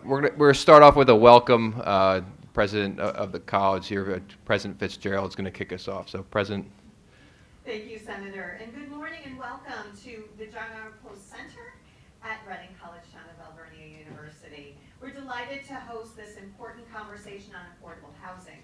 We're going to start off with a welcome. President of the college here, President Fitzgerald, is going to kick us off. So, President. Thank you, Senator. And good morning and welcome to the John R. Post Center at Reading College Town of Alvernia University. We're delighted to host this important conversation on affordable housing.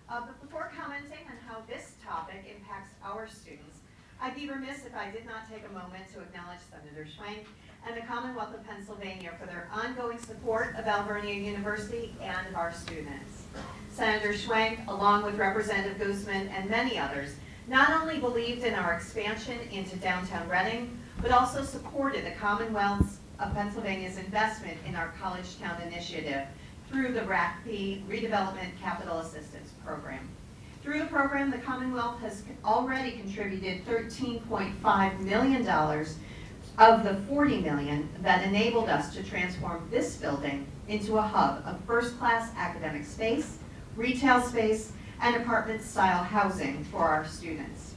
But before commenting on how this topic impacts our students, I'd be remiss if I did not take a moment to acknowledge Senator Schwenk and the Commonwealth of Pennsylvania for their ongoing support of Alvernia University and of our students. Senator Schwenk, along with Representative Guzman and many others, not only believed in our expansion into downtown Reading, but also supported the Commonwealth of Pennsylvania's investment in our College Town initiative through the RACP Redevelopment Capital Assistance Program. Through the program, the Commonwealth has already contributed $13.5 million of the $40 million that enabled us to transform this building into a hub of first-class academic space, retail space, and apartment-style housing for our students.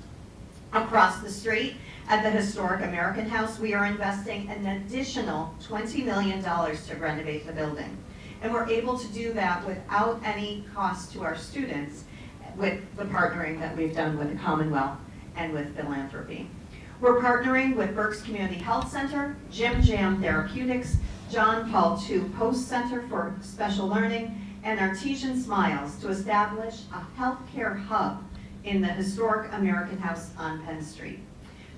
Across the street at the historic American House, we are investing an additional $20 million to renovate the building. And we're able to do that without any cost to our students with the partnering that we've done with the Commonwealth and with philanthropy. We're partnering with Berks Community Health Center, Jim Jam Therapeutics, John Paul II Post Center for Special Learning, and Artesian Smiles to establish a healthcare hub in the historic American House on Penn Street.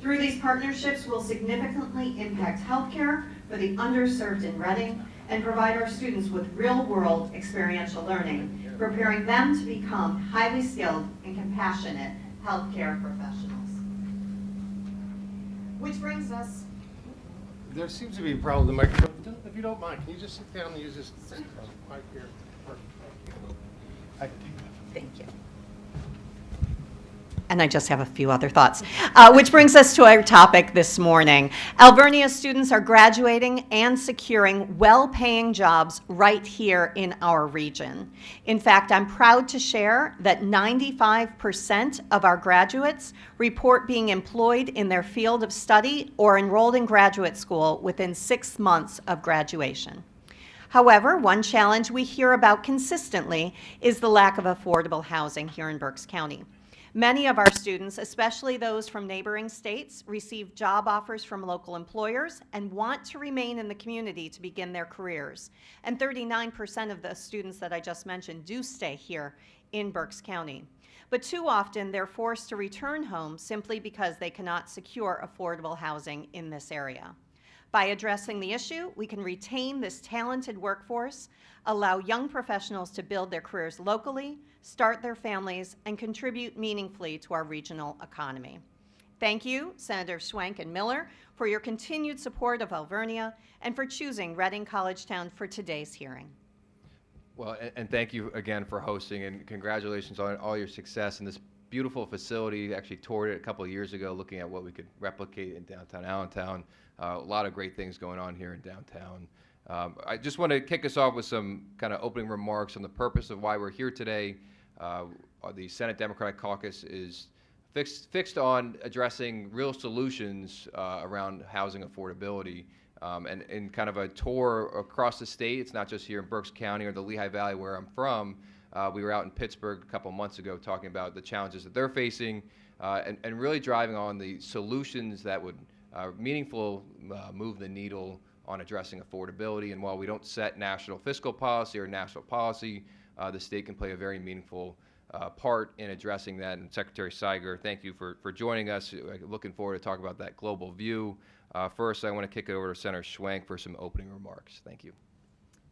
Through these partnerships, we'll significantly impact healthcare for the underserved in Reading and provide our students with real-world experiential learning, preparing them to become highly skilled and compassionate healthcare professionals. Which brings us... There seems to be a problem with the microphone. If you don't mind, can you just sit down and use this mic here? Perfect. Thank you. And I just have a few other thoughts. Which brings us to our topic this morning. Alvernia students are graduating and securing well-paying jobs right here in our region. In fact, I'm proud to share that 95% of our graduates report being employed in their field of study or enrolled in graduate school within 6 months of graduation. However, one challenge we hear about consistently is the lack of affordable housing here in Berks County. Many of our students, especially those from neighboring states, receive job offers from local employers and want to remain in the community to begin their careers. And 39% of the students that I just mentioned do stay here in Berks County. But too often, they're forced to return home simply because they cannot secure affordable housing in this area. By addressing the issue, we can retain this talented workforce, allow young professionals to build their careers locally, start their families, and contribute meaningfully to our regional economy. Thank you, Senator Schwenk and Miller, for your continued support of Alvernia and for choosing Reading College Town for today's hearing. Well, and thank you again for hosting, and congratulations on all your success in this beautiful facility. Actually toured it a couple of years ago looking at what we could replicate in downtown Allentown. A lot of great things going on here in downtown. I just want to kick us off with some kind of opening remarks on the purpose of why we're here today. The Senate Democratic Caucus is fixed on addressing real solutions around housing affordability. And in kind of a tour across the state, it's not just here in Berks County or the Lehigh Valley where I'm from. We were out in Pittsburgh a couple months ago talking about the challenges that they're facing and really driving on the solutions that would move the needle on addressing affordability. And while we don't set national fiscal policy or national policy, the state can play a very meaningful part in addressing that. And Secretary Seiger, thank you for joining us. Looking forward to talking about that global view. First, I want to kick it over to Senator Schwenk for some opening remarks. Thank you.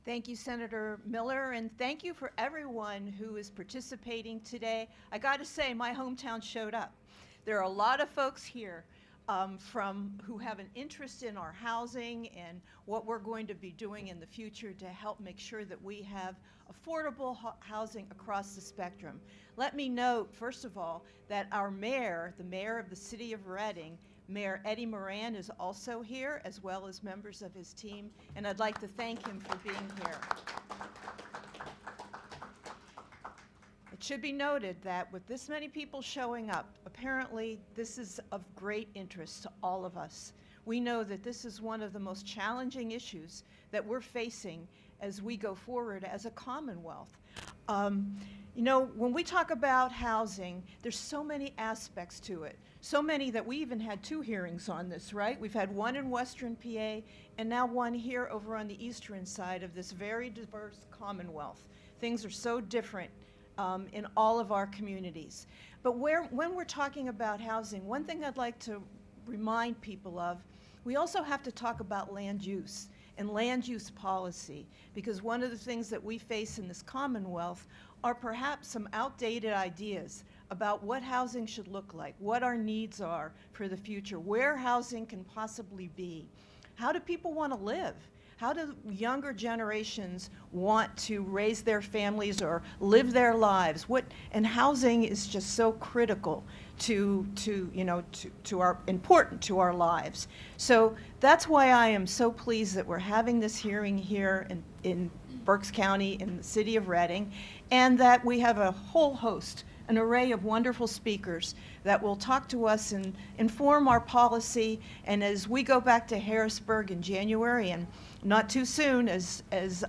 Thank you, Senator Miller, and thank you for everyone who is participating today. I got to say, my hometown showed up. There are a lot of folks here who have an interest in our housing and what we're going to be doing in the future to help make sure that we have affordable housing across the spectrum. Let me note, first of all, that our mayor, the mayor of the city of Reading, Mayor Eddie Moran, is also here, as well as members of his team, and I'd like to thank him for being here. It should be noted that with this many people showing up, apparently this is of great interest to all of us. We know that this is one of the most challenging issues that we're facing as we go forward as a Commonwealth. You know, when we talk about housing, there's so many aspects to it. So many that we even had 2 hearings on this, right? We've had one in Western PA and now one here over on the eastern side of this very diverse Commonwealth. Things are so different in all of our communities. But when we're talking about housing, one thing I'd like to remind people of, we also have to talk about land use and land use policy, because one of the things that we face in this Commonwealth are perhaps some outdated ideas about what housing should look like, what our needs are for the future, where housing can possibly be. How do people want to live? How do younger generations want to raise their families or live their lives? And housing is just so critical to our important to our lives. So that's why I am so pleased that we're having this hearing here in Berks County in the city of Reading, and that we have a whole host, an array of wonderful speakers that will talk to us and inform our policy. And as we go back to Harrisburg in January, and not too soon, as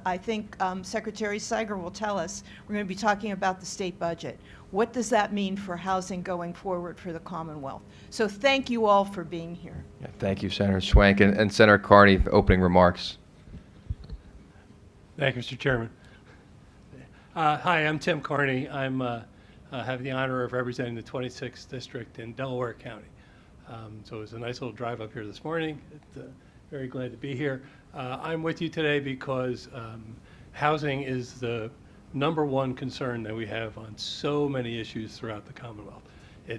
I think Secretary Siger will tell us, we're going to be talking about the state budget. What does that mean for housing going forward for the Commonwealth? So thank you all for being here. Yeah, thank you, Senator Schwenk. And Senator Carney, for opening remarks. Thank you, Mr. Chairman. Hi, I'm Tim Carney. I have the honor of representing the 26th District in Delaware County. So it was a nice little drive up here this morning. Very glad to be here. I'm with you today because housing is the #1 concern that we have on so many issues throughout the Commonwealth.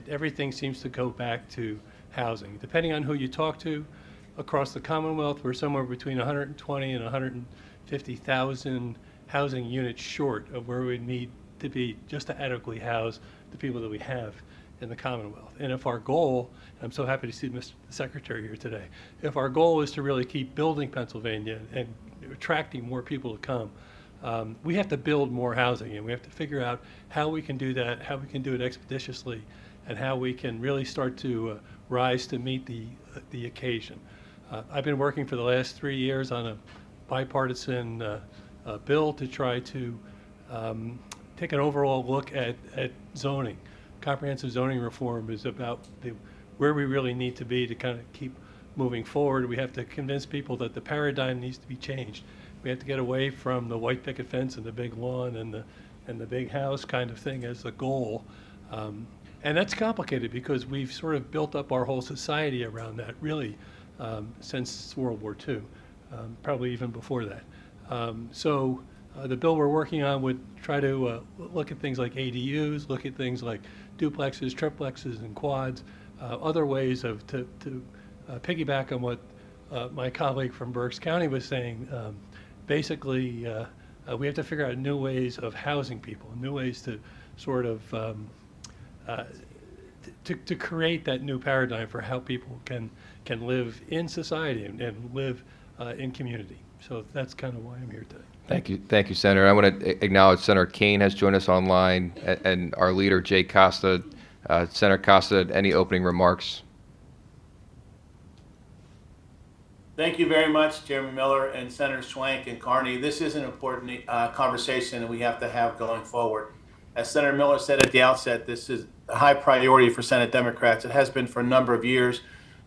Everything seems to go back to housing. Depending on who you talk to across the Commonwealth, we're somewhere between 120 and 150,000 housing units short of where we need to be just to adequately house the people that we have in the Commonwealth. And if our goal, I'm so happy to see Mr. Secretary here today, if our goal is to really keep building Pennsylvania and attracting more people to come, we have to build more housing, and we have to figure out how we can do that, how we can do it expeditiously, and how we can really start to rise to meet the occasion. I've been working for the last 3 years on a bipartisan bill to try to take an overall look at zoning. Comprehensive zoning reform is about where we really need to be to kind of keep moving forward. We have to convince people that the paradigm needs to be changed. We have to get away from the white picket fence and the big lawn and the big house kind of thing as the goal. And that's complicated because we've sort of built up our whole society around that, really, since World War II, probably even before that. So the bill we're working on would try to look at things like ADUs, look at things like duplexes, triplexes, and quads, other ways to piggyback on what my colleague from Berks County was saying. Basically, we have to figure out new ways of housing people, new ways to sort of to create that new paradigm for how people can live in society and live in community. So that's kind of why I'm here today. Thank you, Senator. I want to acknowledge Senator Kane has joined us online, and our leader, Jay Costa. Senator Costa, any opening remarks? Thank you very much, Chairman Miller and Senator Schwenk and Carney. This is an important conversation that we have to have going forward. As Senator Miller said at the outset, this is a high priority for Senate Democrats. It has been for a number of years,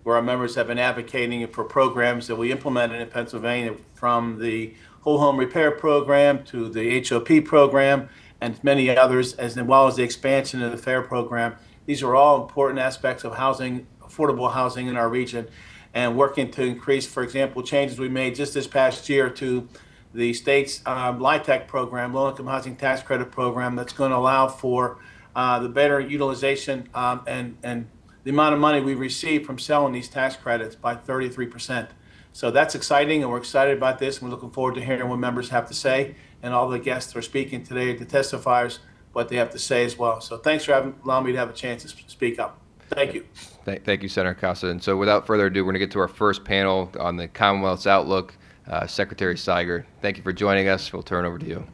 where our members have been advocating for programs that we implemented in Pennsylvania, from the whole home repair program to the HOP program and many others, as well as the expansion of the FAIR program. These are all important aspects of housing, affordable housing in our region, and working to increase, for example, changes we made just this past year to the state's LIHTC program, low-income housing tax credit program, that's going to allow for the better utilization and the amount of money we receive from selling these tax credits by 33%. So that's exciting, and we're excited about this, and we're looking forward to hearing what members have to say, and all the guests who are speaking today, the testifiers, what they have to say as well. So thanks for allowing me to have a chance to speak up. Thank you. Thank you, Senator Costa. And so without further ado, we're going to get to our first panel on the Commonwealth's outlook. Secretary Siger, thank you for joining us. We'll turn over to you.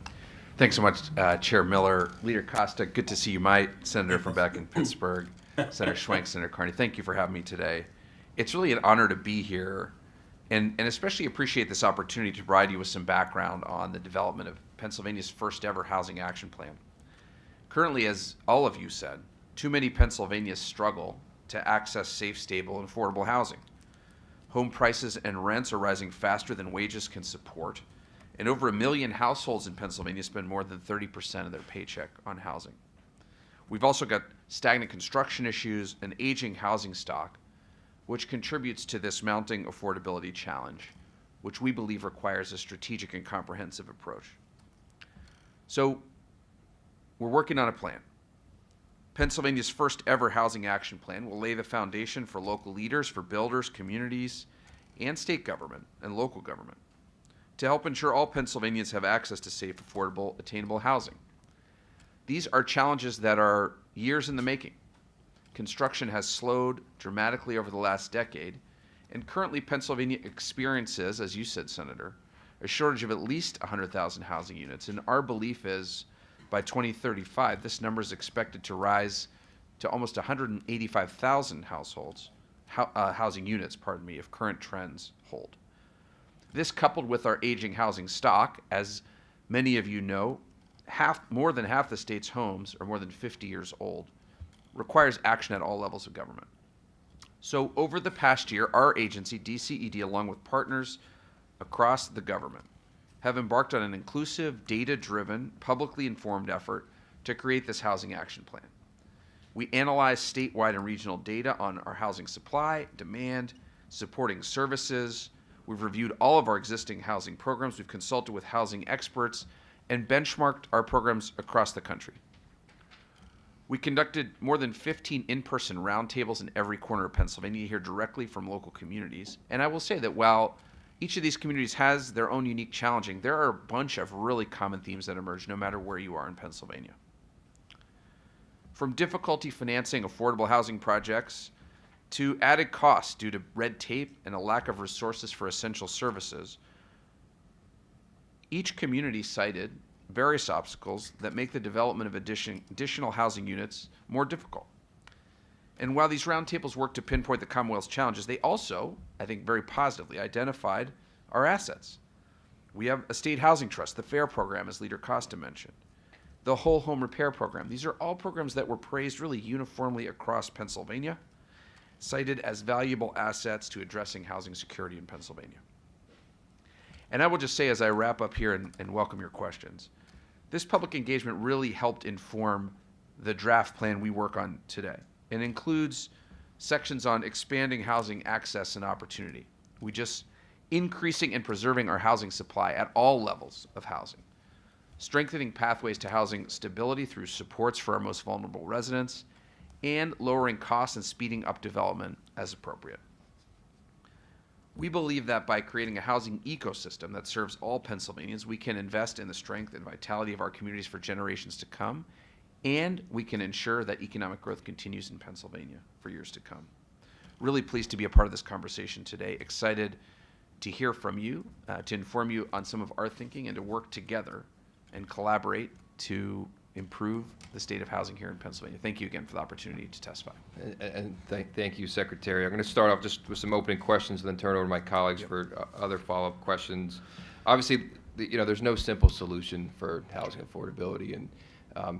Thanks so much, Chair Miller. Leader Costa, good to see you. My senator from back in Pittsburgh, Senator Schwenk, Senator Carney, thank you for having me today. It's really an honor to be here and especially appreciate this opportunity to provide you with some background on the development of Pennsylvania's first ever housing action plan. Currently, as all of you said, too many Pennsylvanians struggle to access safe, stable, and affordable housing. Home prices and rents are rising faster than wages can support, and over 1 million households in Pennsylvania spend more than 30% of their paycheck on housing. We've also got stagnant construction issues and aging housing stock, which contributes to this mounting affordability challenge, which we believe requires a strategic and comprehensive approach. So, we're working on a plan. Pennsylvania's first ever housing action plan will lay the foundation for local leaders, for builders, communities, and state government and local government to help ensure all Pennsylvanians have access to safe, affordable, attainable housing. These are challenges that are years in the making. Construction has slowed dramatically over the last decade, and currently Pennsylvania experiences, as you said, Senator, a shortage of at least 100,000 housing units, and our belief is by 2035, this number is expected to rise to almost 185,000 housing units, if current trends hold. This, coupled with our aging housing stock, as many of you know, more than half the state's homes are more than 50 years old, requires action at all levels of government. So over the past year, our agency, DCED, along with partners across the government, have embarked on an inclusive, data-driven, publicly informed effort to create this housing action plan. We analyze statewide and regional data on our housing supply, demand, supporting services. We've reviewed all of our existing housing programs. We've consulted with housing experts and benchmarked our programs across the country. We conducted more than 15 in-person roundtables in every corner of Pennsylvania to hear directly from local communities. And I will say that while each of these communities has their own unique challenging, there are a bunch of really common themes that emerge no matter where you are in Pennsylvania. From difficulty financing affordable housing projects to added costs due to red tape and a lack of resources for essential services, each community cited various obstacles that make the development of additional housing units more difficult. And while these roundtables work to pinpoint the Commonwealth's challenges, they also, I think very positively, identified our assets. We have a state housing trust, the FAIR program, as Leader Costa mentioned, the Whole Home Repair program. These are all programs that were praised really uniformly across Pennsylvania, cited as valuable assets to addressing housing security in Pennsylvania. And I will just say as I wrap up here and welcome your questions, this public engagement really helped inform the draft plan we work on today. It includes sections on expanding housing access and opportunity. We just increasing and preserving our housing supply at all levels of housing, strengthening pathways to housing stability through supports for our most vulnerable residents, and lowering costs and speeding up development as appropriate. We believe that by creating a housing ecosystem that serves all Pennsylvanians, we can invest in the strength and vitality of our communities for generations to come, and we can ensure that economic growth continues in Pennsylvania for years to come. Really pleased to be a part of this conversation today. Excited to hear from you, to inform you on some of our thinking, and to work together and collaborate to improve the state of housing here in Pennsylvania. Thank you again for the opportunity to testify. And thank you, Secretary. I'm going to start off just with some opening questions and then turn it over to my colleagues for other follow-up questions. Obviously, there's no simple solution for housing affordability, and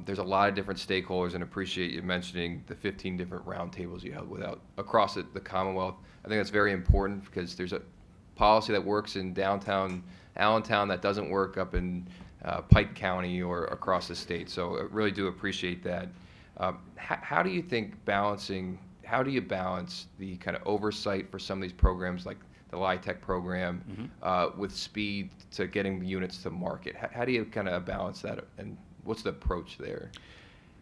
there's a lot of different stakeholders, and appreciate you mentioning the 15 different roundtables you held across the Commonwealth. I think that's very important because there's a policy that works in downtown Allentown that doesn't work up in Pike County or across the state. So I really do appreciate that. How do you balance the kind of oversight for some of these programs like the LIHTC program with speed to getting units to market? How do you kind of balance that, and what's the approach there?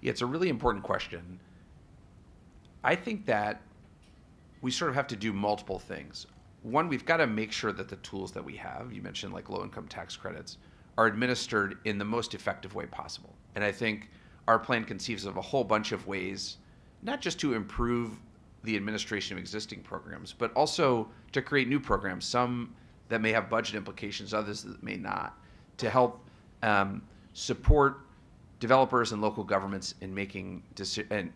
Yeah, it's a really important question. I think that we sort of have to do multiple things. One, we've got to make sure that the tools that we have, you mentioned like low-income tax credits, are administered in the most effective way possible. And I think our plan conceives of a whole bunch of ways, not just to improve the administration of existing programs, but also to create new programs, some that may have budget implications, others that may not, to help support developers and local governments in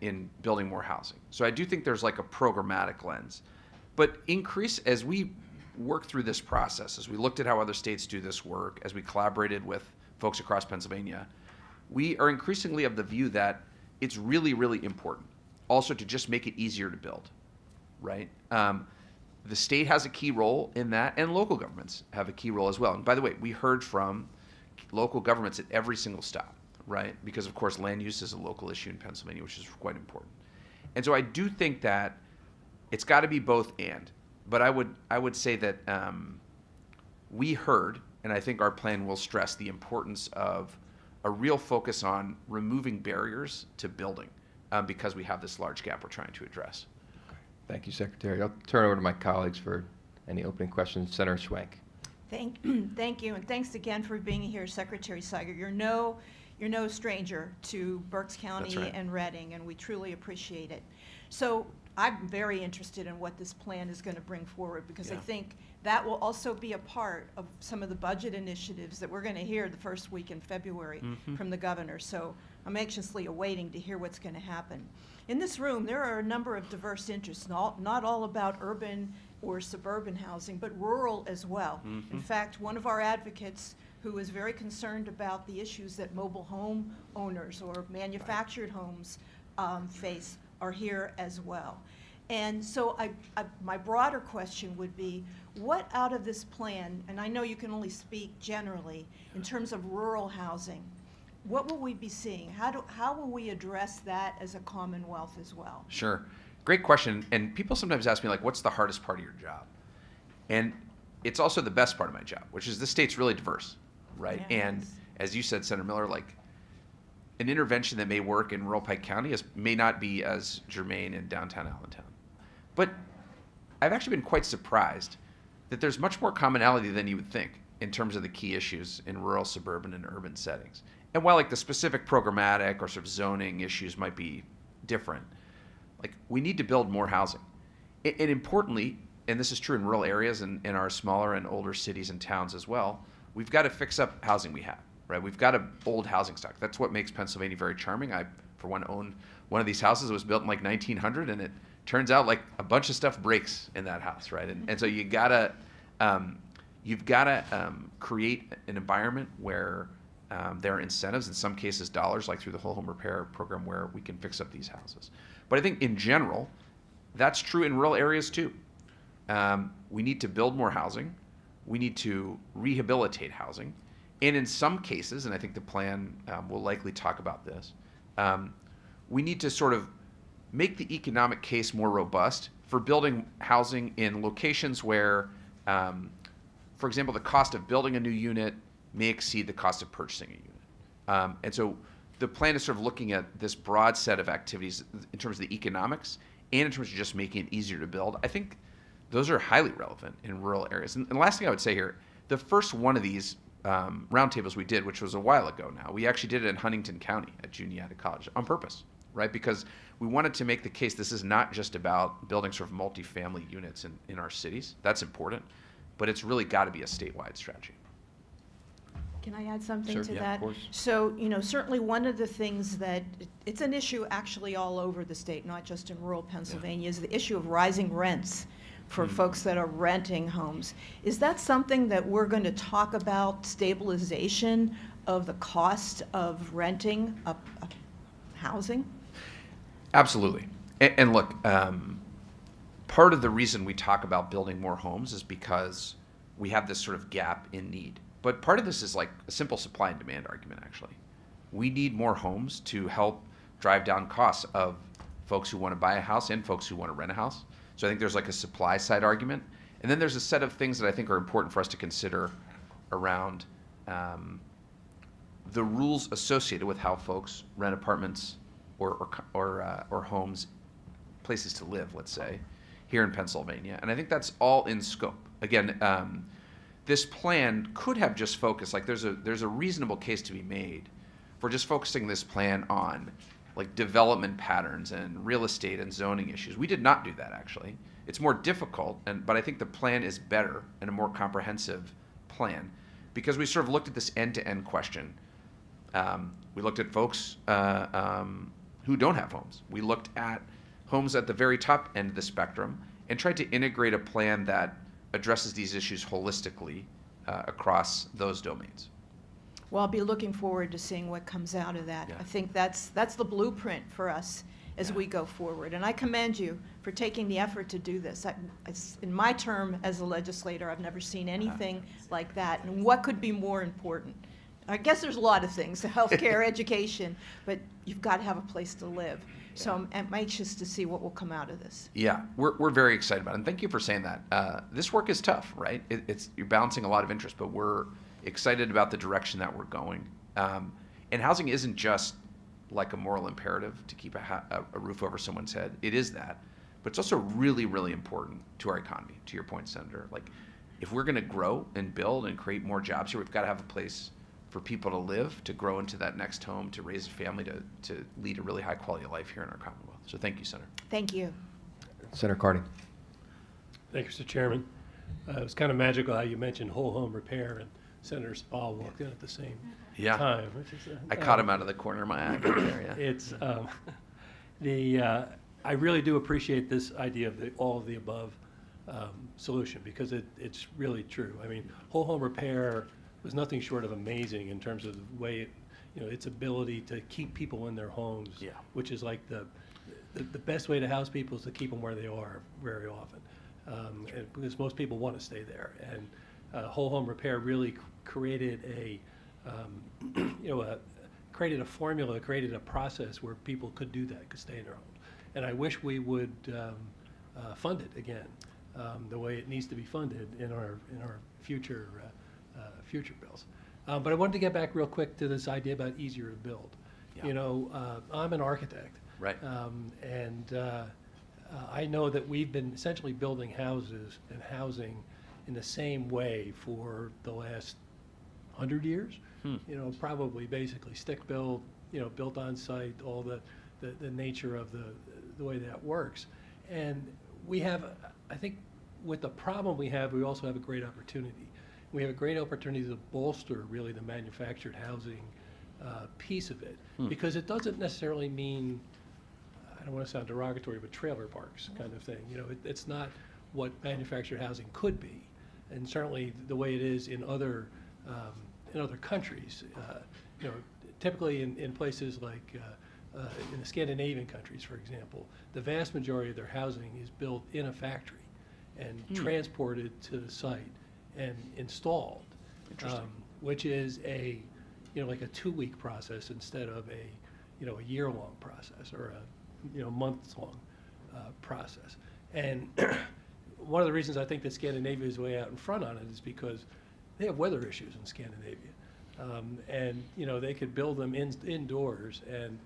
in building more housing. So I do think there's like a programmatic lens, but as we worked through this process, as we looked at how other states do this work, as we collaborated with folks across Pennsylvania, we are increasingly of the view that it's really, really important also to just make it easier to build, right? The state has a key role in that, and local governments have a key role as well. And by the way, we heard from local governments at every single stop, right? Because of course, land use is a local issue in Pennsylvania, which is quite important. And so I do think that it's got to be both and. But I would say that we heard, and I think our plan will stress the importance of a real focus on removing barriers to building because we have this large gap we're trying to address. Thank you, Secretary. I'll turn it over to my colleagues for any opening questions. Senator Schwenk. Thank you, and thanks again for being here, Secretary Seiger. You're no stranger to Berks County That's right. and Reading, and we truly appreciate it. So I'm very interested in what this plan is going to bring forward, because I Yeah. think that will also be a part of some of the budget initiatives that we're going to hear the first week in February from the governor. So I'm anxiously awaiting to hear what's going to happen. In this room, there are a number of diverse interests, not all about urban or suburban housing, but rural as well. In fact, one of our advocates who is very concerned about the issues that mobile home owners or manufactured homes face are here as well. And so my broader question would be, what out of this plan, and I know you can only speak generally, in terms of rural housing, what will we be seeing? How will we address that as a Commonwealth as well? Sure. Great question. And people sometimes ask me, like, what's the hardest part of your job? And it's also the best part of my job, which is the state's really diverse, right? Yes. And as you said, Senator Miller, like, an intervention that may work in rural Pike County may not be as germane in downtown Allentown. But I've actually been quite surprised that there's much more commonality than you would think in terms of the key issues in rural, suburban, and urban settings. And while like the specific programmatic or sort of zoning issues might be different, like we need to build more housing. And importantly, and this is true in rural areas and in our smaller and older cities and towns as well, we've got to fix up housing we have, right? We've got an old housing stock. That's what makes Pennsylvania very charming. I, for one, own one of these houses. It was built in like 1900, and it turns out like a bunch of stuff breaks in that house, right? And so you've got to create an environment where there are incentives, in some cases dollars, like through the whole home repair program, where we can fix up these houses. But I think in general, that's true in rural areas too. We need to build more housing. We need to rehabilitate housing. And in some cases, and I think the plan will likely talk about this, we need to sort of make the economic case more robust for building housing in locations where, for example, the cost of building a new unit may exceed the cost of purchasing a unit. And so the plan is sort of looking at this broad set of activities in terms of the economics and in terms of just making it easier to build. I think those are highly relevant in rural areas. And the last thing I would say here, the first one of these roundtables we did, which was a while ago now, we actually did it in Huntington County at Juniata College on purpose, right? Because we wanted to make the case this is not just about building sort of multifamily units in our cities. That's important, but it's really got to be a statewide strategy. Can I add something Sure, to yeah, that? of course. So, certainly one of the things that, it's an issue actually all over the state, not just in rural Pennsylvania, is the issue of rising rents for folks that are renting homes. Is that something that we're going to talk about, stabilization of the cost of renting a housing? Absolutely. And look, part of the reason we talk about building more homes is because we have this sort of gap in need. But part of this is like a simple supply and demand argument, actually. We need more homes to help drive down costs of folks who want to buy a house and folks who want to rent a house. So I think there's like a supply side argument. And then there's a set of things that I think are important for us to consider around the rules associated with how folks rent apartments or homes, places to live, let's say, here in Pennsylvania. And I think that's all in scope. Again, this plan could have just focused, like there's a reasonable case to be made for just focusing this plan on like development patterns and real estate and zoning issues. We did not do that, actually. It's more difficult, but I think the plan is better and a more comprehensive plan because we sort of looked at this end-to-end question. We looked at folks who don't have homes. We looked at homes at the very top end of the spectrum and tried to integrate a plan that addresses these issues holistically across those domains. Well, I'll be looking forward to seeing what comes out of that. Yeah. I think that's the blueprint for us as we go forward. And I commend you for taking the effort to do this. In my term as a legislator, I've never seen anything like that. And what could be more important? I guess there's a lot of things, healthcare, education, but you've got to have a place to live. So I'm anxious to see what will come out of this. Yeah, we're very excited about it. And thank you for saying that. This work is tough, right? You're balancing a lot of interest, but we're excited about the direction that we're going. And housing isn't just like a moral imperative to keep a roof over someone's head. It is that. But it's also really, really important to our economy, to your point, Senator. Like, if we're going to grow and build and create more jobs here, we've got to have a place for people to live, to grow into that next home, to raise a family, to lead a really high quality of life here in our Commonwealth. So thank you, Senator. Thank you. Senator Carney. Thank you, Mr. Chairman. It was kind of magical how you mentioned whole home repair, and Senator Spall walked in at the same time. Which is, I caught him out of the corner of my eye there, yeah. It's I really do appreciate this idea of the all of the above solution, because it's really true. I mean, whole home repair was nothing short of amazing in terms of the way its ability to keep people in their homes, which is like the best way to house people is to keep them where they are very often, because most people want to stay there. And whole home repair really created created a formula, created a process where people could do that, could stay in their homes. And I wish we would fund it again, the way it needs to be funded in our future future bills. But I wanted to get back real quick to this idea about easier to build. Yeah. I'm an architect, right? I know that we've been essentially building houses and housing in the same way for the last 100 years. Probably basically stick built, built on site, all the nature of the way that works. And we have, I think, with the problem we have, we also have a great opportunity. We have a great opportunity to bolster really the manufactured housing piece of it, because it doesn't necessarily mean, I don't want to sound derogatory, but trailer parks kind of thing. It's not what manufactured housing could be, and certainly the way it is in other countries. Typically in places like in the Scandinavian countries, for example, the vast majority of their housing is built in a factory and transported to the site and installed, which is like a 2-week process instead of a year-long process or a months-long process. And one of the reasons I think that Scandinavia is way out in front on it is because they have weather issues in Scandinavia, and they could build them indoors, and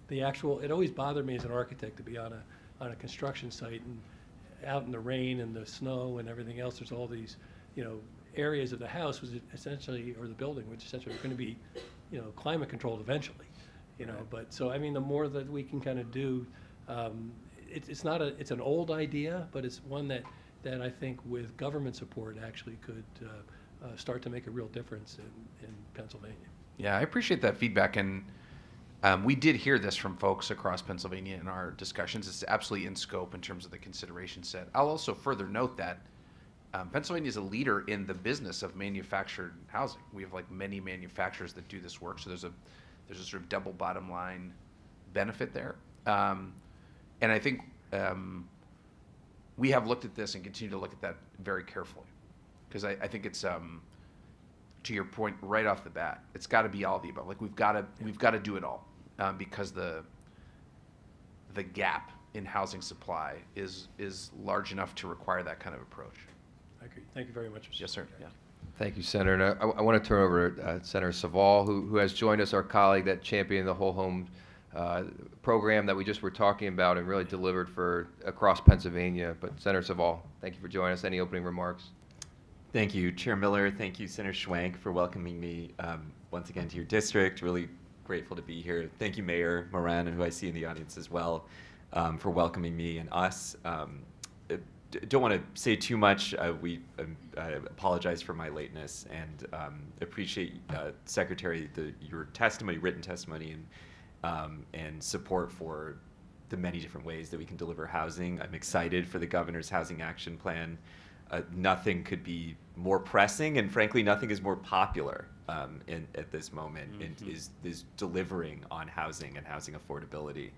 the actual, it always bothered me as an architect to be on a construction site and out in the rain and the snow and everything else. There's all these areas of the house was essentially, or the building, which essentially are going to be climate controlled eventually. But so I mean, the more that we can kind of do, it's an old idea, but it's one that I think with government support actually could start to make a real difference in Pennsylvania. Yeah, I appreciate that feedback, and we did hear this from folks across Pennsylvania in our discussions. It's absolutely in scope in terms of the consideration set. I'll also further note that Pennsylvania is a leader in the business of manufactured housing. We have like many manufacturers that do this work, so there's a sort of double bottom line benefit there. And I think we have looked at this and continue to look at that very carefully, because I think it's to your point right off the bat, it's got to be all of the above. Like we've got to do it all, because the gap in housing supply is large enough to require that kind of approach. I agree. Thank you very much, Mr. Yes, sir. Yeah. Thank you, Senator. And I want to turn over to Senator Saval, who has joined us, our colleague that championed the whole home program that we just were talking about and really delivered for across Pennsylvania. But Senator Saval, thank you for joining us. Any opening remarks? Thank you, Chair Miller. Thank you, Senator Schwank, for welcoming me once again to your district. Really grateful to be here. Thank you, Mayor Moran, who I see in the audience as well, for welcoming me and us. Don't want to say too much. I apologize for my lateness, and appreciate, Secretary, your testimony, written testimony, and support for the many different ways that we can deliver housing. I'm excited for the governor's housing action plan. Nothing could be more pressing, and frankly, nothing is more popular at this moment. And is delivering on housing and housing affordability,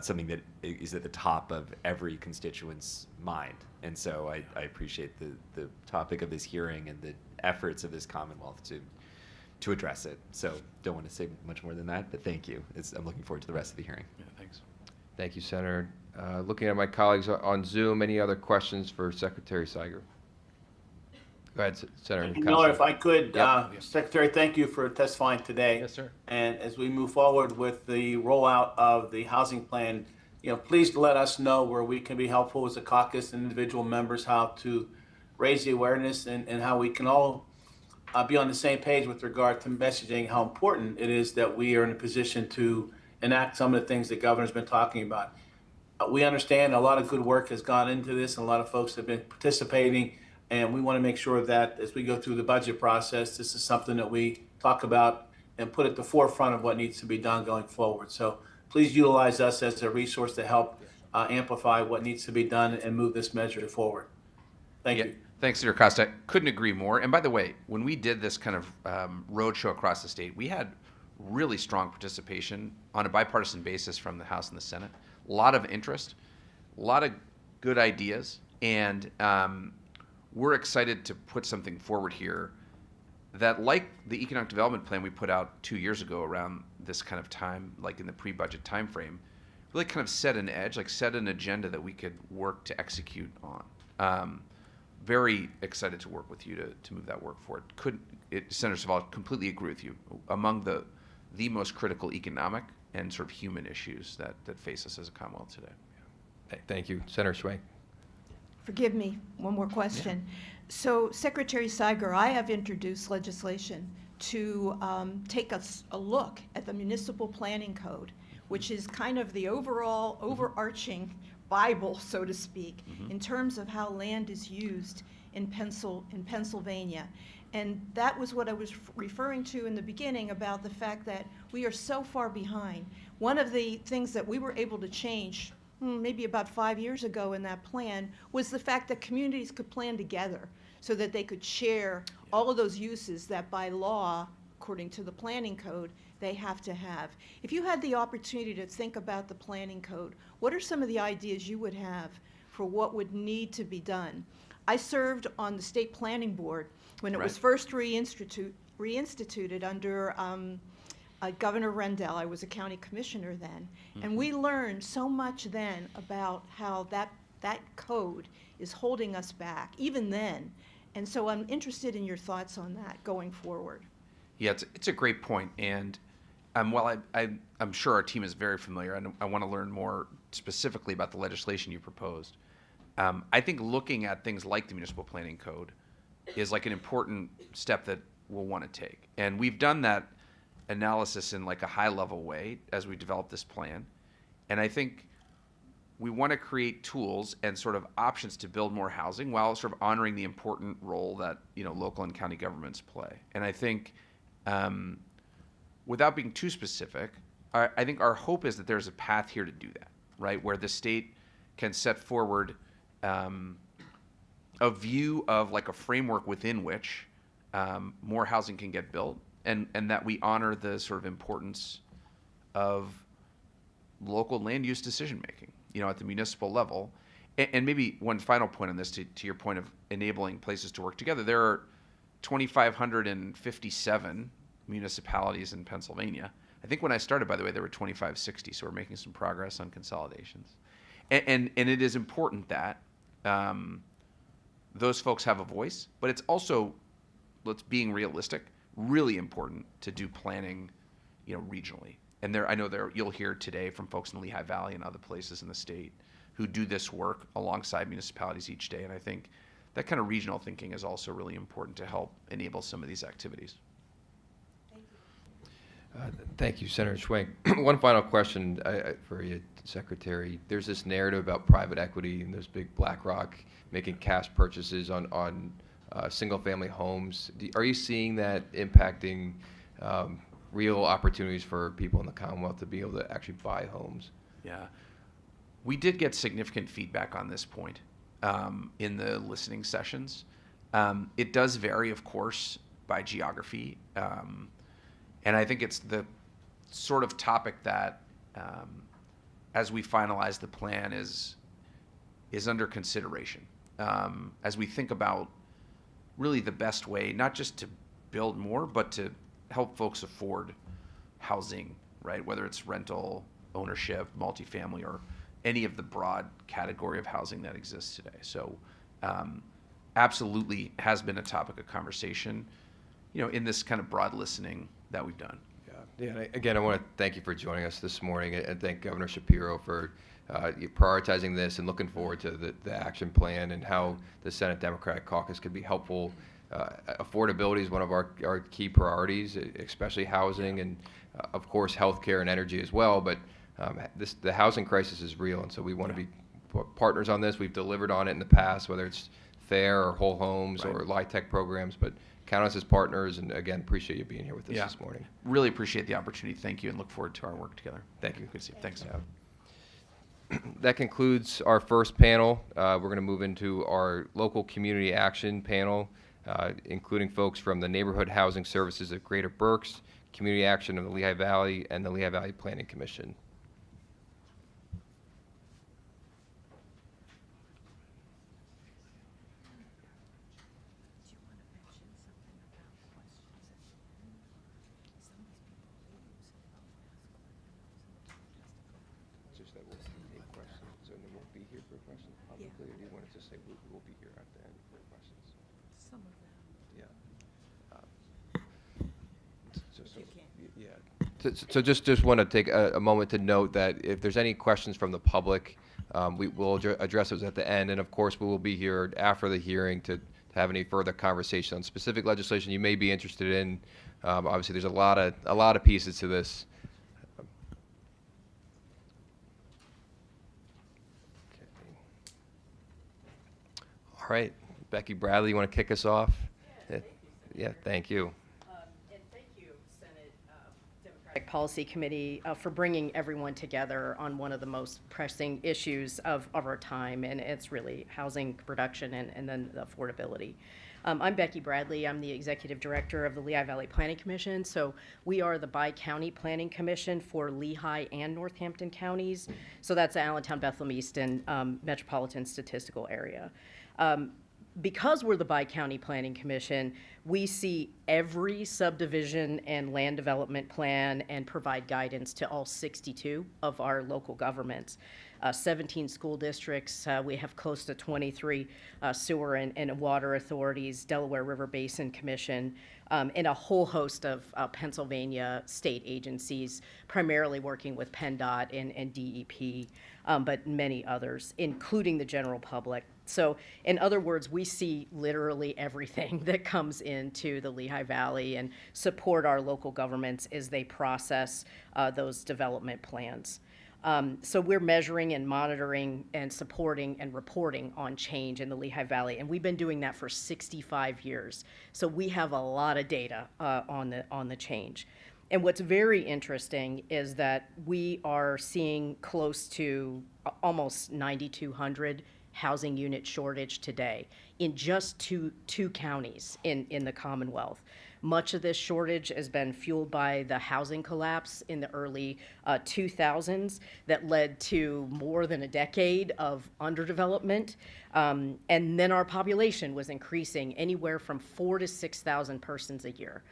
something that is at the top of every constituent's mind. And so I appreciate the topic of this hearing and the efforts of this Commonwealth to address it. So don't want to say much more than that, but thank you. I'm looking forward to the rest of the hearing. Yeah, thanks. Thank you, Senator. Looking at my colleagues on Zoom, any other questions for Secretary Siger? Go ahead, Senator. Miller, if I could, Yep. Secretary, thank you for testifying today. Yes, sir. And as we move forward with the rollout of the housing plan, please let us know where we can be helpful as a caucus and individual members, how to raise the awareness and how we can all be on the same page with regard to messaging how important it is that we are in a position to enact some of the things the governor's been talking about. We understand a lot of good work has gone into this, and a lot of folks have been participating, and we want to make sure that as we go through the budget process, this is something that we talk about and put at the forefront of what needs to be done going forward. So please utilize us as a resource to help amplify what needs to be done and move this measure forward. Thank you. Thanks, Senator Costa. Couldn't agree more. And by the way, when we did this kind of roadshow across the state, we had really strong participation on a bipartisan basis from the House and the Senate. A lot of interest, a lot of good ideas, and we're excited to put something forward here that, like the economic development plan we put out 2 years ago around this kind of time, like in the pre-budget time frame, really kind of set an edge, like set an agenda that we could work to execute on. Very excited to work with you to move that work forward. Senator Saval, completely agree with you. Among the most critical economic and sort of human issues that face us as a Commonwealth today. Thank you. Senator Schwenk. Forgive me, one more question. So, Secretary Siger, I have introduced legislation to take a look at the Municipal Planning Code, which is kind of the overall overarching Bible, so to speak, in terms of how land is used in Pennsylvania. And that was what I was referring to in the beginning about the fact that we are so far behind. One of the things that we were able to change maybe about 5 years ago in that plan was the fact that communities could plan together so that they could share all of those uses that by law, according to the planning code, they have to have. If you had the opportunity to think about the planning code, what are some of the ideas you would have for what would need to be done? I served on the state planning board when it was first reinstituted under Governor Rendell. I was a county commissioner then, and we learned so much then about how that code is holding us back, even then. And so I'm interested in your thoughts on that going forward. Yeah, it's a great point. And while I'm sure our team is very familiar, and I want to learn more specifically about the legislation you proposed, I think looking at things like the Municipal Planning Code is like an important step that we'll want to take. And we've done that analysis in like a high-level way as we develop this plan. And I think we want to create tools and sort of options to build more housing while sort of honoring the important role that local and county governments play. And I think, without being too specific, I think our hope is that there's a path here to do that, right? Where the state can set forward a view of like a framework within which more housing can get built, and that we honor the sort of importance of local land use decision making, at the municipal level. And maybe one final point on this, to your point of enabling places to work together. There are 2,557 municipalities in Pennsylvania. I think when I started, by the way, there were 2,560, so we're making some progress on consolidations. And it is important that those folks have a voice, but it's also, being realistic, really important to do planning, regionally. And you'll hear today from folks in the Lehigh Valley and other places in the state who do this work alongside municipalities each day. And I think that kind of regional thinking is also really important to help enable some of these activities. Thank you, Senator Schwenk. One final question for you, Secretary. There's this narrative about private equity and there's big BlackRock making cash purchases on single-family homes. Are you seeing that impacting real opportunities for people in the Commonwealth to be able to actually buy homes? Yeah. We did get significant feedback on this point in the listening sessions. It does vary, of course, by geography. And I think it's the sort of topic that, as we finalize the plan, is under consideration. As we think about really the best way, not just to build more, but to help folks afford housing, right? Whether it's rental, ownership, multifamily, or any of the broad category of housing that exists today. So absolutely has been a topic of conversation, in this kind of broad listening that we've done. Yeah. Again, I want to thank you for joining us this morning, and thank Governor Shapiro for prioritizing this and looking forward to the action plan and how the Senate Democratic Caucus could be helpful. Affordability is one of our key priorities, especially housing and, of course, healthcare and energy as well. But the housing crisis is real, and so we want to be partners on this. We've delivered on it in the past, whether it's FAIR or Whole Homes or LIHTC programs, but count us as partners, and again, appreciate you being here with us this morning. Really appreciate the opportunity. Thank you, and look forward to our work together. Thank you. Good to see you. Thanks. That concludes our first panel. We're going to move into our local community action panel, including folks from the Neighborhood Housing Services of Greater Berks, Community Action of the Lehigh Valley, and the Lehigh Valley Planning Commission. So just want to take a moment to note that if there's any questions from the public, we will address those at the end. And of course, we will be here after the hearing to have any further conversation on specific legislation you may be interested in. Obviously, there's a lot of pieces to this. All right, Becky Bradley, you want to kick us off? Yeah, thank you. And thank you, Senate Democratic Policy Committee, for bringing everyone together on one of the most pressing issues of our time, and it's really housing production and then the affordability. I'm Becky Bradley. I'm the Executive Director of the Lehigh Valley Planning Commission. So we are the bi-county planning commission for Lehigh and Northampton counties. So that's the Allentown, Bethlehem East, and Metropolitan Statistical Area. Because we're the bi-county planning commission, we see every subdivision and land development plan and provide guidance to all 62 of our local governments. 17 school districts, we have close to 23 sewer and water authorities, Delaware River Basin Commission, and a whole host of Pennsylvania state agencies, primarily working with PennDOT and DEP, but many others, including the general public. So in other words, we see literally everything that comes into the Lehigh Valley and support our local governments as they process those development plans. So we're measuring and monitoring and supporting and reporting on change in the Lehigh Valley, and we've been doing that for 65 years. So we have a lot of data on the change. And what's very interesting is that we are seeing close to almost 9,200 housing unit shortage today in just two counties in the Commonwealth. Much of this shortage has been fueled by the housing collapse in the early 2000s that led to more than a decade of underdevelopment. And then our population was increasing anywhere from 4,000 to 6,000 persons a year.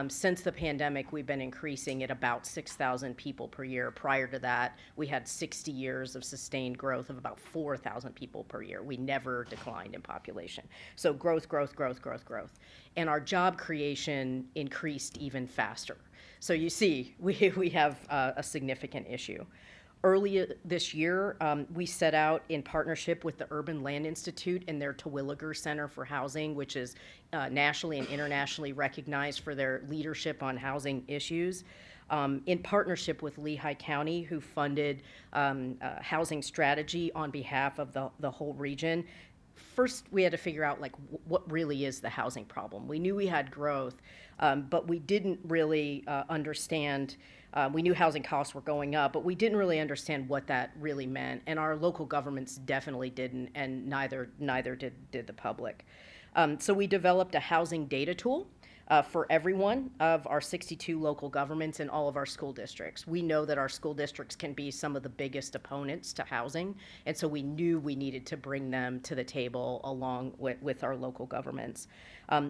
Since the pandemic, we've been increasing at about 6,000 people per year. Prior to that, we had 60 years of sustained growth of about 4,000 people per year. We never declined in population. So growth, growth, growth, growth, growth. And our job creation increased even faster. So you see, we have a significant issue. Earlier this year, we set out in partnership with the Urban Land Institute and their Terwilliger Center for Housing, which is nationally and internationally recognized for their leadership on housing issues, in partnership with Lehigh County, who funded housing strategy on behalf of the whole region. First, we had to figure out what really is the housing problem. We knew we had growth, but we didn't really understand We knew housing costs were going up, but we didn't really understand what that really meant. And our local governments definitely didn't, and neither did the public. So we developed a housing data tool for every one of our 62 local governments and all of our school districts. We know that our school districts can be some of the biggest opponents to housing, and so we knew we needed to bring them to the table along with our local governments.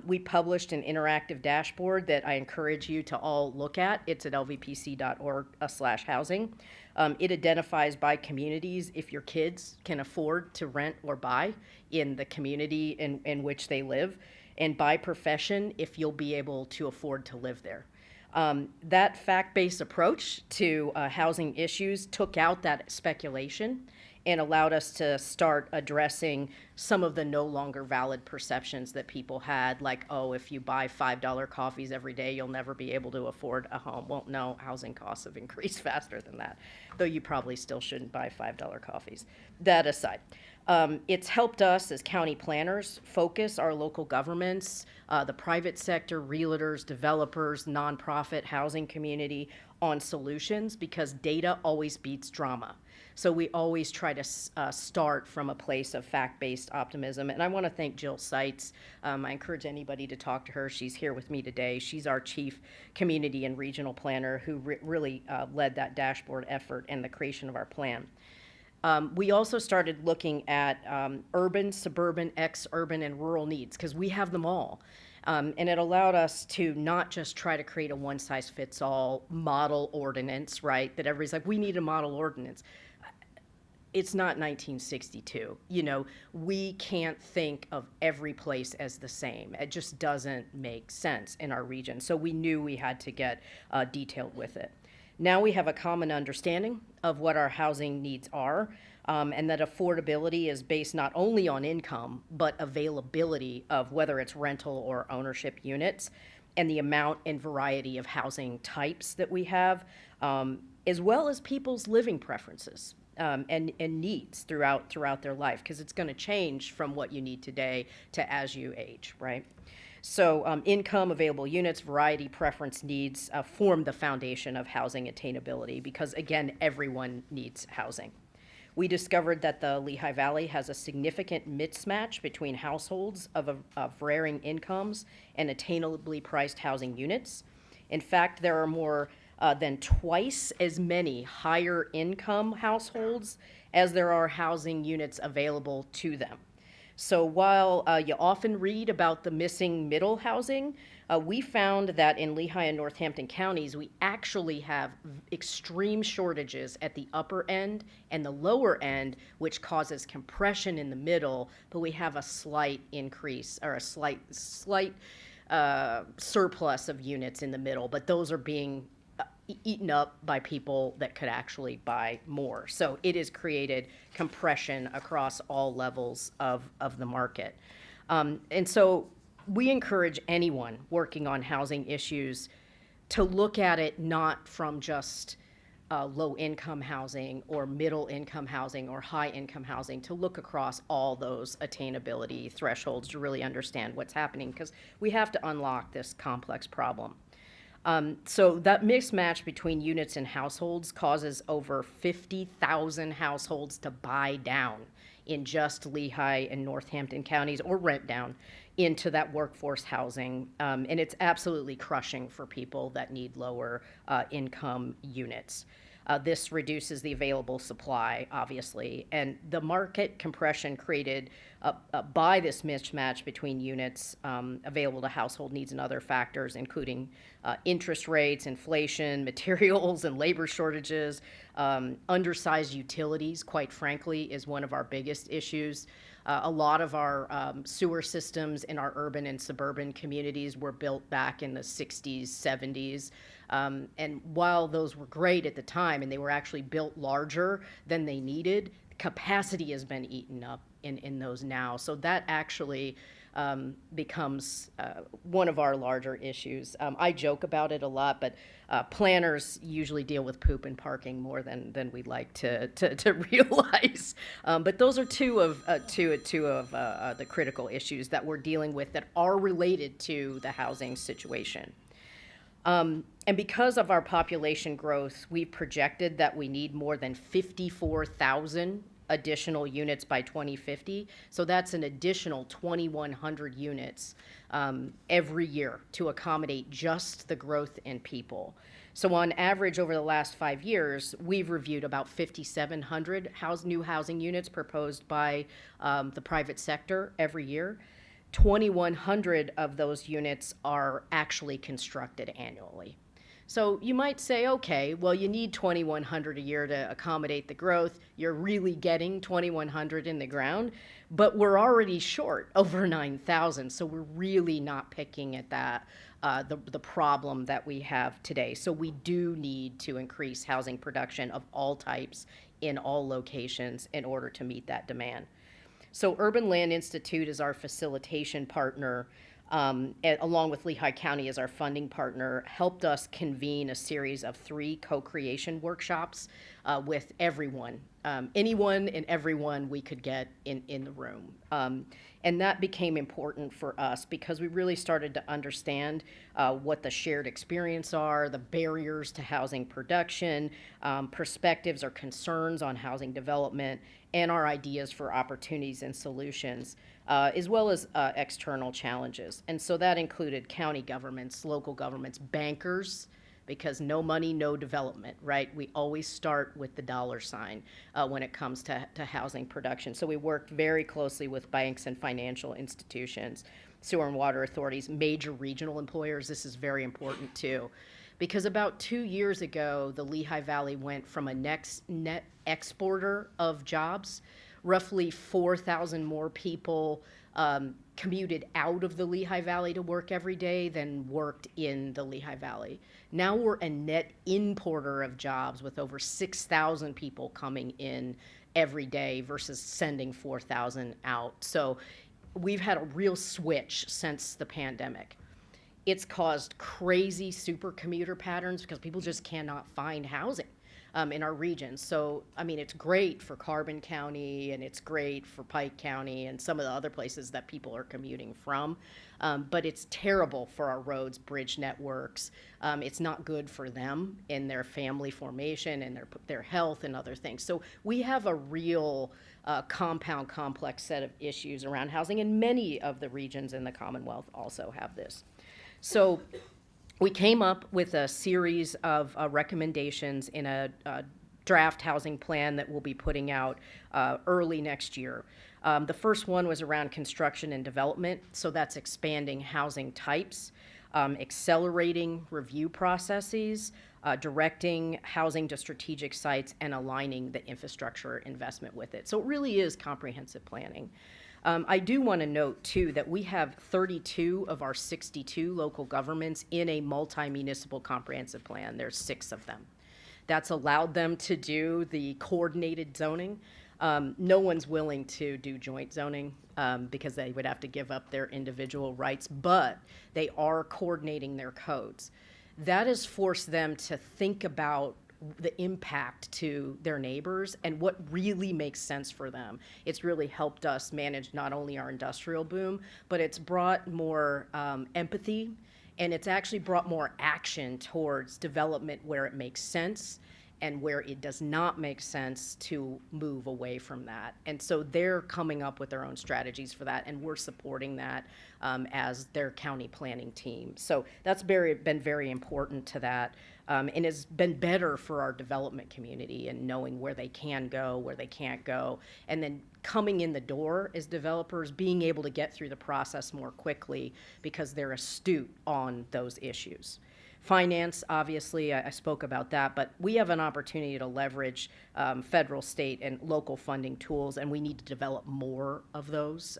We published an interactive dashboard that I encourage you to all look at. It's at lvpc.org/housing. It identifies by communities if your kids can afford to rent or buy in the community in which they live, and by profession, if you'll be able to afford to live there. That fact-based approach to housing issues took out that speculation and allowed us to start addressing some of the no longer valid perceptions that people had, like, oh, if you buy $5 coffees every day, you'll never be able to afford a home. Well, no, housing costs have increased faster than that, though you probably still shouldn't buy $5 coffees. That aside, it's helped us as county planners focus our local governments, the private sector, realtors, developers, nonprofit, housing community on solutions, because data always beats drama. So we always try to start from a place of fact-based optimism. And I want to thank Jill Seitz. I encourage anybody to talk to her. She's here with me today. She's our chief community and regional planner who really led that dashboard effort and the creation of our plan. We also started looking at urban, suburban, ex-urban, and rural needs, because we have them all. And it allowed us to not just try to create a one-size-fits-all model ordinance, right? That everybody's like, we need a model ordinance. It's not 1962. You know, we can't think of every place as the same. It just doesn't make sense in our region. So we knew we had to get detailed with it. Now we have a common understanding of what our housing needs are, and that affordability is based not only on income, but availability of whether it's rental or ownership units, and the amount and variety of housing types that we have, as well as people's living preferences. And needs throughout their life, because it's going to change from what you need today to as you age, right? So income, available units, variety, preference needs form the foundation of housing attainability, because again, everyone needs housing. We discovered that the Lehigh Valley has a significant mismatch between households of varying incomes and attainably priced housing units. In fact, there are more than twice as many higher income households as there are housing units available to them. So while you often read about the missing middle housing, we found that in Lehigh and Northampton counties, we actually have extreme shortages at the upper end and the lower end, which causes compression in the middle, but we have a slight increase or a slight surplus of units in the middle, but those are being eaten up by people that could actually buy more. So it has created compression across all levels of the market. And so we encourage anyone working on housing issues to look at it not from just low-income housing or middle-income housing or high-income housing, to look across all those attainability thresholds to really understand what's happening, because we have to unlock this complex problem. So that mismatch between units and households causes over 50,000 households to buy down in just Lehigh and Northampton counties, or rent down into that workforce housing. And it's absolutely crushing for people that need lower income units. This reduces the available supply, obviously, and the market compression created by this mismatch between units available to household needs and other factors, including interest rates, inflation, materials and labor shortages, undersized utilities, quite frankly, is one of our biggest issues. A lot of our sewer systems in our urban and suburban communities were built back in the 60s, 70s. And while those were great at the time and they were actually built larger than they needed, capacity has been eaten up in those now. So that actually becomes one of our larger issues. I joke about it a lot, but planners usually deal with poop and parking more than we'd like to realize. But those are two of the critical issues that we're dealing with that are related to the housing situation. And because of our population growth, we've projected that we need more than 54,000 additional units by 2050. So that's an additional 2,100 units every year to accommodate just the growth in people. So on average, over the last 5 years, we've reviewed about 5,700 new housing units proposed by the private sector every year. 2,100 of those units are actually constructed annually. So you might say, okay, well, you need 2,100 a year to accommodate the growth. You're really getting 2,100 in the ground, but we're already short over 9,000. So we're really not picking at that, the problem that we have today. So we do need to increase housing production of all types in all locations in order to meet that demand. So Urban Land Institute is our facilitation partner, along with Lehigh County as our funding partner, helped us convene a series of 3 co-creation workshops with everyone, anyone and everyone we could get in the room. And that became important for us because we really started to understand what the shared experience are, the barriers to housing production, perspectives or concerns on housing development, and our ideas for opportunities and solutions, as well as external challenges. And so that included county governments, local governments, bankers, because no money, no development, right? We always start with the dollar sign when it comes to housing production. So we worked very closely with banks and financial institutions, sewer and water authorities, major regional employers. This is very important too. Because about 2 years ago, the Lehigh Valley went from a net exporter of jobs. Roughly 4,000 more people commuted out of the Lehigh Valley to work every day than worked in the Lehigh Valley. Now we're a net importer of jobs with over 6,000 people coming in every day versus sending 4,000 out. So we've had a real switch since the pandemic. It's caused crazy super commuter patterns because people just cannot find housing in our region. So, I mean, it's great for Carbon County and it's great for Pike County and some of the other places that people are commuting from. But it's terrible for our roads, bridge networks. It's not good for them in their family formation and their health and other things. So we have a real compound, complex set of issues around housing, and many of the regions in the Commonwealth also have this. So we came up with a series of recommendations in a draft housing plan that we'll be putting out early next year. The first one was around construction and development, so that's expanding housing types, accelerating review processes, directing housing to strategic sites, and aligning the infrastructure investment with it. So it really is comprehensive planning. I do want to note, too, that we have 32 of our 62 local governments in a multi-municipal comprehensive plan. There's 6 of them. That's allowed them to do the coordinated zoning. No one's willing to do joint zoning because they would have to give up their individual rights, but they are coordinating their codes. That has forced them to think about the impact to their neighbors and what really makes sense for them. It's really helped us manage not only our industrial boom, but it's brought more empathy, and it's actually brought more action towards development where it makes sense and where it does not make sense to move away from that. And so they're coming up with their own strategies for that, and we're supporting that as their county planning team. So that's been very important to that, and has been better for our development community and knowing where they can go, where they can't go, and then coming in the door as developers, being able to get through the process more quickly because they're astute on those issues. Finance, obviously, I spoke about that, but we have an opportunity to leverage federal, state, and local funding tools, and we need to develop more of those,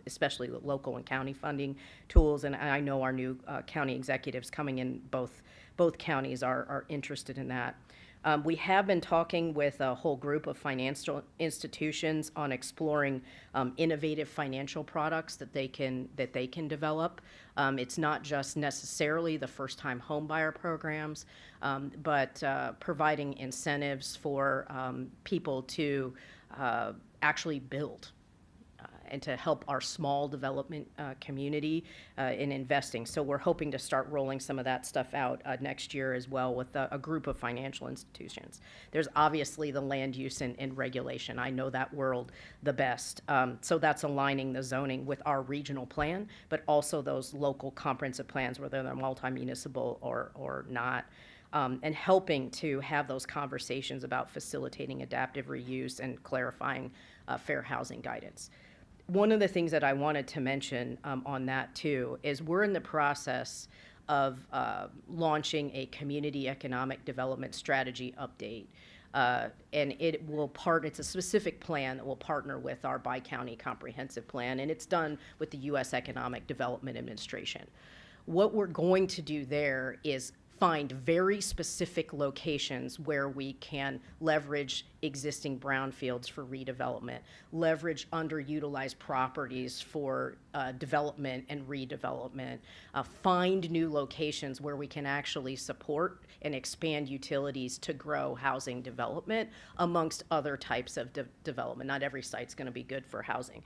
especially local and county funding tools. And I know our new county executives coming in both counties are interested in that. We have been talking with a whole group of financial institutions on exploring innovative financial products that they can develop. It's not just necessarily the first-time homebuyer programs, but providing incentives for people to actually build. and to help our small development community in investing. So we're hoping to start rolling some of that stuff out next year as well with a group of financial institutions. There's obviously the land use and regulation. I know that world the best. So that's aligning the zoning with our regional plan, but also those local comprehensive plans, whether they're multi-municipal or not. And helping to have those conversations about facilitating adaptive reuse and clarifying fair housing guidance. One of the things that I wanted to mention on that too is we're in the process of launching a community economic development strategy update. And it's a specific plan that will partner with our bi-county comprehensive plan, and it's done with the U.S. Economic Development Administration. What we're going to do there is find very specific locations where we can leverage existing brownfields for redevelopment, leverage underutilized properties for development and redevelopment, find new locations where we can actually support and expand utilities to grow housing development amongst other types of development. Not every site's going to be good for housing.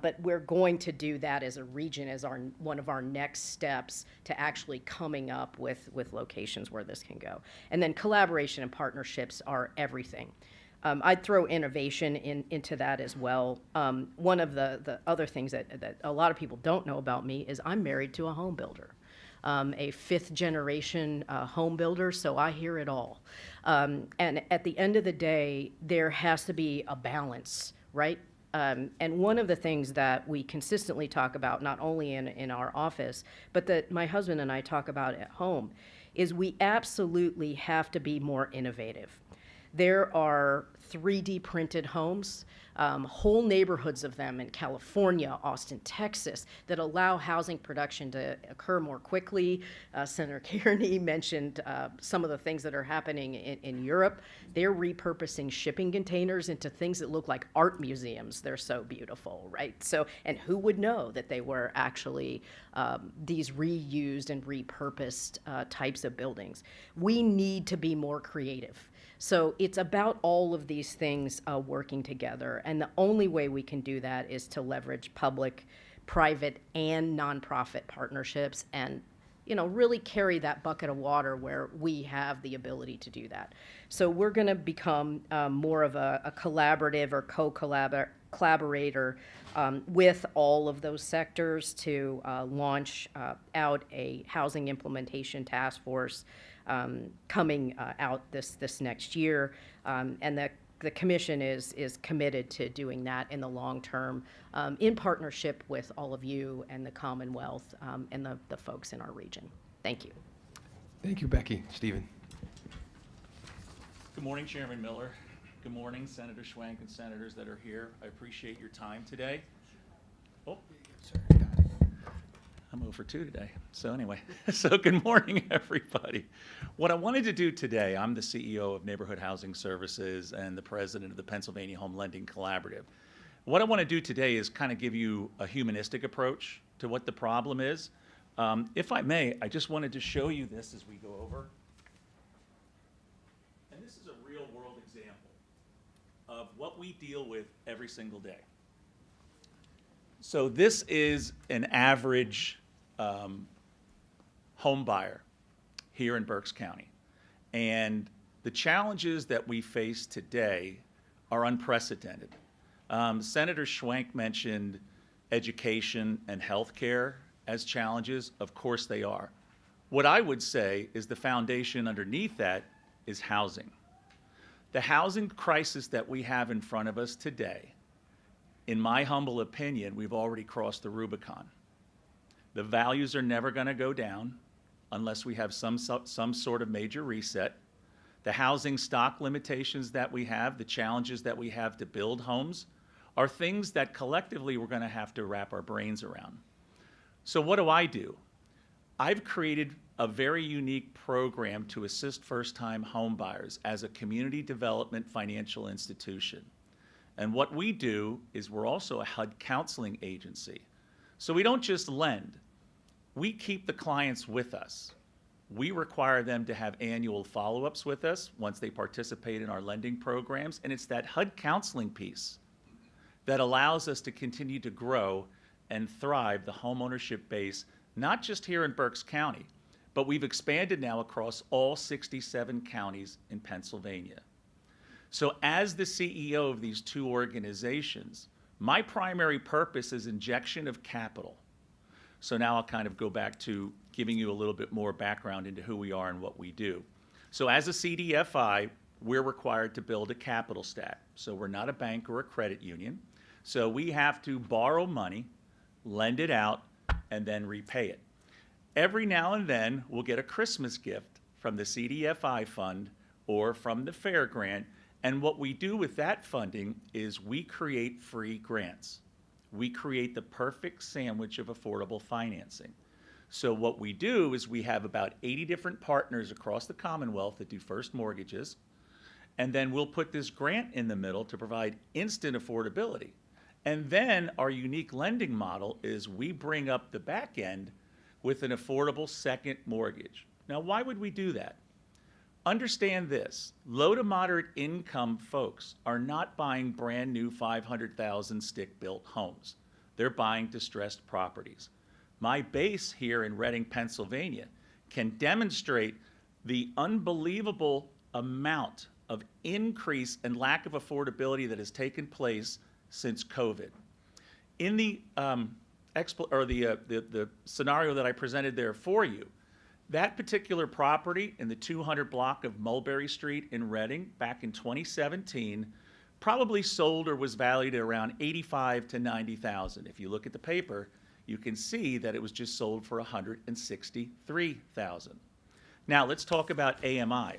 But we're going to do that as a region as one of our next steps to actually coming up with locations where this can go. And then collaboration and partnerships are everything. I'd throw innovation into that as well. One of the other things that a lot of people don't know about me is I'm married to a home builder. A fifth generation home builder, so I hear it all. And at the end of the day, there has to be a balance, right? And one of the things that we consistently talk about, not only in our office, but that my husband and I talk about at home, is we absolutely have to be more innovative. There are 3D printed homes, whole neighborhoods of them in California, Austin, Texas, that allow housing production to occur more quickly. Senator Kearney mentioned some of the things that are happening in Europe. They're repurposing shipping containers into things that look like art museums. They're so beautiful, right? So, and who would know that they were actually these reused and repurposed types of buildings? We need to be more creative. So it's about all of these things working together. And the only way we can do that is to leverage public, private, and nonprofit partnerships and, you know, really carry that bucket of water where we have the ability to do that. So we're going to become more of a collaborative or collaborator with all of those sectors to launch out a housing implementation task force coming out this next year, and the commission is committed to doing that in the long term, in partnership with all of you and the Commonwealth and the folks in our region. Thank you. Thank you, Becky. Stephen. Good morning, Chairman Miller. Good morning, Senator Schwank and senators that are here. I appreciate your time today. Oh, I'm 0 for 2 today. So anyway, so good morning, everybody. What I wanted to do today, I'm the CEO of Neighborhood Housing Services and the president of the Pennsylvania Home Lending Collaborative. What I want to do today is kind of give you a humanistic approach to what the problem is. If I may, I just wanted to show you this as we go over. And this is a real world example of what we deal with every single day. So this is an average home buyer here in Berks County. And the challenges that we face today are unprecedented. Senator Schwank mentioned education and healthcare as challenges. Of course they are. What I would say is the foundation underneath that is housing. The housing crisis that we have in front of us today, in my humble opinion, we've already crossed the Rubicon. The values are never going to go down unless we have some sort of major reset. The housing stock limitations that we have, the challenges that we have to build homes, are things that collectively we're going to have to wrap our brains around. So what do? I've created a very unique program to assist first-time home buyers as a community development financial institution. And what we do is we're also a HUD counseling agency. So we don't just lend. We keep the clients with us. We require them to have annual follow-ups with us once they participate in our lending programs, and it's that HUD counseling piece that allows us to continue to grow and thrive the homeownership base, not just here in Berks County, but we've expanded now across all 67 counties in Pennsylvania. So as the CEO of these two organizations, my primary purpose is injection of capital. So now I'll kind of go back to giving you a little bit more background into who we are and what we do. So as a CDFI, we're required to build a capital stack. So we're not a bank or a credit union. So we have to borrow money, lend it out, and then repay it. Every now and then, we'll get a Christmas gift from the CDFI fund or from the Fair Grant, and what we do with that funding is we create free grants. We create the perfect sandwich of affordable financing. So what we do is we have about 80 different partners across the Commonwealth that do first mortgages, and then we'll put this grant in the middle to provide instant affordability. And then our unique lending model is we bring up the back end with an affordable second mortgage. Now, why would we do that? Understand this, low to moderate income folks are not buying brand new 500,000 stick-built homes. They're buying distressed properties. My base here in Reading, Pennsylvania can demonstrate the unbelievable amount of increase and lack of affordability that has taken place since COVID. In the the scenario that I presented there for you, that particular property in the 200 block of Mulberry Street in Reading back in 2017 probably sold or was valued at around $85,000 to $90,000. If you look at the paper, you can see that it was just sold for $163,000. Now let's talk about AMI.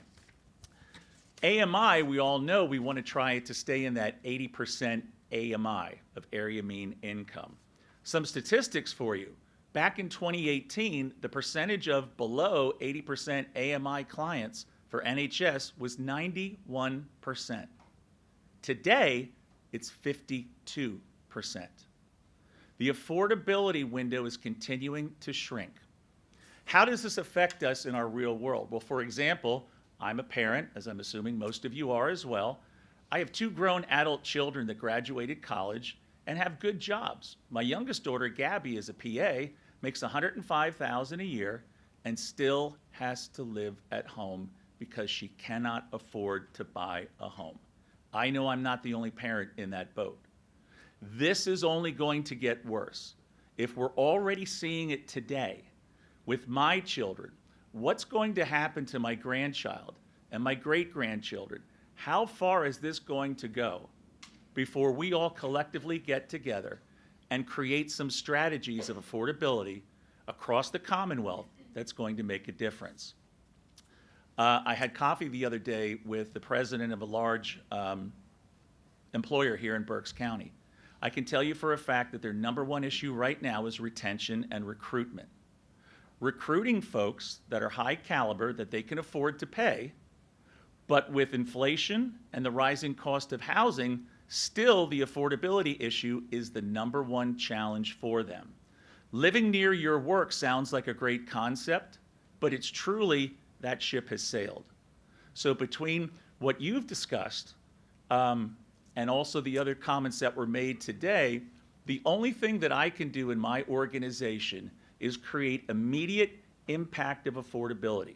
AMI, we all know we want to try to stay in that 80% AMI of area mean income. Some statistics for you. Back in 2018, the percentage of below 80% AMI clients for NHS was 91%. Today, it's 52%. The affordability window is continuing to shrink. How does this affect us in our real world? Well, for example, I'm a parent, as I'm assuming most of you are as well. I have 2 grown adult children that graduated college and have good jobs. My youngest daughter, Gabby, is a PA, makes $105,000 a year, and still has to live at home because she cannot afford to buy a home. I know I'm not the only parent in that boat. This is only going to get worse. If we're already seeing it today with my children, what's going to happen to my grandchild and my great-grandchildren? How far is this going to go before we all collectively get together and create some strategies of affordability across the Commonwealth that's going to make a difference? I had coffee the other day with the president of a large employer here in Berks County. I can tell you for a fact that their #1 issue right now is retention and recruitment. Recruiting folks that are high caliber that they can afford to pay, but with inflation and the rising cost of housing, still the affordability issue is the #1 challenge for them. Living near your work sounds like a great concept, but it's truly that ship has sailed. So between what you've discussed and also the other comments that were made today, the only thing that I can do in my organization is create immediate impact of affordability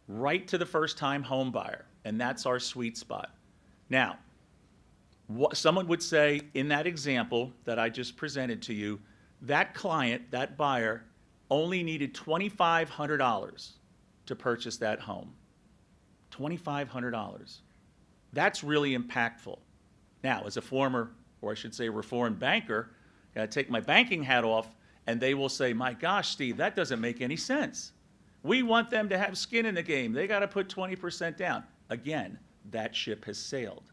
right to the first-time home buyer, and that's our sweet spot. Now, someone would say in that example that I just presented to you, that client, that buyer, only needed $2,500 to purchase that home. $2,500. That's really impactful. Now, as a former, or I should say reformed banker, I take my banking hat off, and they will say, my gosh, Steve, that doesn't make any sense. We want them to have skin in the game. They got to put 20% down. Again, that ship has sailed.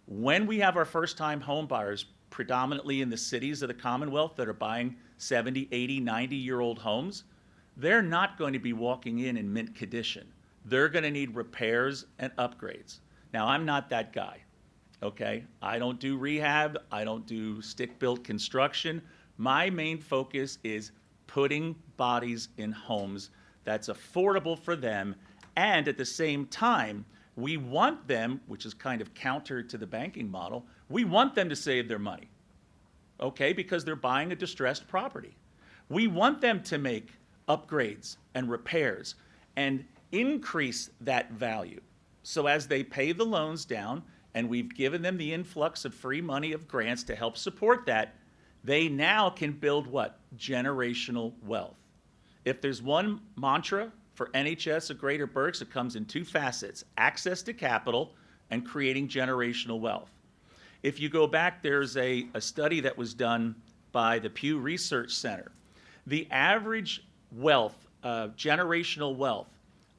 When we have our first-time home buyers, predominantly in the cities of the Commonwealth that are buying 70, 80, 90-year-old homes, they're not going to be walking in mint condition. They're going to need repairs and upgrades. Now, I'm not that guy, okay? I don't do rehab. I don't do stick-built construction. My main focus is putting bodies in homes that's affordable for them, and at the same time, we want them, which is kind of counter to the banking model, we want them to save their money. okay, because they're buying a distressed property. We want them to make upgrades and repairs and increase that value. So as they pay the loans down, and we've given them the influx of free money of grants to help support that, they now can build what? Generational wealth. If there's one mantra for NHS of Greater Berks, it comes in two facets: access to capital and creating generational wealth. If you go back, there's a study that was done by the Pew Research Center. The average wealth, generational wealth,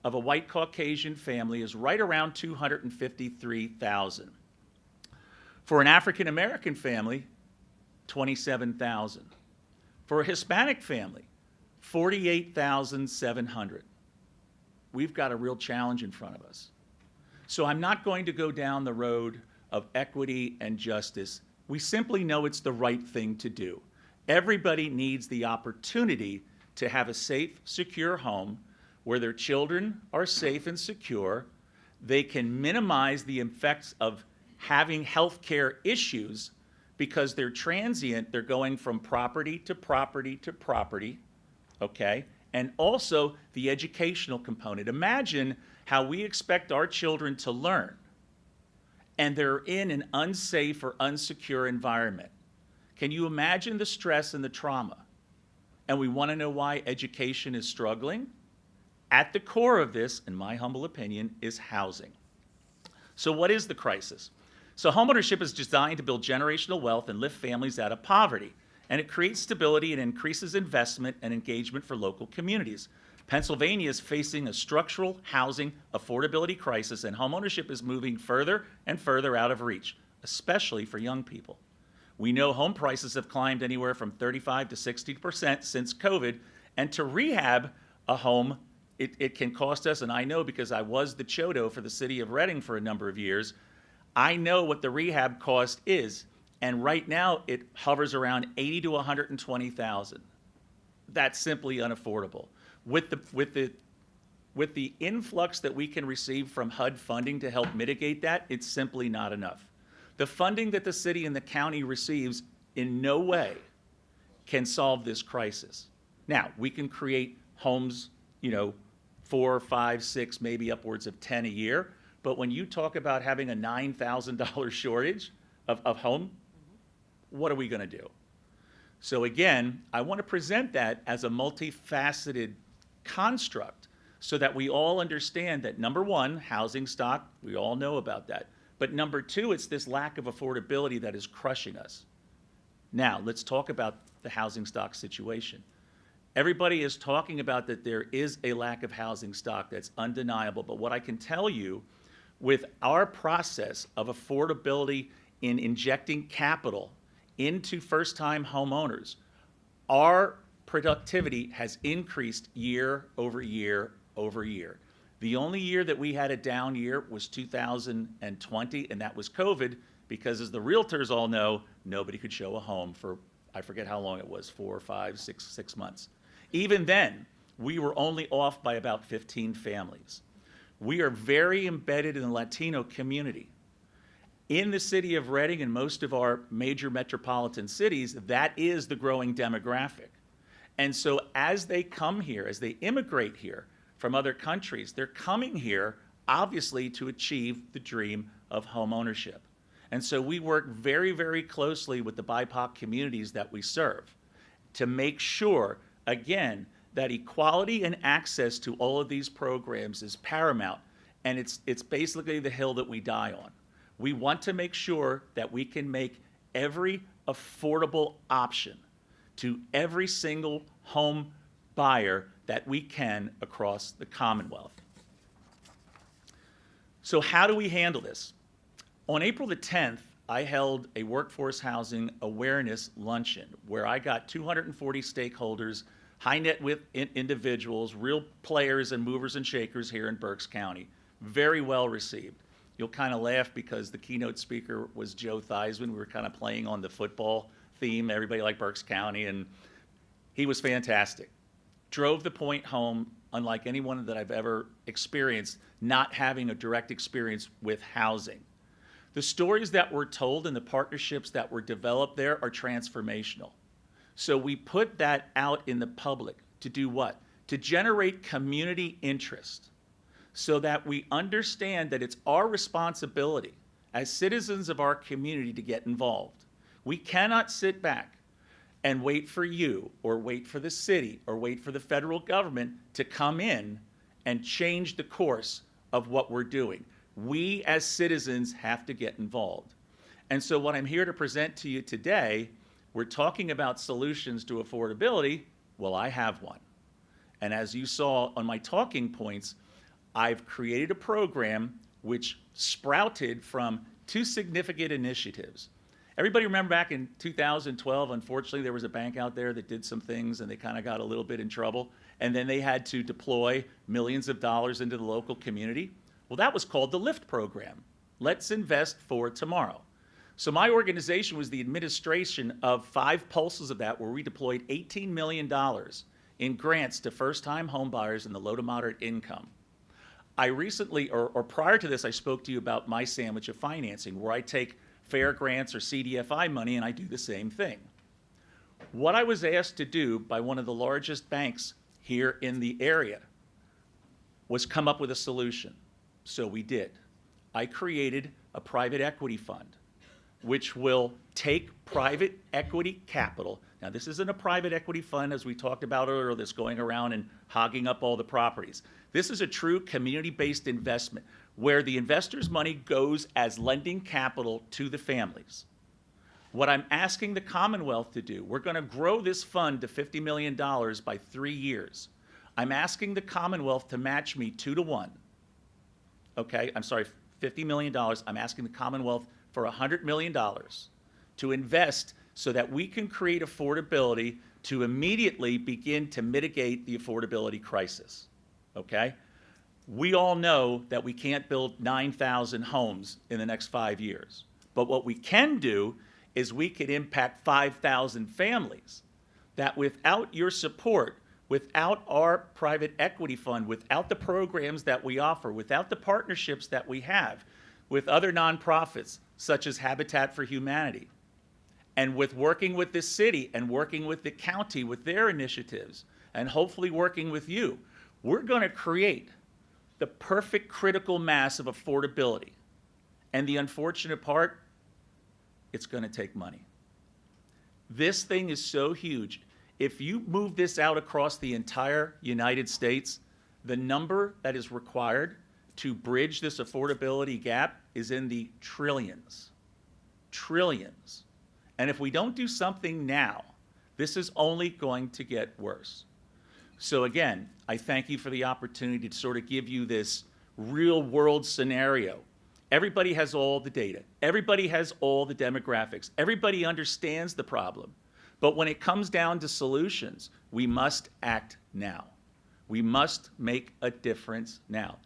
of a white Caucasian family is right around $253,000. For an African American family, $27,000. For a Hispanic family, $48,700. We've got a real challenge in front of us. So I'm not going to go down the road of equity and justice. We simply know it's the right thing to do. Everybody needs the opportunity to have a safe, secure home where their children are safe and secure. They can minimize the effects of having health care issues because they're transient. They're going from property to property to property, okay? And also the educational component. Imagine how we expect our children to learn, and they're in an unsafe or unsecure environment. Can you imagine the stress and the trauma? And we want to know why education is struggling? At the core of this, in my humble opinion, is housing. So what is the crisis? So homeownership is designed to build generational wealth and lift families out of poverty. And it creates stability and increases investment and engagement for local communities. Pennsylvania is facing a structural housing affordability crisis, and homeownership is moving further and further out of reach, especially for young people. We know home prices have climbed anywhere from 35 to 60% since COVID, and to rehab a home, it can cost us, and I know because I was the CHODO for the city of Reading for a number of years, I know what the rehab cost is, and right now it hovers around $80,000 to $120,000. That's simply unaffordable. With the influx that we can receive from HUD funding to help mitigate that, it's simply not enough. The funding that the city and the county receives in no way can solve this crisis. Now, we can create homes, 4, 5, 6, maybe upwards of 10 a year, but when you talk about having a $9,000 shortage of home, what are we going to do? So again, I want to present that as a multifaceted construct so that we all understand that, number one, housing stock, we all know about that. But number two, it's this lack of affordability that is crushing us. Now, let's talk about the housing stock situation. Everybody is talking about that there is a lack of housing stock. That's undeniable. But what I can tell you, with our process of affordability in injecting capital into first-time homeowners, our productivity has increased year over year over year. The only year that we had a down year was 2020, and that was COVID, because as the realtors all know, nobody could show a home for, I forget how long it was, 4 or 5, 6 months. Even then, we were only off by about 15 families. We are very embedded in the Latino community. In the city of Reading and most of our major metropolitan cities, that is the growing demographic. And so as they come here, as they immigrate here from other countries, they're coming here obviously to achieve the dream of home ownership. And so we work very, very closely with the BIPOC communities that we serve to make sure, again, that equality and access to all of these programs is paramount, and it's basically the hill that we die on. We want to make sure that we can make every affordable option to every single home buyer that we can across the Commonwealth. So how do we handle this? On April the 10th, I held a workforce housing awareness luncheon where I got 240 stakeholders, high net worth individuals, real players and movers and shakers here in Berks County. Very well received. You'll kind of laugh because the keynote speaker was Joe Theismann. We were kind of playing on the football theme, everybody liked Berks County, and he was fantastic. Drove the point home, unlike anyone that I've ever experienced, not having a direct experience with housing. The stories that were told and the partnerships that were developed there are transformational. So we put that out in the public to do what? To generate community interest so that we understand that it's our responsibility as citizens of our community to get involved. We cannot sit back and wait for you or wait for the city or wait for the federal government to come in and change the course of what we're doing. We as citizens have to get involved. And so what I'm here to present to you today, we're talking about solutions to affordability. Well, I have one. And as you saw on my talking points, I've created a program which sprouted from two significant initiatives. Everybody remember back in 2012, unfortunately, there was a bank out there that did some things and they kind of got a little bit in trouble. And then they had to deploy millions of dollars into the local community. Well, that was called the LIFT program. Let's invest for tomorrow. So my organization was the administration of 5 pulses of that, where we deployed $18 million in grants to first-time home buyers in the low to moderate income. I recently, or prior to this, I spoke to you about my sandwich of financing, where I take fair grants or CDFI money and I do the same thing. What I was asked to do by one of the largest banks here in the area was come up with a solution. So we did. I created a private equity fund, which will take private equity capital. Now, this isn't a private equity fund, as we talked about earlier, that's going around and hogging up all the properties. This is a true community-based investment where the investor's money goes as lending capital to the families. What I'm asking the Commonwealth to do, we're going to grow this fund to $50 million by 3 years. I'm asking the Commonwealth to match me 2 to 1. Okay, I'm sorry, $50 million. I'm asking the Commonwealth for $100 million to invest so that we can create affordability to immediately begin to mitigate the affordability crisis. Okay? We all know that we can't build 9,000 homes in the next 5 years. But what we can do is we can impact 5,000 families that without your support, without our private equity fund, without the programs that we offer, without the partnerships that we have with other nonprofits such as Habitat for Humanity, and with working with the city and working with the county with their initiatives, and hopefully working with you, we're going to create the perfect critical mass of affordability. And the unfortunate part, it's going to take money. This thing is so huge. If you move this out across the entire United States, the number that is required to bridge this affordability gap is in the trillions. Trillions. And if we don't do something now, this is only going to get worse. So again, I thank you for the opportunity to sort of give you this real world scenario. Everybody has all the data. Everybody has all the demographics. Everybody understands the problem. But when it comes down to solutions, we must act now. We must make a difference now.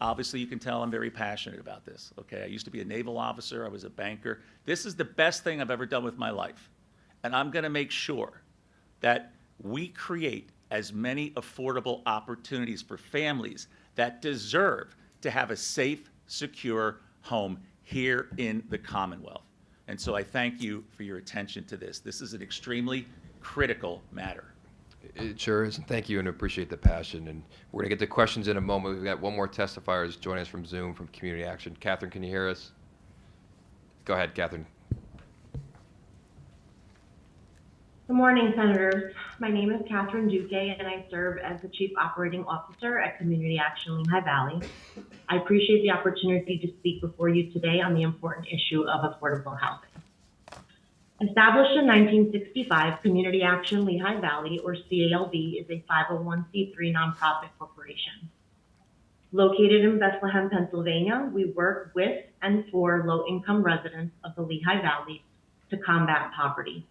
Obviously, you can tell I'm very passionate about this, okay? I used to be a naval officer. I was a banker. This is the best thing I've ever done with my life. And I'm going to make sure that we create as many affordable opportunities for families that deserve to have a safe, secure home here in the Commonwealth. And so I thank you for your attention to this. This is an extremely critical matter. It sure is, and thank you, and appreciate the passion. And we're going to get to questions in a moment. We've got one more testifier who's joining us from Zoom from Community Action. Catherine, can you hear us? Go ahead, Catherine. Good morning, Senators. My name is Catherine Duque, and I serve as the Chief Operating Officer at Community Action Lehigh Valley. I appreciate the opportunity to speak before you today on the important issue of affordable housing. Established in 1965, Community Action Lehigh Valley, or CALV, is a 501c3 nonprofit corporation. Located in Bethlehem, Pennsylvania, we work with and for low-income residents of the Lehigh Valley to combat poverty.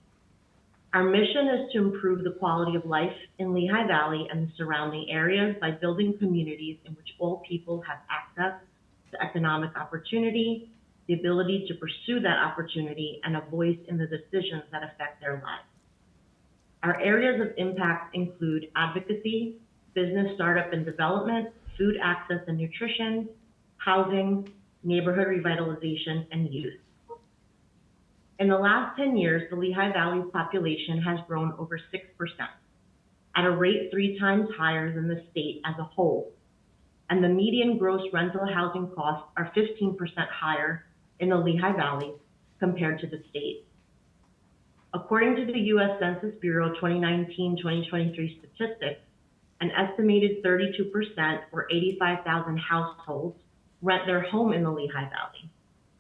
Our mission is to improve the quality of life in Lehigh Valley and the surrounding areas by building communities in which all people have access to economic opportunity, the ability to pursue that opportunity, and a voice in the decisions that affect their lives. Our areas of impact include advocacy, business startup and development, food access and nutrition, housing, neighborhood revitalization, and youth. In the last 10 years, the Lehigh Valley's population has grown over 6%, at a rate 3 times higher than the state as a whole, and the median gross rental housing costs are 15% higher in the Lehigh Valley compared to the state. According to the U.S. Census Bureau 2019-2023 statistics, an estimated 32%, or 85,000 households, rent their home in the Lehigh Valley,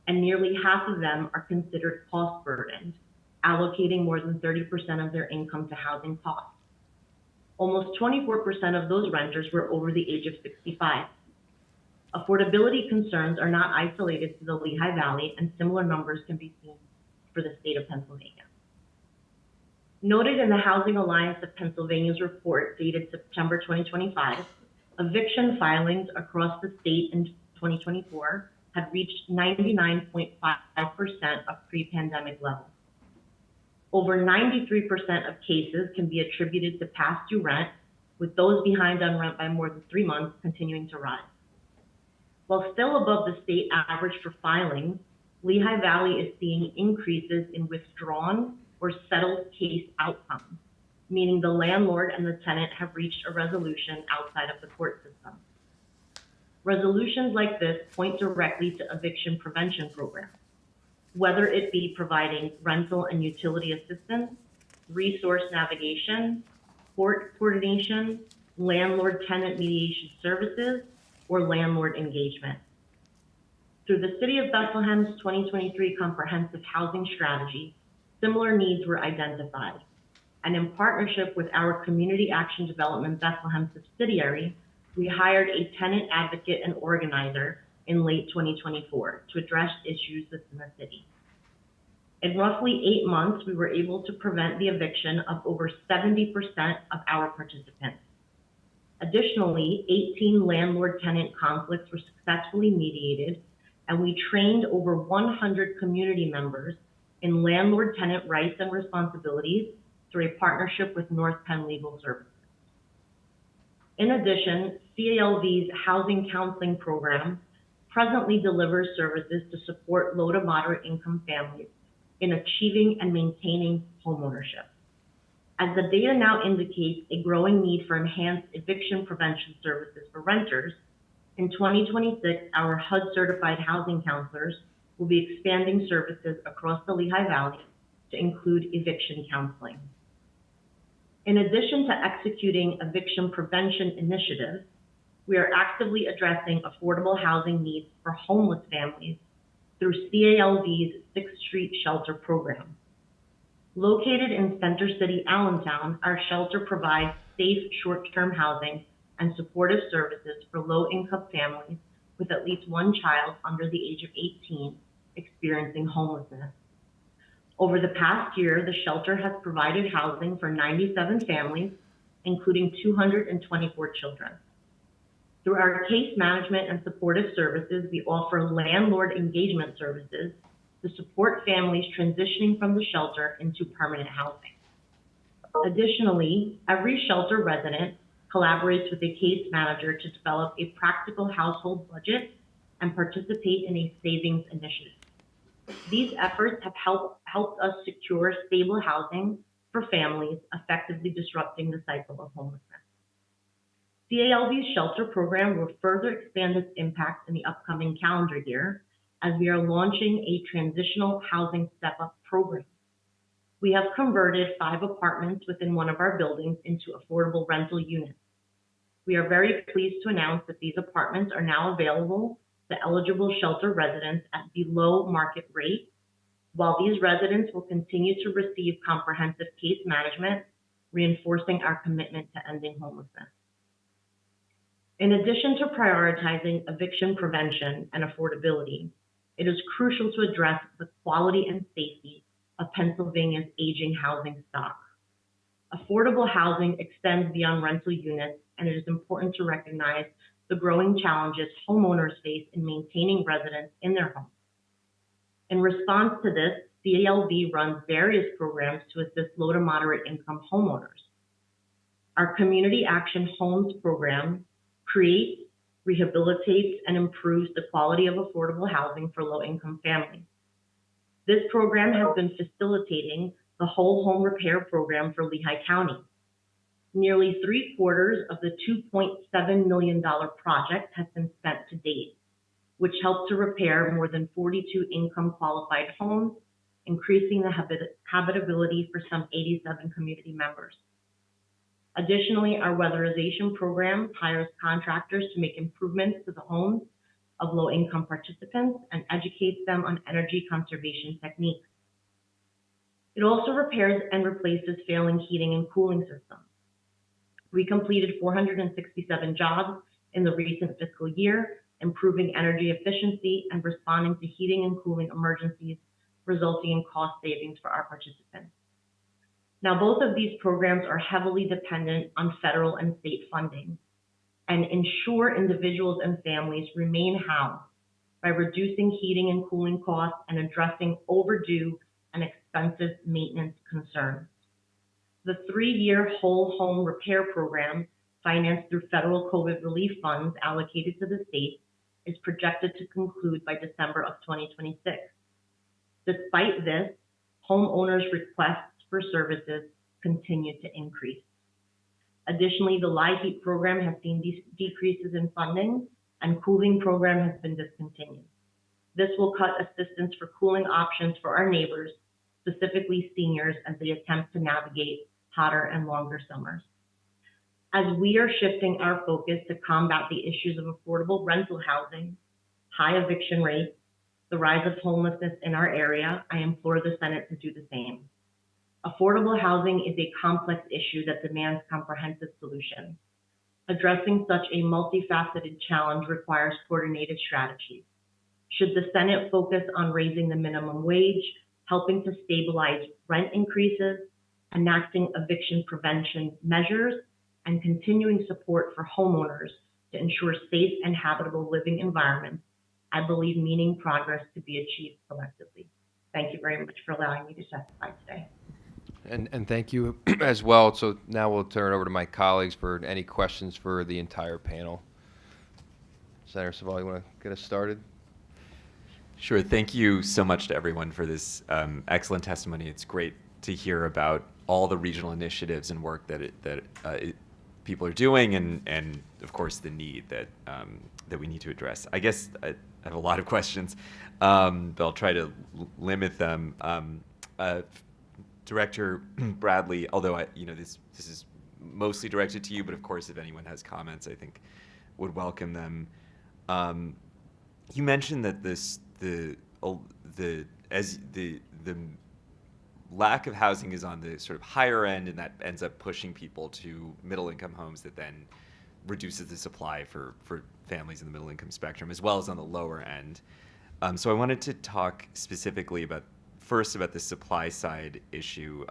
and nearly half of them are considered cost burdened, allocating more than 30% of their income to housing costs. Almost 24% of those renters were over the age of 65. Affordability concerns are not isolated to the Lehigh Valley, and similar numbers can be seen for the state of Pennsylvania. Noted in the Housing Alliance of Pennsylvania's report dated September 2025, eviction filings across the state in 2024 had reached 99.5% of pre-pandemic levels. Over 93% of cases can be attributed to past due rent, with those behind on rent by more than 3 months continuing to rise. While still above the state average for filings, Lehigh Valley is seeing increases in withdrawn or settled case outcomes, meaning the landlord and the tenant have reached a resolution outside of the court system. Resolutions like this point directly to eviction prevention programs, whether it be providing rental and utility assistance, resource navigation, court coordination, landlord-tenant mediation services, or landlord engagement. Through the City of Bethlehem's 2023 Comprehensive Housing Strategy, similar needs were identified, and in partnership with our Community Action Development Bethlehem subsidiary, we hired a tenant advocate and organizer in late 2024 to address issues within the city. In roughly 8 months, we were able to prevent the eviction of over 70% of our participants. Additionally, 18 landlord-tenant conflicts were successfully mediated, and we trained over 100 community members in landlord-tenant rights and responsibilities through a partnership with North Penn Legal Services. In addition, CALV's housing counseling program presently delivers services to support low to moderate income families in achieving and maintaining homeownership. As the data now indicates a growing need for enhanced eviction prevention services for renters, in 2026, our HUD-certified housing counselors will be expanding services across the Lehigh Valley to include eviction counseling. In addition to executing eviction prevention initiatives, we are actively addressing affordable housing needs for homeless families through CALV's 6th Street Shelter program. Located in Center City, Allentown, our shelter provides safe short-term housing and supportive services for low-income families with at least one child under the age of 18 experiencing homelessness. Over the past year, the shelter has provided housing for 97 families, including 224 children. Through our case management and supportive services, we offer landlord engagement services to support families transitioning from the shelter into permanent housing. Additionally, every shelter resident collaborates with a case manager to develop a practical household budget and participate in a savings initiative. These efforts have helped us secure stable housing for families, effectively disrupting the cycle of homelessness. CALV's shelter program will further expand its impact in the upcoming calendar year as we are launching a transitional housing step-up program. We have converted 5 apartments within one of our buildings into affordable rental units. We are very pleased to announce that these apartments are now available to eligible shelter residents at below market rate, while these residents will continue to receive comprehensive case management, reinforcing our commitment to ending homelessness. In addition to prioritizing eviction prevention and affordability, it is crucial to address the quality and safety of Pennsylvania's aging housing stock. Affordable housing extends beyond rental units, and it is important to recognize the growing challenges homeowners face in maintaining residents in their homes. In response to this, CALV runs various programs to assist low to moderate income homeowners. Our Community Action Homes program creates, rehabilitates, and improves the quality of affordable housing for low-income families. This program has been facilitating the whole home repair program for Lehigh County. Nearly 3/4 of the $2.7 million project has been spent to date, which helped to repair more than 42 income-qualified homes, increasing the habitability for some 87 community members. Additionally, our weatherization program hires contractors to make improvements to the homes of low-income participants and educates them on energy conservation techniques. It also repairs and replaces failing heating and cooling systems. We completed 467 jobs in the recent fiscal year, improving energy efficiency and responding to heating and cooling emergencies, resulting in cost savings for our participants. Now, both of these programs are heavily dependent on federal and state funding and ensure individuals and families remain housed by reducing heating and cooling costs and addressing overdue and expensive maintenance concerns. The 3-year whole home repair program, financed through federal COVID relief funds allocated to the state, is projected to conclude by December of 2026. Despite this, homeowners' requests for services continue to increase. Additionally, the LIHEAP program has seen decreases in funding, and cooling program has been discontinued. This will cut assistance for cooling options for our neighbors, specifically seniors, as they attempt to navigate hotter and longer summers. As we are shifting our focus to combat the issues of affordable rental housing, high eviction rates, the rise of homelessness in our area, I implore the Senate to do the same. Affordable housing is a complex issue that demands comprehensive solutions. Addressing such a multifaceted challenge requires coordinated strategies. Should the Senate focus on raising the minimum wage, helping to stabilize rent increases, enacting eviction prevention measures, and continuing support for homeowners to ensure safe and habitable living environments, I believe meaningful progress could be achieved collectively. Thank you very much for allowing me to testify today. And thank you as well. So now we'll turn it over to my colleagues for any questions for the entire panel. Senator Saval, you want to get us started? Sure. Thank you so much to everyone for this excellent testimony. It's great to hear about all the regional initiatives and work that people are doing, and of course the need that we need to address. I guess I have a lot of questions, but I'll try to limit them. Director Bradley, although this is mostly directed to you, but of course if anyone has comments, I think would welcome them. You mentioned that the lack of housing is on the sort of higher end, and that ends up pushing people to middle-income homes that then reduces the supply for families in the middle-income spectrum, as well as on the lower end. So I wanted to talk specifically first about the supply side issue.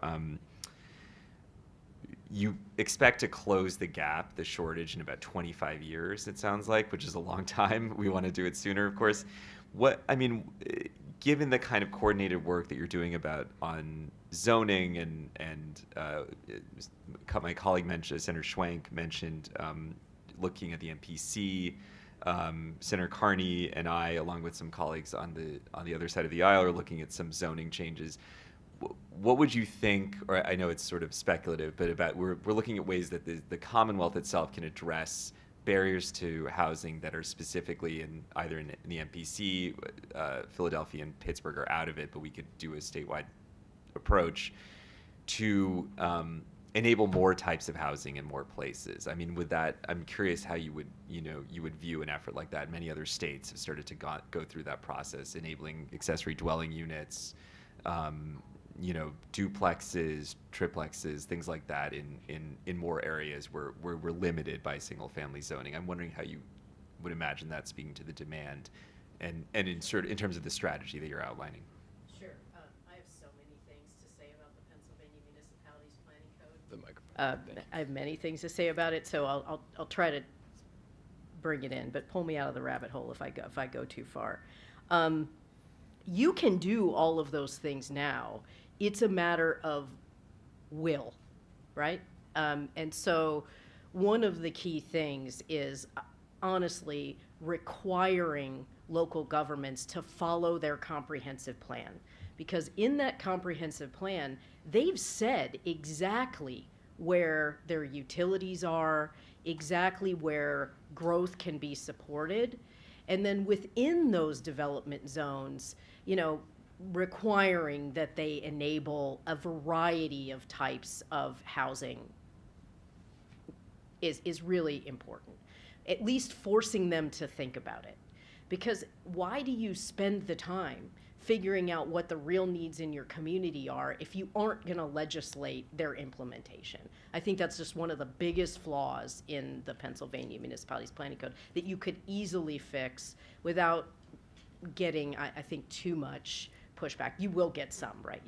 You expect to close the gap, the shortage, in about 25 years, it sounds like, which is a long time. We want to do it sooner, of course. Given the kind of coordinated work that you're doing on zoning and my colleague mentioned, Senator Schwenk mentioned looking at the MPC, Senator Carney and I, along with some colleagues on the other side of the aisle, are looking at some zoning changes. What would you think, or I know it's sort of speculative, but we're looking at ways that the Commonwealth itself can address barriers to housing that are specifically either in the MPC, Philadelphia and Pittsburgh are out of it, but we could do a statewide approach to enable more types of housing in more places. I mean, I'm curious how you would view an effort like that. Many other states have started to go through that process, enabling accessory dwelling units, duplexes, triplexes, things like that in more areas where we're limited by single family zoning. I'm wondering how you would imagine that speaking to the demand and in terms of the strategy that you're outlining. Sure. I have so many things to say about the Pennsylvania Municipalities Planning Code. The microphone. I have many things to say about it, so I'll try to bring it in, but pull me out of the rabbit hole if I go too far. You can do all of those things now. It's a matter of will, right? And so one of the key things is honestly requiring local governments to follow their comprehensive plan. Because in that comprehensive plan, they've said exactly where their utilities are, exactly where growth can be supported. And then within those development zones, requiring that they enable a variety of types of housing is really important. At least forcing them to think about it. Because why do you spend the time figuring out what the real needs in your community are if you aren't going to legislate their implementation? I think that's just one of the biggest flaws in the Pennsylvania Municipalities Planning Code that you could easily fix without getting, I think, too much pushback. You will get some, right?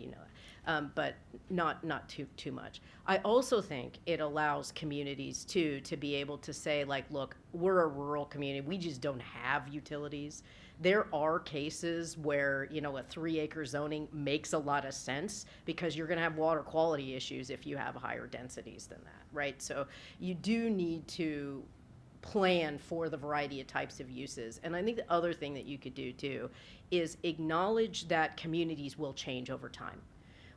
But not too much. I also think it allows communities too to be able to say, like, look, we're a rural community. We just don't have utilities. There are cases where, a 3-acre zoning makes a lot of sense because you're going to have water quality issues if you have higher densities than that, right? So you do need to plan for the variety of types of uses. And I think the other thing that you could do too is acknowledge that communities will change over time.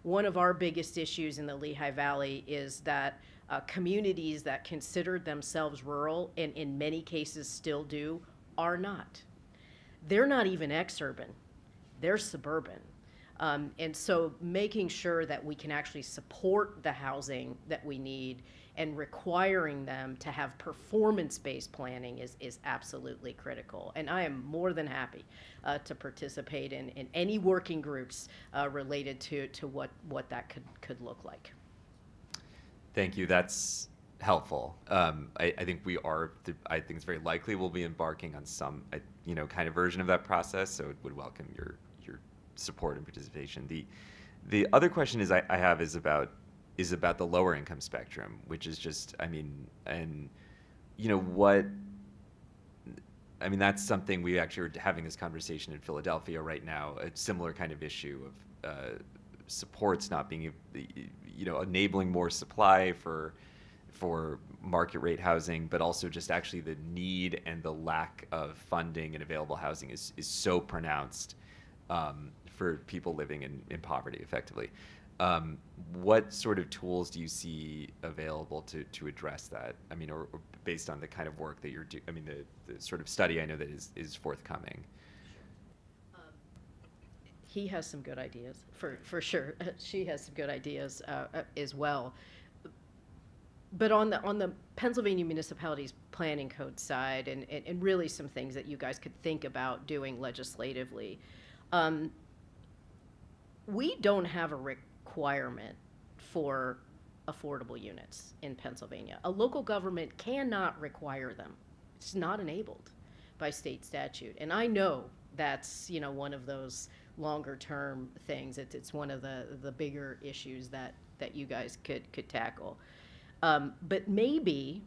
One of our biggest issues in the Lehigh Valley is that communities that considered themselves rural, and in many cases still do, are not. They're not even exurban, they're suburban. And so making sure that we can actually support the housing that we need and requiring them to have performance-based planning is absolutely critical. And I am more than happy to participate in any working groups related to what that could look like. Thank you. That's helpful. I think I think it's very likely we'll be embarking on some, kind of version of that process. So it would welcome your support and participation. The other question I have is about the lower income spectrum, which is just, that's something we actually are having this conversation in Philadelphia right now, a similar kind of issue of supports not being, enabling more supply for market rate housing, but also just actually the need and the lack of funding and available housing is so pronounced for people living in poverty effectively. What sort of tools do you see available to address that? Or based on the kind of work that you're doing, the sort of study I know that is forthcoming. He has some good ideas, for sure. She has some good ideas as well. But on the Pennsylvania Municipalities Planning Code side, and really some things that you guys could think about doing legislatively, we don't have a requirement for affordable units in Pennsylvania. A local government cannot require them. It's not enabled by state statute. And I know that's, one of those longer term things. It's one of the bigger issues that you guys could tackle. But maybe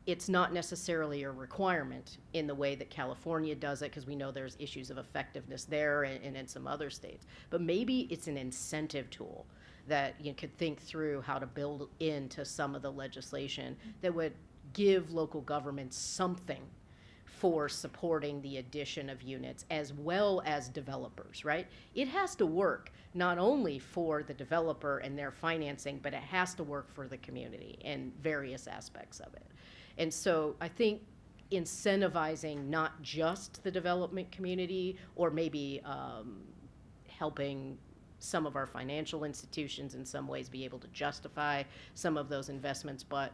it's not necessarily a requirement in the way that California does it, because we know there's issues of effectiveness there and in some other states. But maybe it's an incentive tool that you could think through how to build into some of the legislation that would give local governments something for supporting the addition of units as well as developers, right? It has to work not only for the developer and their financing, but it has to work for the community in various aspects of it. And so I think incentivizing not just the development community, or maybe helping some of our financial institutions in some ways be able to justify some of those investments, but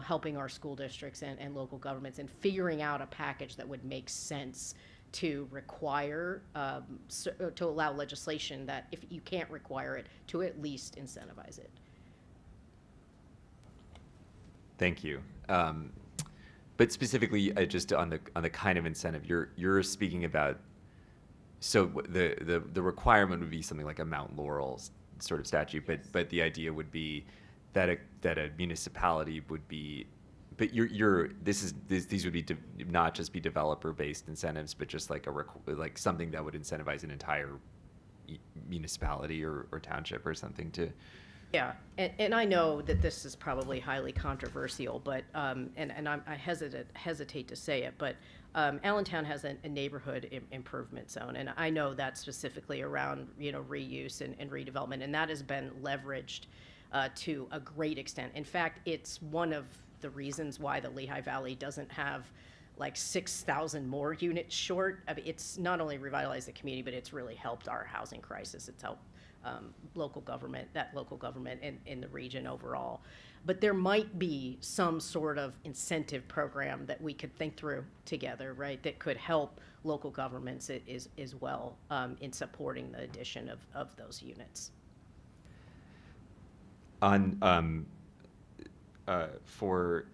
helping our school districts and local governments and figuring out a package that would make sense to require, to allow legislation that if you can't require it, to at least incentivize it. Thank you. But specifically, just on the kind of incentive you're speaking about, so the requirement would be something like a Mount Laurel sort of statute, Yes. but the idea would be that a municipality would be, but these would be not just be developer-based incentives, but just like like something that would incentivize an entire municipality or township or something to. Yeah, and I know that this is probably highly controversial, but, I hesitate to say it, but Allentown has a neighborhood improvement zone, and I know that's specifically around, reuse and redevelopment, and that has been leveraged to a great extent. In fact, it's one of the reasons why the Lehigh Valley doesn't have like 6,000 more units short. I mean, it's not only revitalized the community, but it's really helped our housing crisis. It's helped local government in the region overall. But there might be some sort of incentive program that we could think through together, right, that could help local governments as well in supporting the addition of those units. On for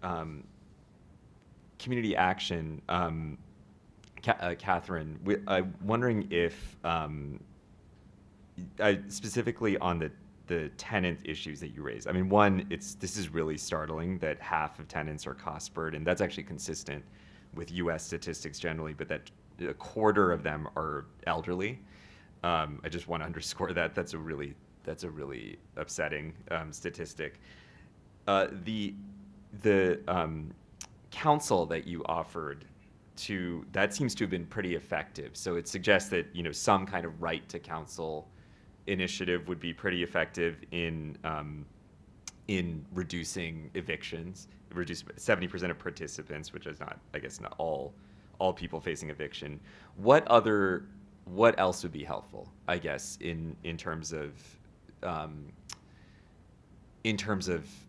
community action, Catherine, I'm wondering if specifically on the tenant issues that you raised. I mean, one, this is really startling that half of tenants are cost burdened. That's actually consistent with U.S. statistics generally, but that a quarter of them are elderly. I just want to underscore that. That's a really upsetting statistic. The counsel that you offered that seems to have been pretty effective. So it suggests that some kind of right to counsel initiative would be pretty effective in reducing evictions, reduce 70% of participants, which is not, I guess, not all people facing eviction. What else would be helpful, I guess, in terms of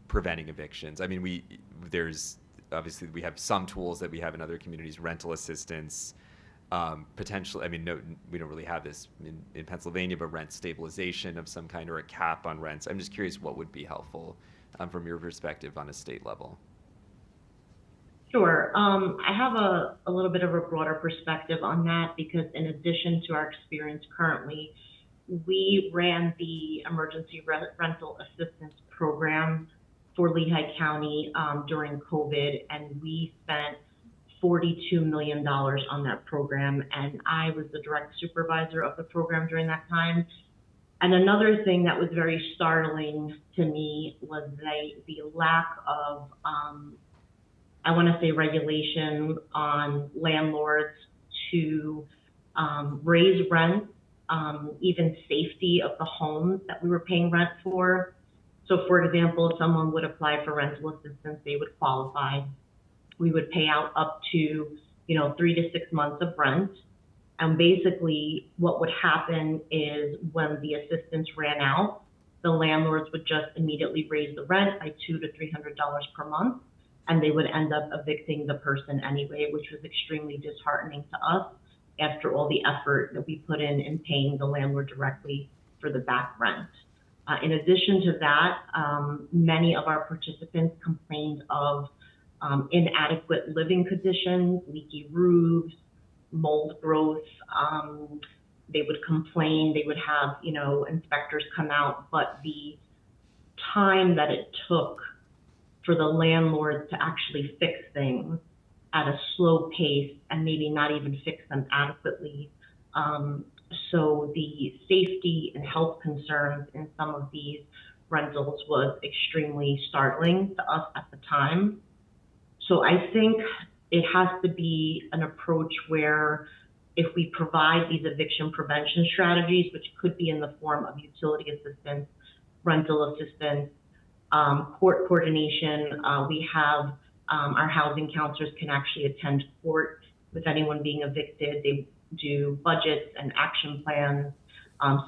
preventing evictions? I mean, obviously we have some tools that we have in other communities, rental assistance, potentially, I mean, no, we don't really have this in Pennsylvania, but rent stabilization of some kind or a cap on rents. I'm just curious what would be helpful from your perspective on a state level. Sure. I have a little bit of a broader perspective on that because in addition to our experience currently, we ran the emergency rental assistance program for Lehigh County during COVID, and we spent $42 million on that program, and I was the direct supervisor of the program during that time. And another thing that was very startling to me was the lack of, I want to say, regulation on landlords to raise rent, even safety of the homes that we were paying rent for. So for example, if someone would apply for rental assistance, they would qualify. We would pay out up to, 3 to 6 months of rent. And basically what would happen is when the assistance ran out, the landlords would just immediately raise the rent by $200 to $300 per month, and they would end up evicting the person anyway, which was extremely disheartening to us after all the effort that we put in paying the landlord directly for the back rent. In addition to that, many of our participants complained of inadequate living conditions, leaky roofs, mold growth. They would complain, they would have, inspectors come out, but the time that it took for the landlord to actually fix things at a slow pace and maybe not even fix them adequately. So the safety and health concerns in some of these rentals was extremely startling to us at the time. So I think it has to be an approach where if we provide these eviction prevention strategies, which could be in the form of utility assistance, rental assistance, court coordination, we have our housing counselors can actually attend court with anyone being evicted. They do budgets and action plans,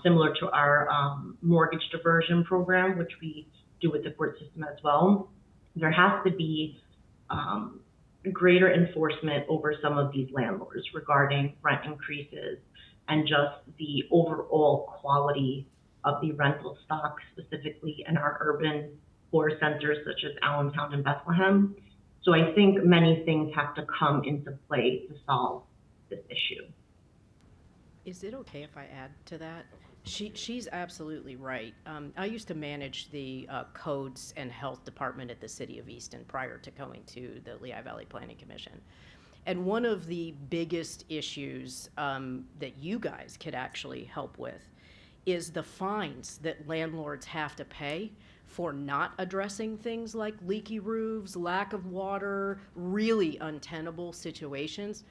similar to our mortgage diversion program, which we do with the court system as well. There has to be greater enforcement over some of these landlords regarding rent increases and just the overall quality of the rental stock, specifically in our urban core centers such as Allentown and Bethlehem. So I think many things have to come into play to solve this issue. Is it okay if I add to that? She's absolutely right. I used to manage the codes and health department at the city of Easton prior to going to the Lehigh Valley Planning Commission. And one of the biggest issues that you guys could actually help with is the fines that landlords have to pay for not addressing things like leaky roofs, lack of water, really untenable situations,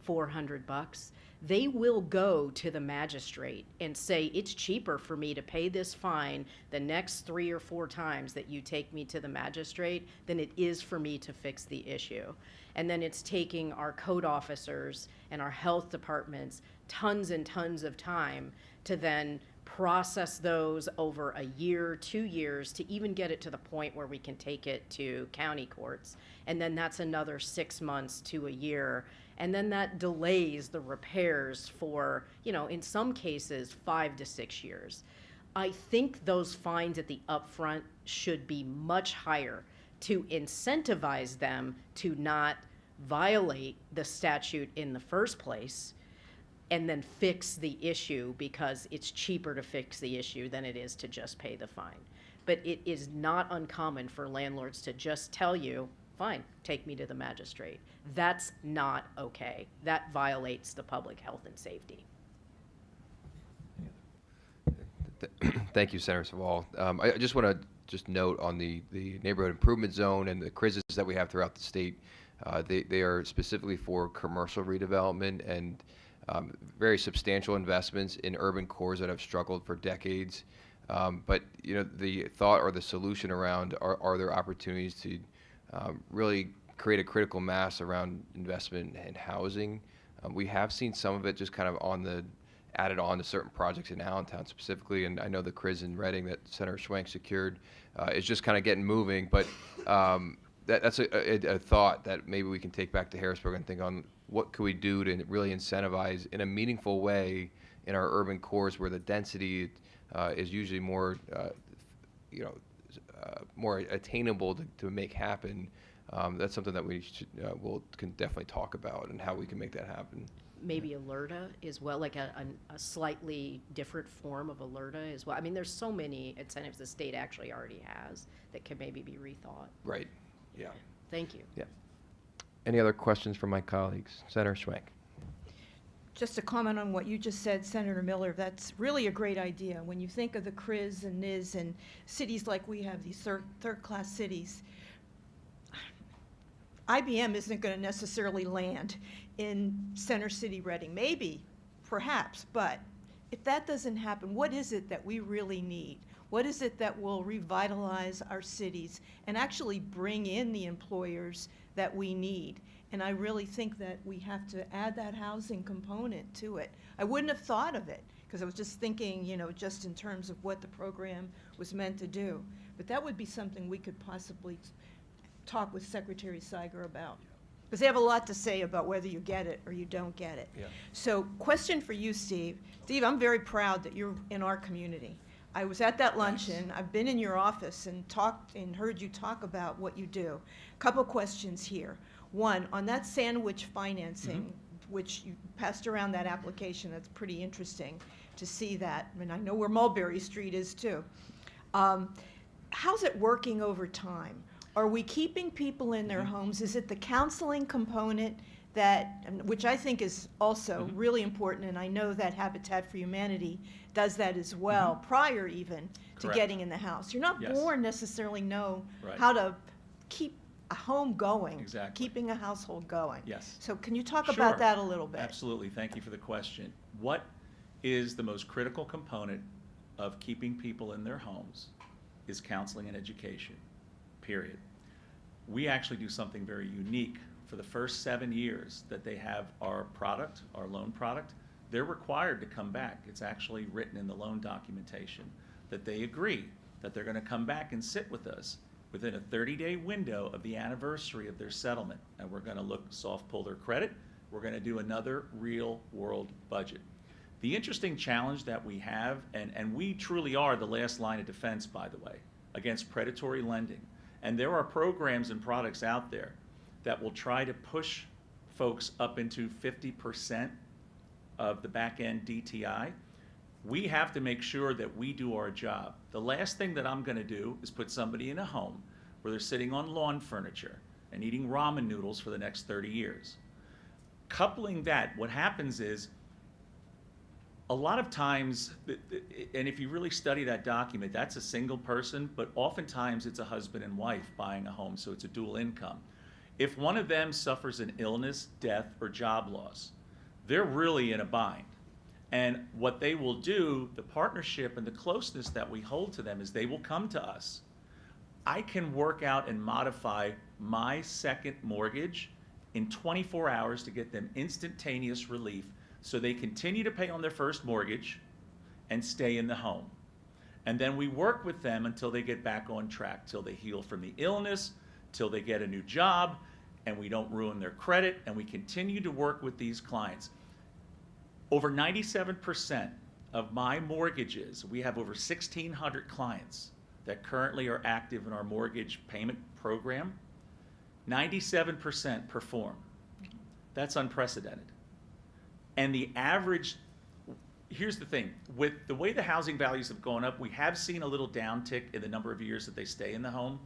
$400. They will go to the magistrate and say, it's cheaper for me to pay this fine the next 3 or 4 times that you take me to the magistrate than it is for me to fix the issue. And then it's taking our code officers and our health departments tons and tons of time to then process those over a year, 2 years, to even get it to the point where we can take it to county courts. And then that's another 6 months to a year. And then that delays the repairs for, in some cases, 5 to 6 years. I think those fines at the upfront should be much higher to incentivize them to not violate the statute in the first place, and then fix the issue, because it's cheaper to fix the issue than it is to just pay the fine. But it is not uncommon for landlords to just tell you, fine, take me to the magistrate. That's not okay. That violates the public health and safety. Thank you, Senator Saval. I just want to just note on the neighborhood improvement zone and the CRISs that we have throughout the state. They are specifically for commercial redevelopment and very substantial investments in urban cores that have struggled for decades. But the thought or the solution around are there opportunities to really create a critical mass around investment in housing. We have seen some of it just kind of added on to certain projects in Allentown specifically, and I know the CRIS in Reading that Senator Schwenk secured is just kind of getting moving. But that's a thought that maybe we can take back to Harrisburg and think on what could we do to really incentivize in a meaningful way in our urban cores where the density is usually more, more attainable to make happen. That's something that we can definitely talk about and how we can make that happen. Maybe alerta as well, like a slightly different form of alerta as well. I mean, there's so many incentives the state actually already has that can maybe be rethought. Right. Yeah. Thank you. Yeah. Any other questions from my colleagues? Senator Schwenk. Just to comment on what you just said, Senator Miller, that's really a great idea. When you think of the CRIS and NIS and cities like we have, these third-class cities, IBM isn't going to necessarily land in Center City, Reading. Maybe, perhaps, but if that doesn't happen, what is it that we really need? What is it that will revitalize our cities and actually bring in the employers that we need? And I really think that we have to add that housing component to it. I wouldn't have thought of it because I was just thinking, just in terms of what the program was meant to do. But that would be something we could possibly talk with Secretary Siger about. Because they have a lot to say about whether you get it or you don't get it. Yeah. So question for you, Steve. Steve, I'm very proud that you're in our community. I was at that luncheon. I've been in your office and talked and heard you talk about what you do. Couple questions here. One, on that sandwich financing, which you passed around that application, that's pretty interesting to see that. I mean, I know where Mulberry Street is too. How's it working over time? Are we keeping people in their homes? Is it the counseling component which I think is also really important, and I know that Habitat for Humanity does that as well, prior even to Correct. Getting in the house. You're not Yes. born necessarily know Right. how to keep a home going, Exactly. keeping a household going. Yes. So can you talk Sure. about that a little bit? Absolutely. Thank you for the question. What is the most critical component of keeping people in their homes is counseling and education, period. We actually do something very unique. For the first 7 years that they have our product, our loan product, they're required to come back. It's actually written in the loan documentation that they agree that they're going to come back and sit with us within a 30-day window of the anniversary of their settlement. And we're going to soft pull their credit. We're going to do another real world budget. The interesting challenge that we have, and we truly are the last line of defense, by the way, against predatory lending. And there are programs and products out there that will try to push folks up into 50% of the back end DTI. We have to make sure that we do our job. The last thing that I'm going to do is put somebody in a home where they're sitting on lawn furniture and eating ramen noodles for the next 30 years. Coupling that, what happens is a lot of times, and if you really study that document, that's a single person, but oftentimes it's a husband and wife buying a home, so it's a dual income. If one of them suffers an illness, death, or job loss, they're really in a bind. And what they will do, the partnership and the closeness that we hold to them, is they will come to us. I can work out and modify my second mortgage in 24 hours to get them instantaneous relief so they continue to pay on their first mortgage and stay in the home. And then we work with them until they get back on track, till they heal from the illness, till they get a new job, and we don't ruin their credit, and we continue to work with these clients. Over 97% of my mortgages, we have over 1,600 clients that currently are active in our mortgage payment program. 97% perform. That's unprecedented. And the average, here's the thing, with the way the housing values have gone up, we have seen a little downtick in the number of years that they stay in the home,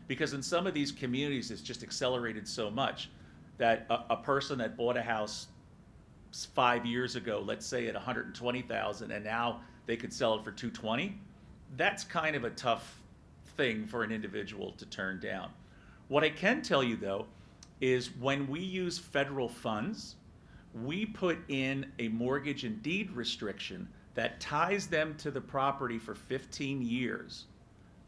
because in some of these communities it's just accelerated so much that a person that bought a house 5 years ago, let's say at $120,000, and now they could sell it for $220,000, that's kind of a tough thing for an individual to turn down. What I can tell you though is when we use federal funds, we put in a mortgage and deed restriction that ties them to the property for 15 years.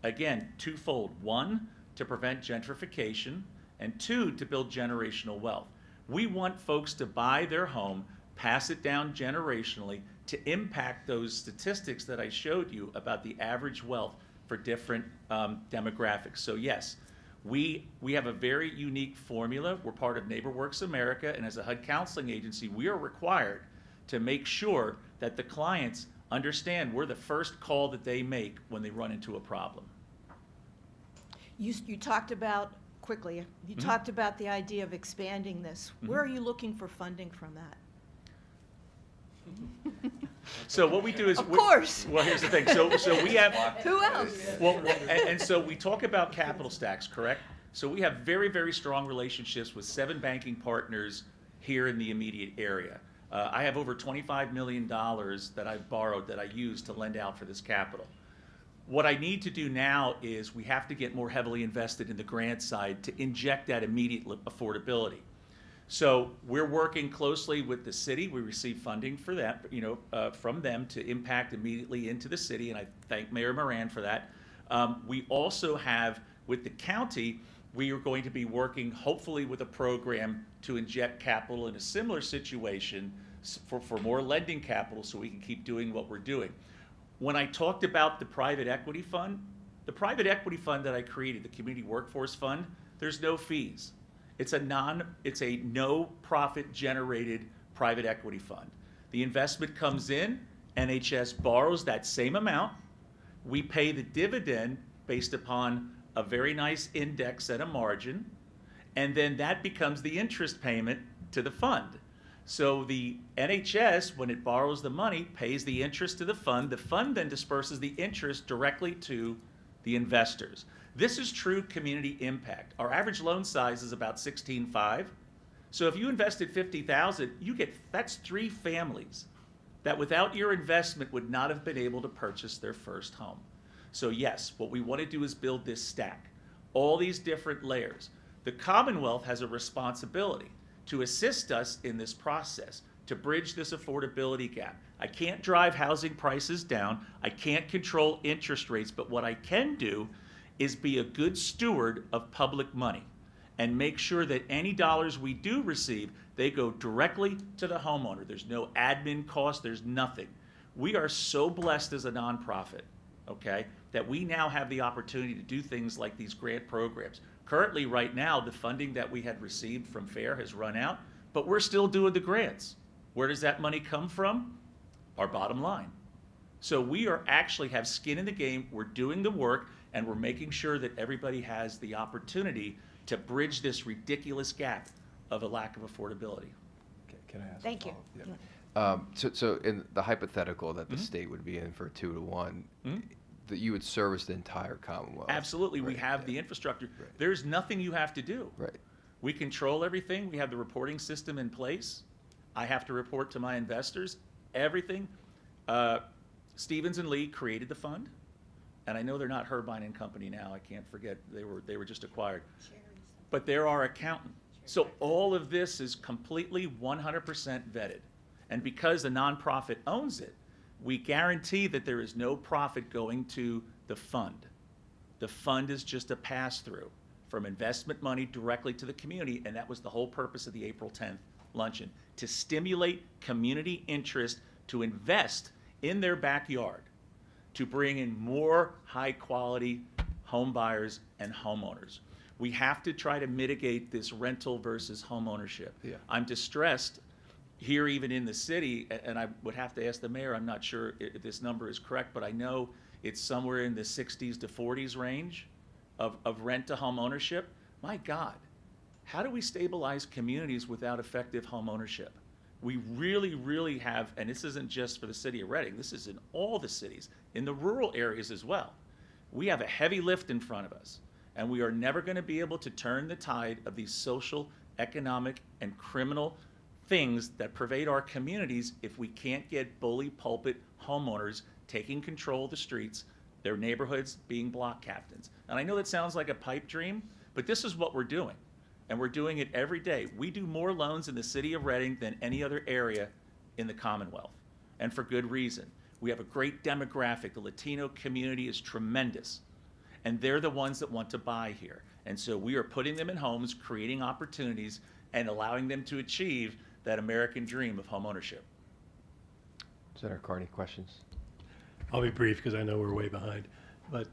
Again, twofold. One, to prevent gentrification, and two, to build generational wealth. We want folks to buy their home, pass it down generationally to impact those statistics that I showed you about the average wealth for different demographics. So yes, we have a very unique formula. We're part of NeighborWorks America, and as a HUD counseling agency, we are required to make sure that the clients understand we're the first call that they make when they run into a problem. You talked about, quickly, you talked about the idea of expanding this. Where are you looking for funding from that? So what we do is, Of course. well, here's the thing. So we have. Who else? Well, and so we talk about capital stacks, correct? So we have very, very strong relationships with 7 banking partners here in the immediate area. I have over $25 million that I've borrowed that I use to lend out for this capital. What I need to do now is we have to get more heavily invested in the grant side to inject that immediate affordability. So we're working closely with the city. We receive funding for that, from them to impact immediately into the city, and I thank Mayor Moran for that. We also have, with the county, we are going to be working hopefully with a program to inject capital in a similar situation for more lending capital so we can keep doing what we're doing. When I talked about the private equity fund that I created, the Community Workforce Fund, there's no fees. It's a no profit generated private equity fund. The investment comes in, NHS borrows that same amount. We pay the dividend based upon a very nice index and a margin, and then that becomes the interest payment to the fund. So the NHS, when it borrows the money, pays the interest to the fund. The fund then disperses the interest directly to the investors. This is true community impact. Our average loan size is about $16,500. So if you invested $50,000, that's 3 families that without your investment would not have been able to purchase their first home. So yes, what we want to do is build this stack, all these different layers. The Commonwealth has a responsibility to assist us in this process, to bridge this affordability gap. I can't drive housing prices down. I can't control interest rates, but what I can do is be a good steward of public money and make sure that any dollars we do receive, they go directly to the homeowner. There's no admin cost, there's nothing. We are so blessed as a nonprofit, okay, that we now have the opportunity to do things like these grant programs. Currently, right now, the funding that we had received from FAIR has run out, but we're still doing the grants. Where does that money come from? Our bottom line. So we actually have skin in the game, we're doing the work, and we're making sure that everybody has the opportunity to bridge this ridiculous gap of a lack of affordability. Can I ask? Thank you. Yeah. So in the hypothetical that the state would be in for 2-to-1, that you would service the entire Commonwealth. Absolutely, we Right, have yeah. the infrastructure. Right. There's nothing you have to do. Right. We control everything. We have the reporting system in place. I have to report to my investors everything. Stevens and Lee created the fund, and I know they're not Herbine and Company now. I can't forget they were just acquired, but they're our accountant. So all of this is completely 100% vetted, and because the nonprofit owns it, we guarantee that there is no profit going to the fund. The fund is just a pass-through from investment money directly to the community, and that was the whole purpose of the April 10th luncheon, to stimulate community interest to invest in their backyard, to bring in more high-quality home buyers and homeowners. We have to try to mitigate this rental versus home ownership. Yeah. I'm distressed here even in the city, and I would have to ask the mayor, I'm not sure if this number is correct, but I know it's somewhere in the 60s to 40s range of rent to home ownership. My God, how do we stabilize communities without effective home ownership? We really, really have, and this isn't just for the city of Reading, this is in all the cities, in the rural areas as well. We have a heavy lift in front of us, and we are never going to be able to turn the tide of these social, economic, and criminal things that pervade our communities if we can't get bully pulpit homeowners taking control of the streets, their neighborhoods being block captains. And I know that sounds like a pipe dream, but this is what we're doing. And we're doing it every day. We do more loans in the city of Reading than any other area in the Commonwealth, and for good reason. We have a great demographic. The Latino community is tremendous, and they're the ones that want to buy here. And so we are putting them in homes, creating opportunities, and allowing them to achieve that American dream of home ownership. Senator Carney, questions? I'll be brief because I know we're way behind. But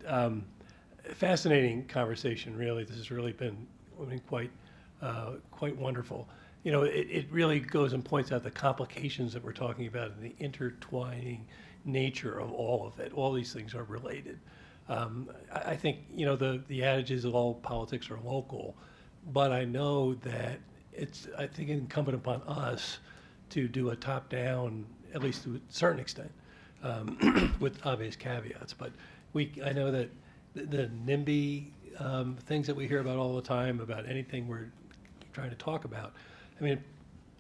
fascinating conversation, really. This has really been quite wonderful. You know, it really goes and points out the complications that we're talking about and the intertwining nature of all of it. All these things are related. I think, you know, the adage is all politics are local, but I know that it's, I think, incumbent upon us to do a top-down, at least to a certain extent, with obvious caveats. But I know that the NIMBY things that we hear about all the time about anything we're trying to talk about, I mean,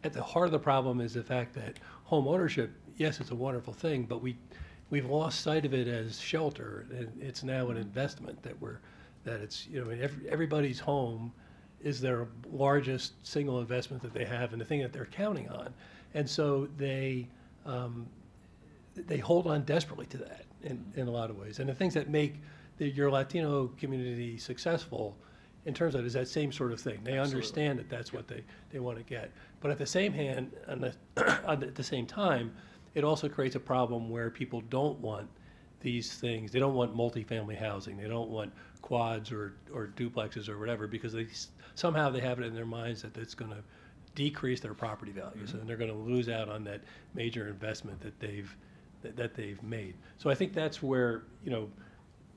at the heart of the problem is the fact that home ownership, yes, it's a wonderful thing, but we've lost sight of it as shelter, and it's now an investment that it's, you know, everybody's home is their largest single investment that they have and the thing that they're counting on. And so they hold on desperately to that in a lot of ways. And the things that make your Latino community successful in terms of is that same sort of thing. They understand that that's what they want to get. But at the same hand, at the same time, it also creates a problem where people don't want these things. They don't want multifamily housing. They don't want quads or duplexes or whatever, because somehow they have it in their minds that it's going to decrease their property values, and they're going to lose out on that major investment that they've made. So I think that's where, you know,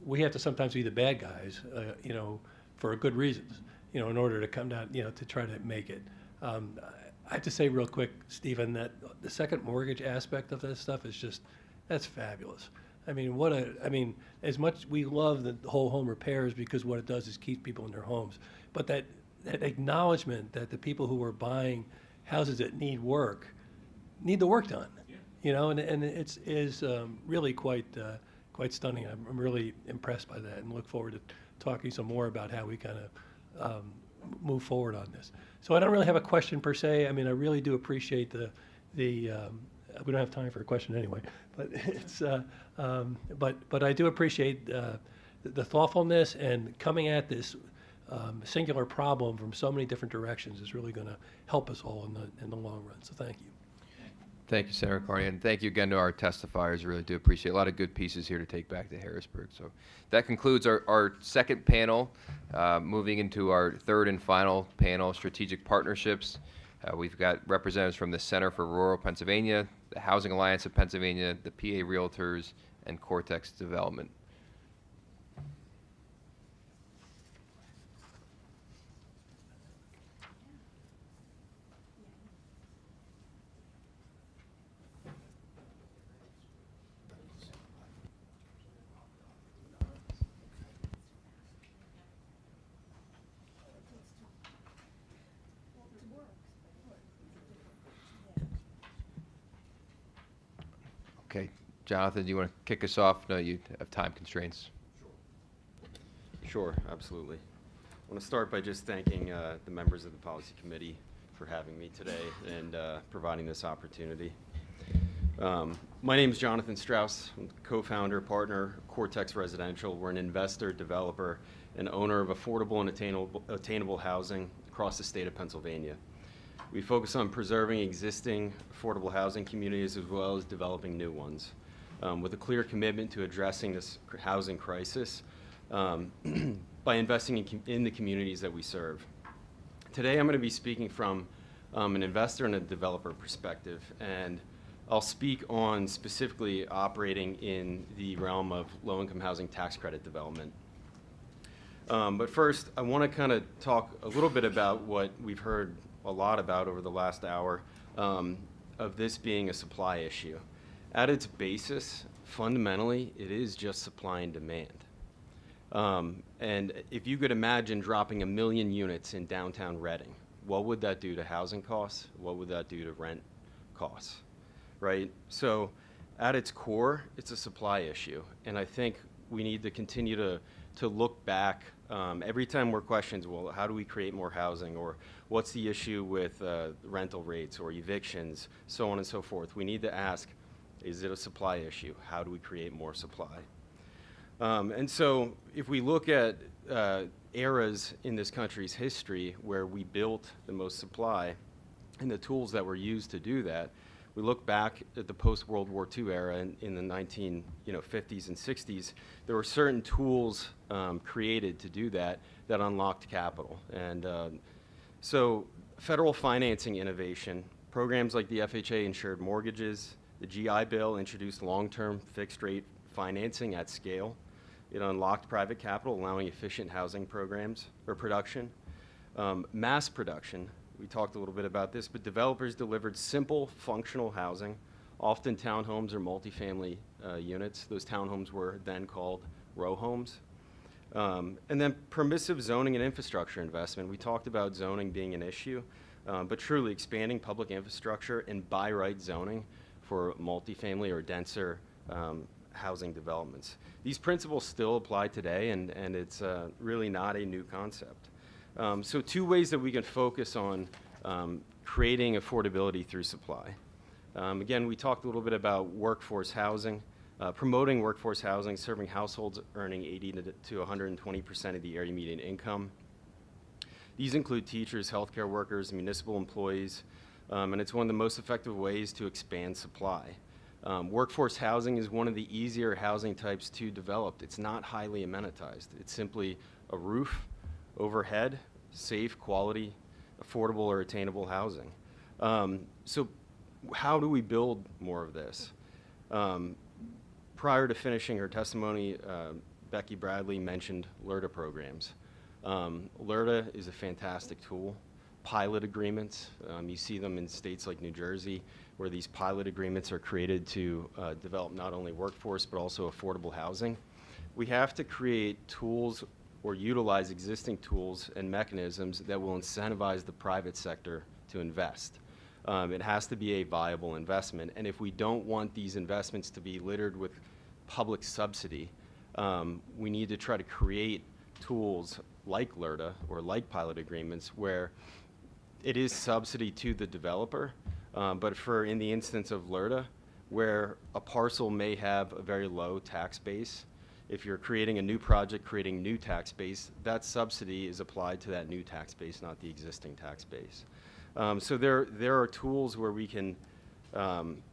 we have to sometimes be the bad guys, you know, for good reasons, you know, in order to come down, you know, to try to make it. I have to say real quick, Stephen, that the second mortgage aspect of this stuff is just, that's fabulous. I mean, as much we love the whole home repairs because what it does is keep people in their homes, but that acknowledgement that the people who are buying houses that need the work done, you know, and it is really quite stunning. I'm really impressed by that and look forward to talking some more about how we kind of move forward on this. So I don't really have a question per se. I mean, I really do appreciate we don't have time for a question anyway, but it's but I do appreciate the thoughtfulness and coming at this singular problem from so many different directions is really going to help us all in the long run. So thank you. Thank you, Senator Carney, and thank you again to our testifiers. Really do appreciate a lot of good pieces here to take back to Harrisburg. So that concludes our second panel. Moving into our third and final panel, strategic partnerships. We've got representatives from the Center for Rural Pennsylvania, the Housing Alliance of Pennsylvania, the PA Realtors, and Cortex Development. Okay, Jonathan, do you want to kick us off? No, you have time constraints. Sure, absolutely. I want to start by just thanking the members of the Policy Committee for having me today and providing this opportunity. My name is Jonathan Strauss. I'm the co-founder, partner of Cortex Residential. We're an investor, developer, and owner of affordable and attainable housing across the state of Pennsylvania. We focus on preserving existing affordable housing communities as well as developing new ones, with a clear commitment to addressing this housing crisis by investing in the communities that we serve. Today I'm going to be speaking from an investor and a developer perspective, and I'll speak on specifically operating in the realm of low-income housing tax credit development. But first, I want to kind of talk a little bit about what we've heard a lot about over the last hour, of this being a supply issue. At its basis, fundamentally, it is just supply and demand. And if you could imagine dropping 1 million units in downtown Reading, what would that do to housing costs? What would that do to rent costs, right? So at its core, it's a supply issue. And I think we need to continue to look back every time we're questioned, well, how do we create more housing? Or what's the issue with rental rates or evictions, so on and so forth. We need to ask, is it a supply issue? How do we create more supply? And so if we look at eras in this country's history where we built the most supply and the tools that were used to do that, we look back at the post-World War II era in the 1950s and 60s, there were certain tools created to do that that unlocked capital. And so federal financing innovation, programs like the FHA insured mortgages, the GI Bill introduced long-term fixed rate financing at scale. It unlocked private capital, allowing efficient housing programs or production. Mass production, we talked a little bit about this, but developers delivered simple, functional housing, often townhomes or multifamily units. Those townhomes were then called row homes. And then permissive zoning and infrastructure investment. We talked about zoning being an issue, but truly expanding public infrastructure and by right zoning for multifamily or denser housing developments. These principles still apply today, and it's really not a new concept. So 2 ways that we can focus on creating affordability through supply. Again, we talked a little bit about workforce housing, promoting workforce housing, serving households earning 80 to 120% of the area median income. These include teachers, healthcare workers, municipal employees, and it's one of the most effective ways to expand supply. Workforce housing is one of the easier housing types to develop. It's not highly amenitized. It's simply a roof overhead, safe, quality, affordable or attainable housing. So how do we build more of this? Prior to finishing her testimony, Becky Bradley mentioned LRTA programs. LRTA is a fantastic tool. Pilot agreements, you see them in states like New Jersey, where these pilot agreements are created to develop not only workforce but also affordable housing. We have to create tools or utilize existing tools and mechanisms that will incentivize the private sector to invest. It has to be a viable investment, and if we don't want these investments to be littered with public subsidy, we need to try to create tools like LRTA or like pilot agreements where it is subsidy to the developer, but for in the instance of LRTA, where a parcel may have a very low tax base, if you're creating a new project, creating new tax base, that subsidy is applied to that new tax base, not the existing tax base. So there are tools where we can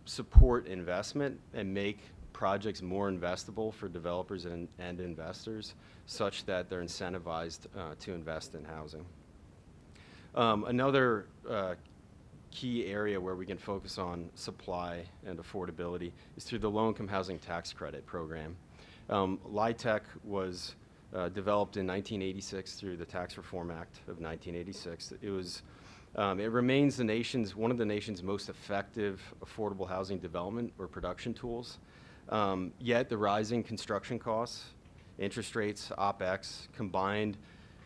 support investment and make projects more investable for developers and investors such that they're incentivized to invest in housing. Another key area where we can focus on supply and affordability is through the low-income housing tax credit program. LIHTC was developed in 1986 through the Tax Reform Act of 1986. It remains one of the nation's most effective affordable housing development or production tools. Yet the rising construction costs, interest rates, OpEx, combined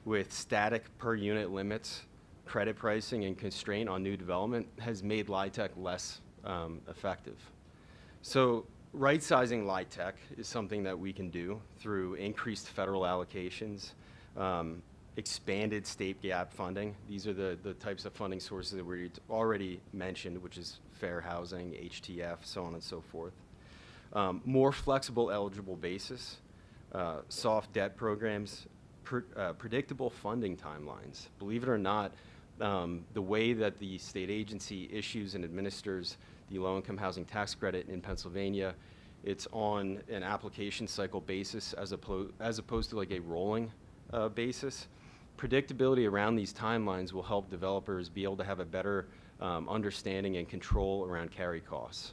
with static per unit limits, credit pricing, and constraint on new development has made LIHTC less effective. So Right-sizing LIHTC is something that we can do through increased federal allocations, expanded state gap funding. These are the types of funding sources that we already mentioned, which is fair housing, HTF, so on and so forth. More flexible eligible basis, soft debt programs, predictable funding timelines. Believe it or not, the way that the state agency issues and administers the low-income housing tax credit in Pennsylvania, it's on an application cycle basis as opposed to like a rolling basis. Predictability around these timelines will help developers be able to have a better understanding and control around carry costs.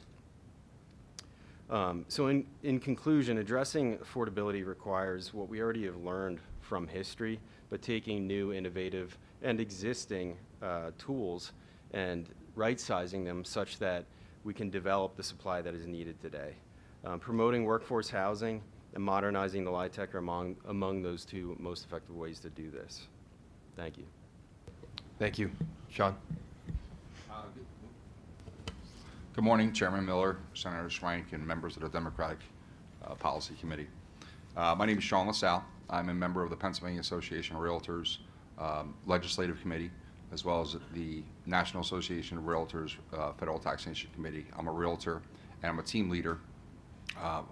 So in conclusion, addressing affordability requires what we already have learned from history, but taking new, innovative, and existing tools and right-sizing them such that we can develop the supply that is needed today. Promoting workforce housing and modernizing the LIHTC are among those two most effective ways to do this. Thank you. Thank you. Sean? Good morning, Chairman Miller, Senator Schwank, and members of the Democratic Policy Committee. My name is Sean LaSalle. I'm a member of the Pennsylvania Association of Realtors Legislative Committee, as well as the National Association of Realtors Federal Taxation Committee. I'm a realtor, and I'm a team leader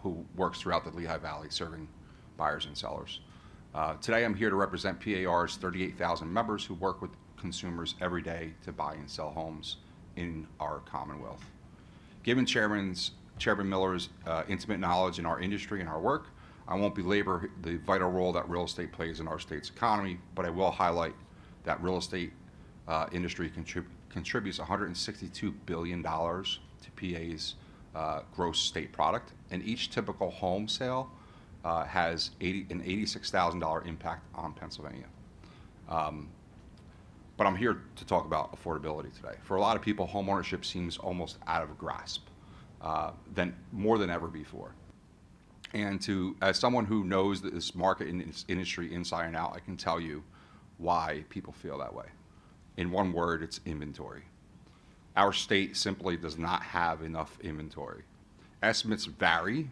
who works throughout the Lehigh Valley serving buyers and sellers. Today I'm here to represent PAR's 38,000 members who work with consumers every day to buy and sell homes in our Commonwealth. Given Chairman Miller's intimate knowledge in our industry and our work, I won't belabor the vital role that real estate plays in our state's economy, but I will highlight that real estate industry contributes $162 billion to PA's gross state product, and each typical home sale has an $86,000 impact on Pennsylvania. But I'm here to talk about affordability today. For a lot of people, homeownership seems almost out of grasp, more than ever before. And as someone who knows this market and this industry inside and out, I can tell you why people feel that way. In one word, it's inventory. Our state simply does not have enough inventory. Estimates vary,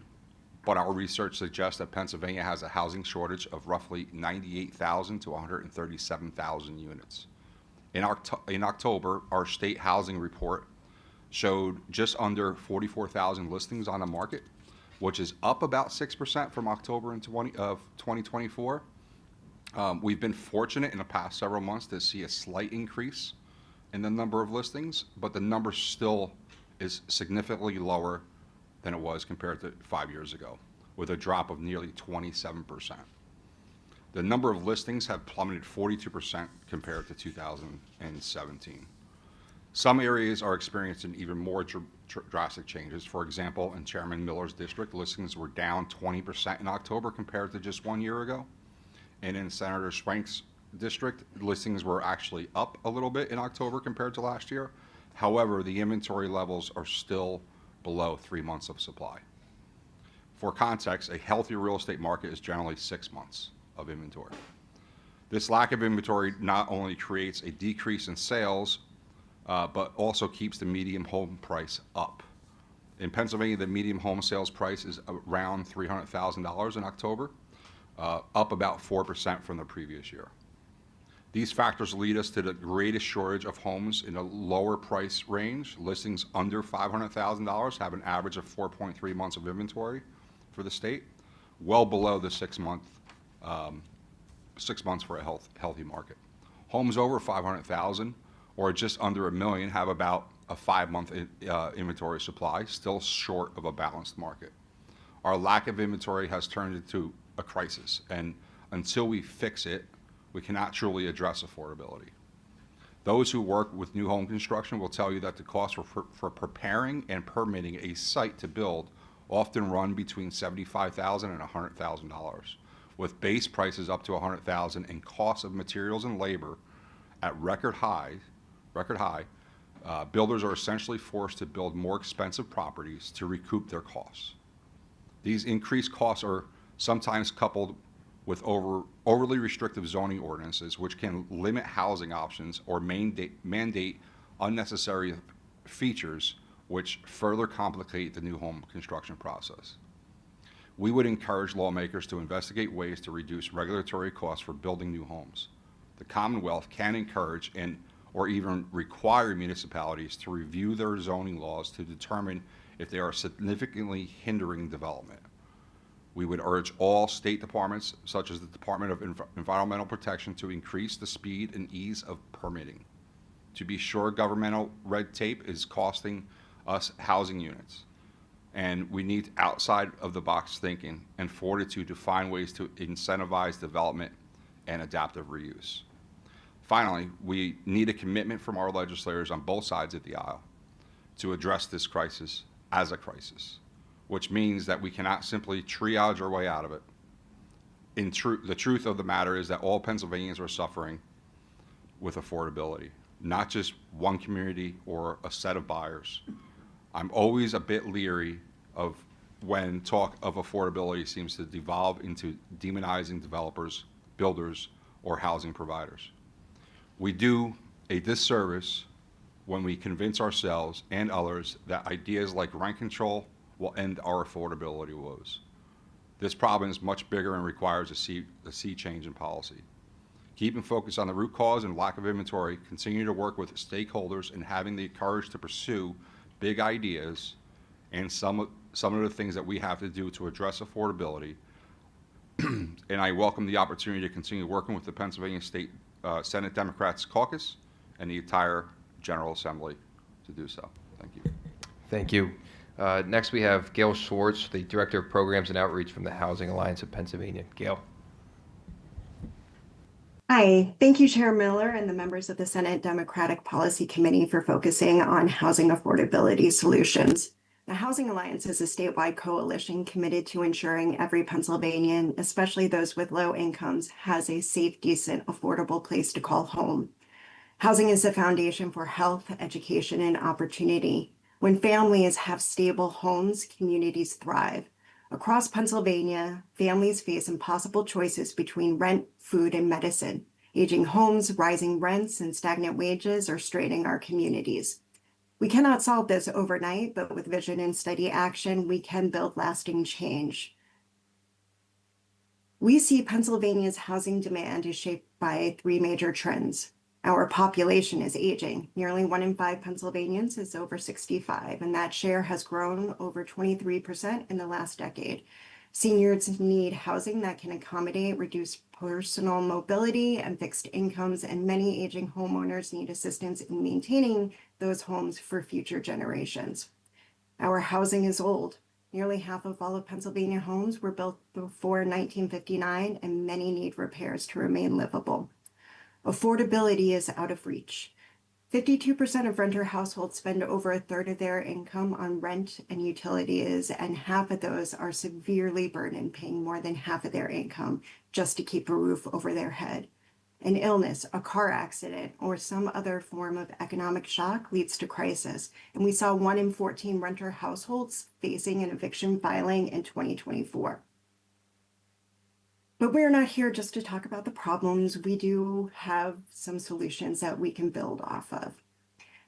but our research suggests that Pennsylvania has a housing shortage of roughly 98,000 to 137,000 units. In October, our state housing report showed just under 44,000 listings on the market, which is up about 6% from October of 2024. We've been fortunate in the past several months to see a slight increase in the number of listings, but the number still is significantly lower than it was compared to 5 years ago, with a drop of nearly 27%. The number of listings have plummeted 42% compared to 2017. Some areas are experiencing even more drastic changes. For example, in Chairman Miller's district, listings were down 20% in October compared to just 1 year ago. And in Senator Schwank's district, listings were actually up a little bit in October compared to last year. However, the inventory levels are still below 3 months of supply. For context, a healthy real estate market is generally 6 months of inventory. This lack of inventory not only creates a decrease in sales, but also keeps the median home price up. In Pennsylvania, the median home sales price is around $300,000 in October, up about 4% from the previous year. These factors lead us to the greatest shortage of homes in a lower price range. Listings under $500,000 have an average of 4.3 months of inventory for the state, well below the 6 months for a healthy market. Homes over $500,000 or just under $1 million have about a 5-month inventory supply, still short of a balanced market. Our lack of inventory has turned into a crisis, and until we fix it, we cannot truly address affordability. Those who work with new home construction will tell you that the costs for preparing and permitting a site to build often run between $75,000 and $100,000, with base prices up to $100,000 and costs of materials and labor at record high. Builders are essentially forced to build more expensive properties to recoup their costs. These increased costs are sometimes coupled with overly restrictive zoning ordinances, which can limit housing options or mandate unnecessary features which further complicate the new home construction process. We would encourage lawmakers to investigate ways to reduce regulatory costs for building new homes. The Commonwealth can encourage or even require municipalities to review their zoning laws to determine if they are significantly hindering development. We would urge all state departments, such as the Department of Environmental Protection, to increase the speed and ease of permitting. To be sure, governmental red tape is costing us housing units, and we need outside of the box thinking and fortitude to find ways to incentivize development and adaptive reuse. Finally, we need a commitment from our legislators on both sides of the aisle to address this crisis as a crisis, which means that we cannot simply triage our way out of it. The truth of the matter is that all Pennsylvanians are suffering with affordability, not just one community or a set of buyers. I'm always a bit leery of when talk of affordability seems to devolve into demonizing developers, builders, or housing providers. We do a disservice when we convince ourselves and others that ideas like rent control will end our affordability woes. This problem is much bigger and requires a sea change in policy. Keeping focus on the root cause and lack of inventory, continue to work with stakeholders and having the courage to pursue big ideas and some of the things that we have to do to address affordability. And I welcome the opportunity to continue working with the Pennsylvania State Senate Democrats Caucus and the entire General Assembly to do so. Thank you. Thank you. Next, we have Gail Schwartz, the Director of Programs and Outreach from the Housing Alliance of Pennsylvania. Gail. Hi, thank you, Chair Miller and the members of the Senate Democratic Policy Committee for focusing on housing affordability solutions. The Housing Alliance is a statewide coalition committed to ensuring every Pennsylvanian, especially those with low incomes, has a safe, decent, affordable place to call home. Housing is the foundation for health, education, and opportunity. When families have stable homes, communities thrive. Across Pennsylvania, families face impossible choices between rent, food, and medicine. Aging homes, rising rents, and stagnant wages are straining our communities. We cannot solve this overnight, but with vision and steady action, we can build lasting change. We see Pennsylvania's housing demand is shaped by three major trends. Our population is aging. Nearly 1 in 5 Pennsylvanians is over 65, and that share has grown over 23% in the last decade. Seniors need housing that can accommodate reduced personal mobility and fixed incomes, and many aging homeowners need assistance in maintaining those homes for future generations. Our housing is old. Nearly half of all of Pennsylvania homes were built before 1959, and many need repairs to remain livable. Affordability is out of reach. 52% of renter households spend over a third of their income on rent and utilities, and half of those are severely burdened, paying more than half of their income just to keep a roof over their head. An illness, a car accident, or some other form of economic shock leads to crisis, and we saw 1 in 14 renter households facing an eviction filing in 2024. But we're not here just to talk about the problems. We do have some solutions that we can build off of.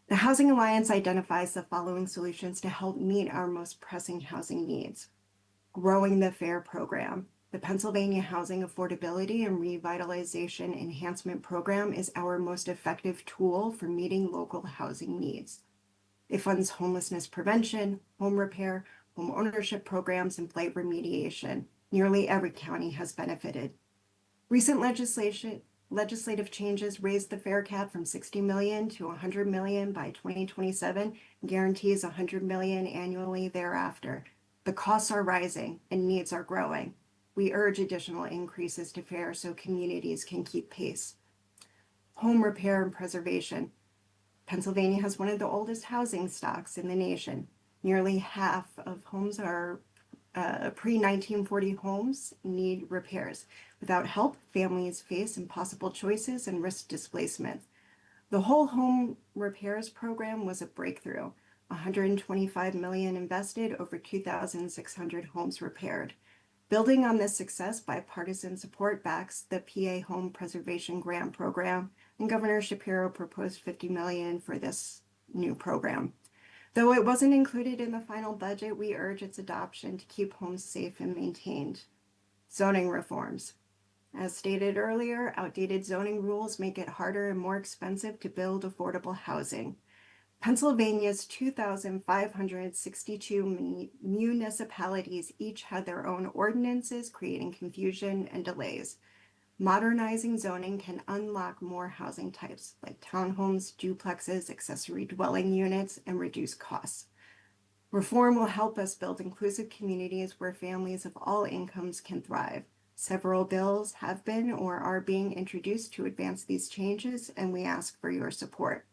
The Housing Alliance identifies the following solutions to help meet our most pressing housing needs. Growing the FAIR program. The Pennsylvania Housing Affordability and Revitalization Enhancement Program is our most effective tool for meeting local housing needs. It funds homelessness prevention, home repair, home ownership programs, and blight remediation. Nearly every county has benefited. Recent legislative changes raised the FAIR cap from $60 million to $100 million by 2027 and guarantees $100 million annually thereafter. The costs are rising and needs are growing. We urge additional increases to FAIR so communities can keep pace. Home repair and preservation. Pennsylvania has one of the oldest housing stocks in the nation. Nearly half of homes are pre-1940 homes need repairs. Without help, families face impossible choices and risk displacement. The whole home repairs program was a breakthrough. $125 million invested, over 2,600 homes repaired. Building on this success, bipartisan support backs the PA Home Preservation Grant Program, and Governor Shapiro proposed $50 million for this new program. Though it wasn't included in the final budget, we urge its adoption to keep homes safe and maintained. Zoning reforms. As stated earlier, outdated zoning rules make it harder and more expensive to build affordable housing. Pennsylvania's 2,562 municipalities each had their own ordinances, creating confusion and delays. Modernizing zoning can unlock more housing types like townhomes, duplexes, accessory dwelling units, and reduce costs. Reform will help us build inclusive communities where families of all incomes can thrive. Several bills have been or are being introduced to advance these changes, and we ask for your support.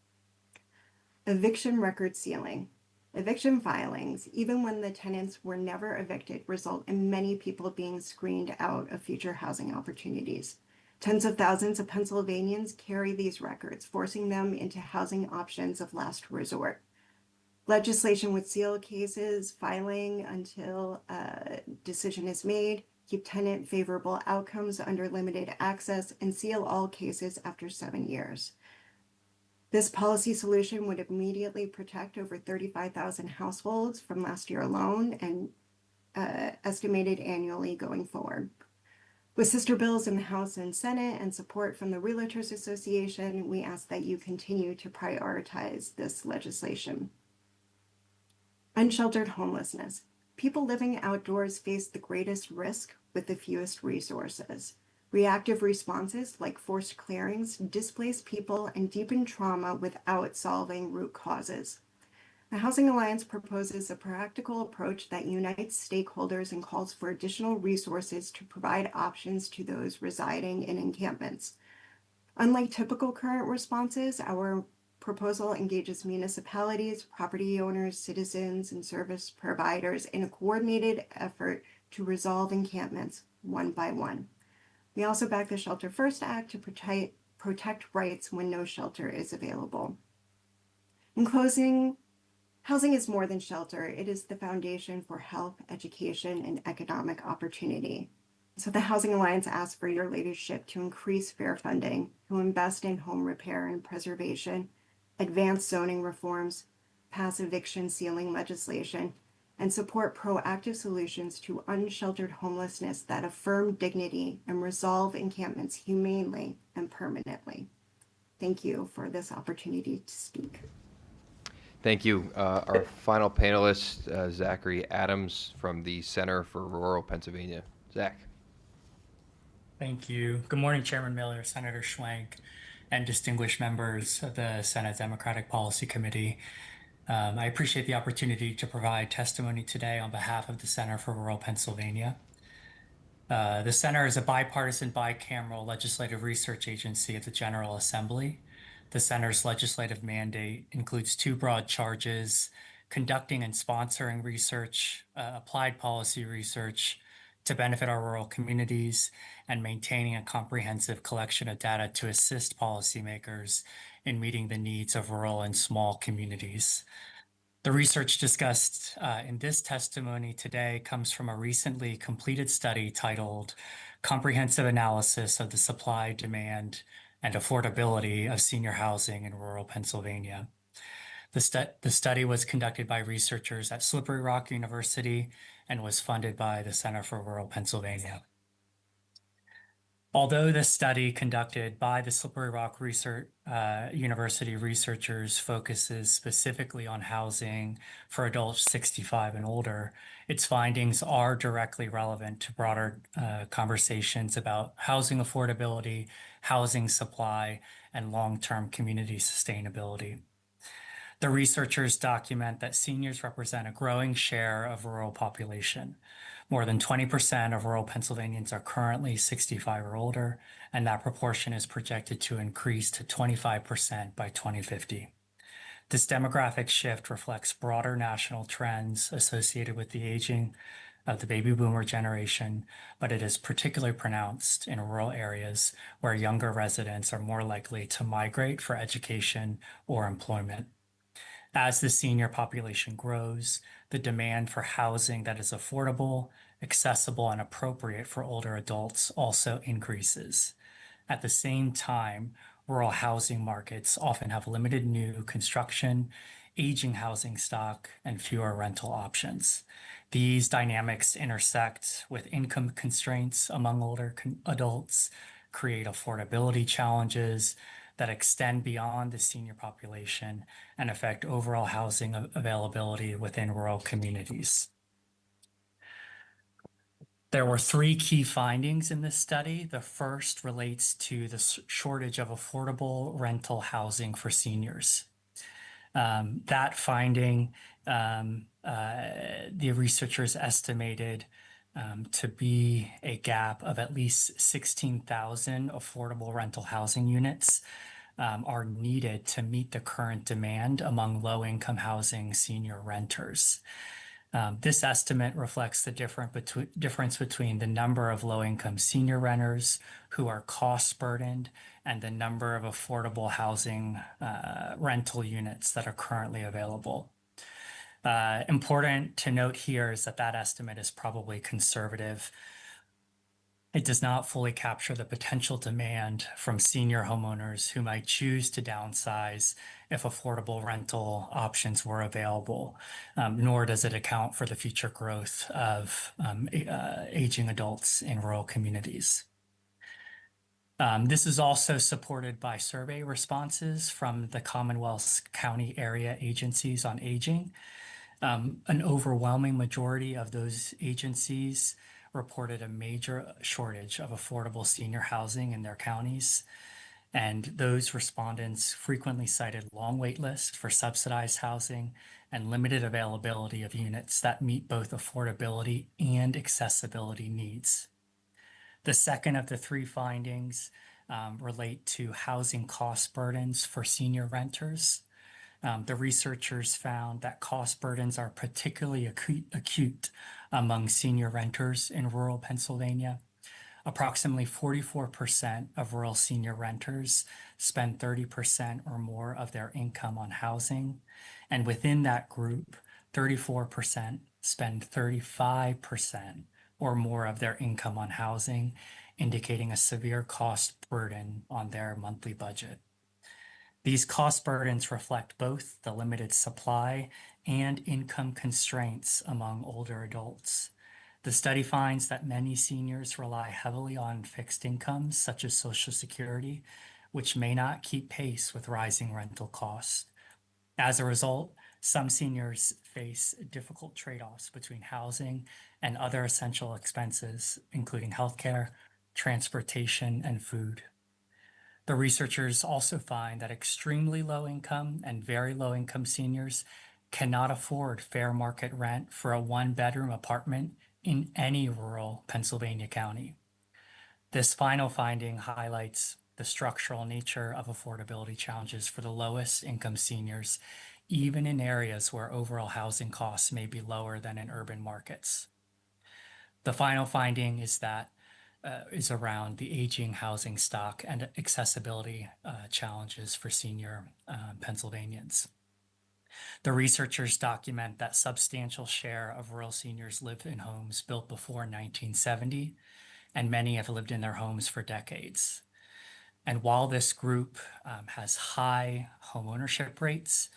Eviction record sealing. Eviction filings, even when the tenants were never evicted, result in many people being screened out of future housing opportunities. Tens of thousands of Pennsylvanians carry these records, forcing them into housing options of last resort. Legislation would seal cases filing until a decision is made, keep tenant favorable outcomes under limited access, and seal all cases after 7 years. This policy solution would immediately protect over 35,000 households from last year alone and estimated annually going forward. With sister bills in the House and Senate and support from the Realtors Association, we ask that you continue to prioritize this legislation. Unsheltered homelessness. People living outdoors face the greatest risk with the fewest resources. Reactive responses like forced clearings displace people and deepen trauma without solving root causes. The Housing Alliance proposes a practical approach that unites stakeholders and calls for additional resources to provide options to those residing in encampments. Unlike typical current responses, our proposal engages municipalities, property owners, citizens, and service providers in a coordinated effort to resolve encampments one by one. We also back the Shelter First Act to protect rights when no shelter is available. In closing, housing is more than shelter. It is the foundation for health, education, and economic opportunity. So the Housing Alliance asks for your leadership to increase fair funding, to invest in home repair and preservation, advance zoning reforms, pass eviction sealing legislation, and support proactive solutions to unsheltered homelessness that affirm dignity and resolve encampments humanely and permanently. Thank you for this opportunity to speak. Thank you. Our final panelist, Zachary Adams from the Center for Rural Pennsylvania. Zach. Thank you. Good morning, Chairman Miller, Senator Schwenk, and distinguished members of the Senate Democratic Policy Committee. I appreciate the opportunity to provide testimony today on behalf of the Center for Rural Pennsylvania. The Center is a bipartisan, bicameral legislative research agency at the General Assembly. The Center's legislative mandate includes two broad charges: conducting and sponsoring research, applied policy research to benefit our rural communities, and maintaining a comprehensive collection of data to assist policymakers in meeting the needs of rural and small communities. The research discussed in this testimony today comes from a recently completed study titled Comprehensive Analysis of the Supply, Demand, and Affordability of Senior Housing in Rural Pennsylvania. The study was conducted by researchers at Slippery Rock University and was funded by the Center for Rural Pennsylvania. Although this study conducted by the Slippery Rock University researchers focuses specifically on housing for adults 65 and older, its findings are directly relevant to broader conversations about housing affordability, housing supply, and long-term community sustainability. The researchers document that seniors represent a growing share of rural population. More than 20% of rural Pennsylvanians are currently 65 or older, and that proportion is projected to increase to 25% by 2050. This demographic shift reflects broader national trends associated with the aging of the baby boomer generation, but it is particularly pronounced in rural areas where younger residents are more likely to migrate for education or employment. As the senior population grows, the demand for housing that is affordable, accessible, and appropriate for older adults also increases. At the same time, rural housing markets often have limited new construction, aging housing stock, and fewer rental options. These dynamics intersect with income constraints among older adults, create affordability challenges that extend beyond the senior population and affect overall housing availability within rural communities. There were three key findings in this study. The first relates to the shortage of affordable rental housing for seniors. That finding, the researchers estimated to be a gap of at least 16,000 affordable rental housing units are needed to meet the current demand among low-income housing senior renters. This estimate reflects the difference between the number of low-income senior renters who are cost-burdened and the number of affordable housing rental units that are currently available. Important to note here is that that estimate is probably conservative. It does not fully capture the potential demand from senior homeowners who might choose to downsize if affordable rental options were available, nor does it account for the future growth of aging adults in rural communities. This is also supported by survey responses from the Commonwealth's county area agencies on aging. An overwhelming majority of those agencies reported a major shortage of affordable senior housing in their counties. And those respondents frequently cited long wait lists for subsidized housing and limited availability of units that meet both affordability and accessibility needs. The second of the three findings relate to housing cost burdens for senior renters. The researchers found that cost burdens are particularly acute among senior renters in rural Pennsylvania. Approximately 44% of rural senior renters spend 30% or more of their income on housing. And within that group, 34% spend 35% or more of their income on housing, indicating a severe cost burden on their monthly budget. These cost burdens reflect both the limited supply and income constraints among older adults. The study finds that many seniors rely heavily on fixed incomes, such as Social Security, which may not keep pace with rising rental costs. As a result, some seniors face difficult trade-offs between housing and other essential expenses, including healthcare, transportation, and food. The researchers also find that extremely low income and very low income seniors cannot afford fair market rent for a one-bedroom apartment in any rural Pennsylvania county. This final finding highlights the structural nature of affordability challenges for the lowest income seniors, even in areas where overall housing costs may be lower than in urban markets. The final finding is around the aging housing stock and accessibility challenges for senior Pennsylvanians. The researchers document that substantial share of rural seniors live in homes built before 1970, and many have lived in their homes for decades. And while this group has high homeownership rates,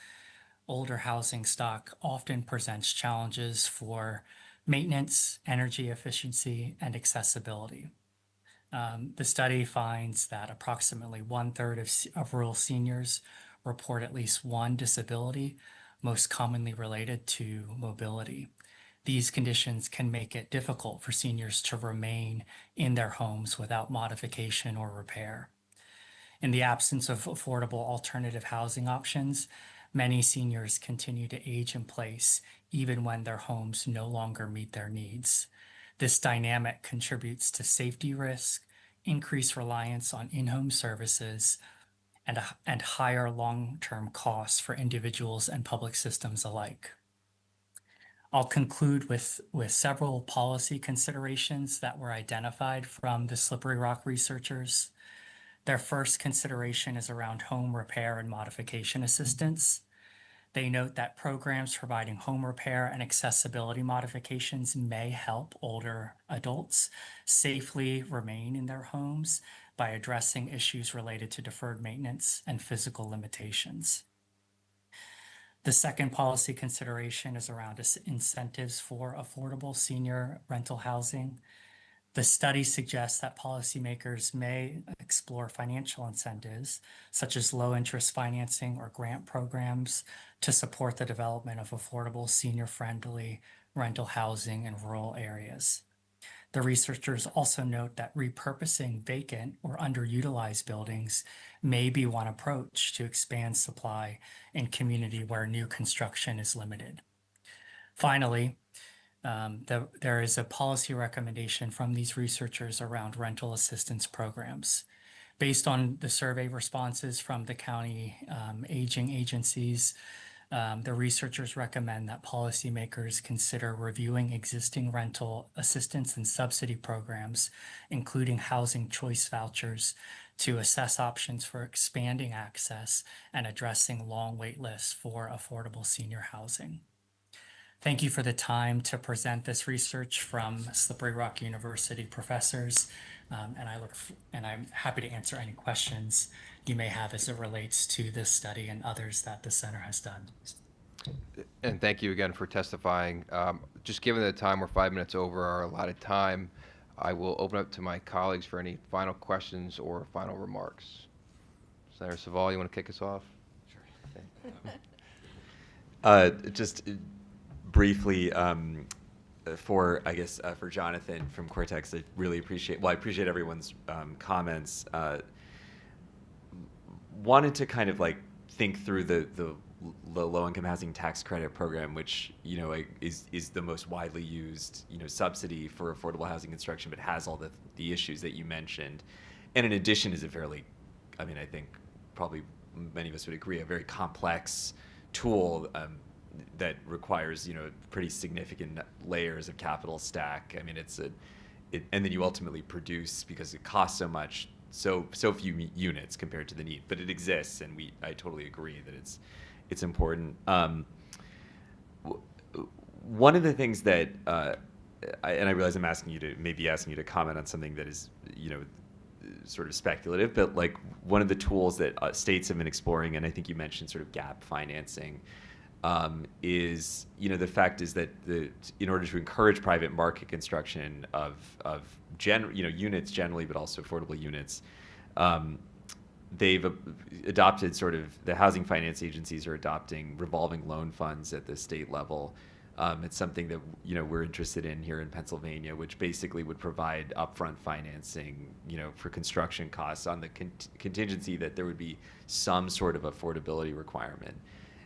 older housing stock often presents challenges for maintenance, energy efficiency, and accessibility. The study finds that approximately 1/3 of rural seniors report at least one disability, most commonly related to mobility. These conditions can make it difficult for seniors to remain in their homes without modification or repair. In the absence of affordable alternative housing options, many seniors continue to age in place even when their homes no longer meet their needs. This dynamic contributes to safety risk, increased reliance on in-home services, and higher long-term costs for individuals and public systems alike. I'll conclude with several policy considerations that were identified from the Slippery Rock researchers. Their first consideration is around home repair and modification assistance. They note that programs providing home repair and accessibility modifications may help older adults safely remain in their homes, by addressing issues related to deferred maintenance and physical limitations. The second policy consideration is around incentives for affordable senior rental housing. The study suggests that policymakers may explore financial incentives, such as low-interest financing or grant programs, to support the development of affordable senior-friendly rental housing in rural areas. The researchers also note that repurposing vacant or underutilized buildings may be one approach to expand supply in community where new construction is limited. Finally, there is a policy recommendation from these researchers around rental assistance programs. Based on the survey responses from the county aging agencies, the researchers recommend that policymakers consider reviewing existing rental assistance and subsidy programs, including housing choice vouchers, to assess options for expanding access and addressing long wait lists for affordable senior housing. Thank you for the time to present this research from Slippery Rock University professors, and I'm happy to answer any questions you may have as it relates to this study and others that the center has done. And thank you again for testifying. Just given the time, we're 5 minutes over our allotted time, I will open up to my colleagues for any final questions or final remarks. Senator Saval, you want to kick us off? Sure. Just briefly, for Jonathan from Cortex, I really appreciate, I appreciate everyone's comments. Wanted to kind of like think through the low-income housing tax credit program, which, you know, is the most widely used, you know, subsidy for affordable housing construction, but has all the issues that you mentioned. And in addition is a fairly, I mean, I think probably many of us would agree, a very complex tool that requires, you know, pretty significant layers of capital stack. I mean, and then you ultimately produce, because it costs so much, so few units compared to the need, but it exists, and I totally agree that it's important. One of the things that, I realize I'm asking you to comment on something that is, you know, sort of speculative, but like one of the tools that states have been exploring, and I think you mentioned sort of gap financing, is, you know, the fact is that in order to encourage private market construction of units generally, but also affordable units, they've adopted sort of, the housing finance agencies are adopting revolving loan funds at the state level. It's something that, you know, we're interested in here in Pennsylvania, which basically would provide upfront financing, you know, for construction costs on the contingency that there would be some sort of affordability requirement.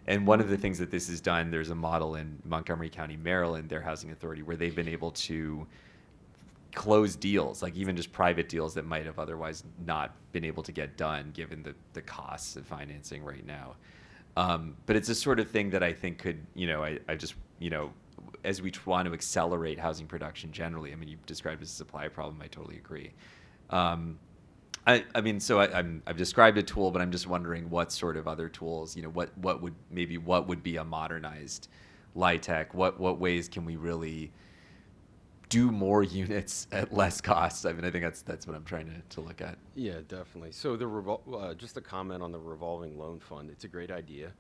And one of the things that this has done, there's a model in Montgomery County, Maryland, their housing authority, where they've been able to close deals, like even just private deals that might have otherwise not been able to get done given the costs of financing right now. But it's a sort of thing that I think could, you know, I just, you know, as we want to accelerate housing production generally, I mean, you described it as a supply problem, I totally agree. I mean, so I've described a tool, but I'm just wondering what sort of other tools, you know, what would be a modernized LIHTC? What ways can we really do more units at less cost? I mean, I think that's what I'm trying to look at. Yeah, definitely. So just a comment on the revolving loan fund. It's a great idea.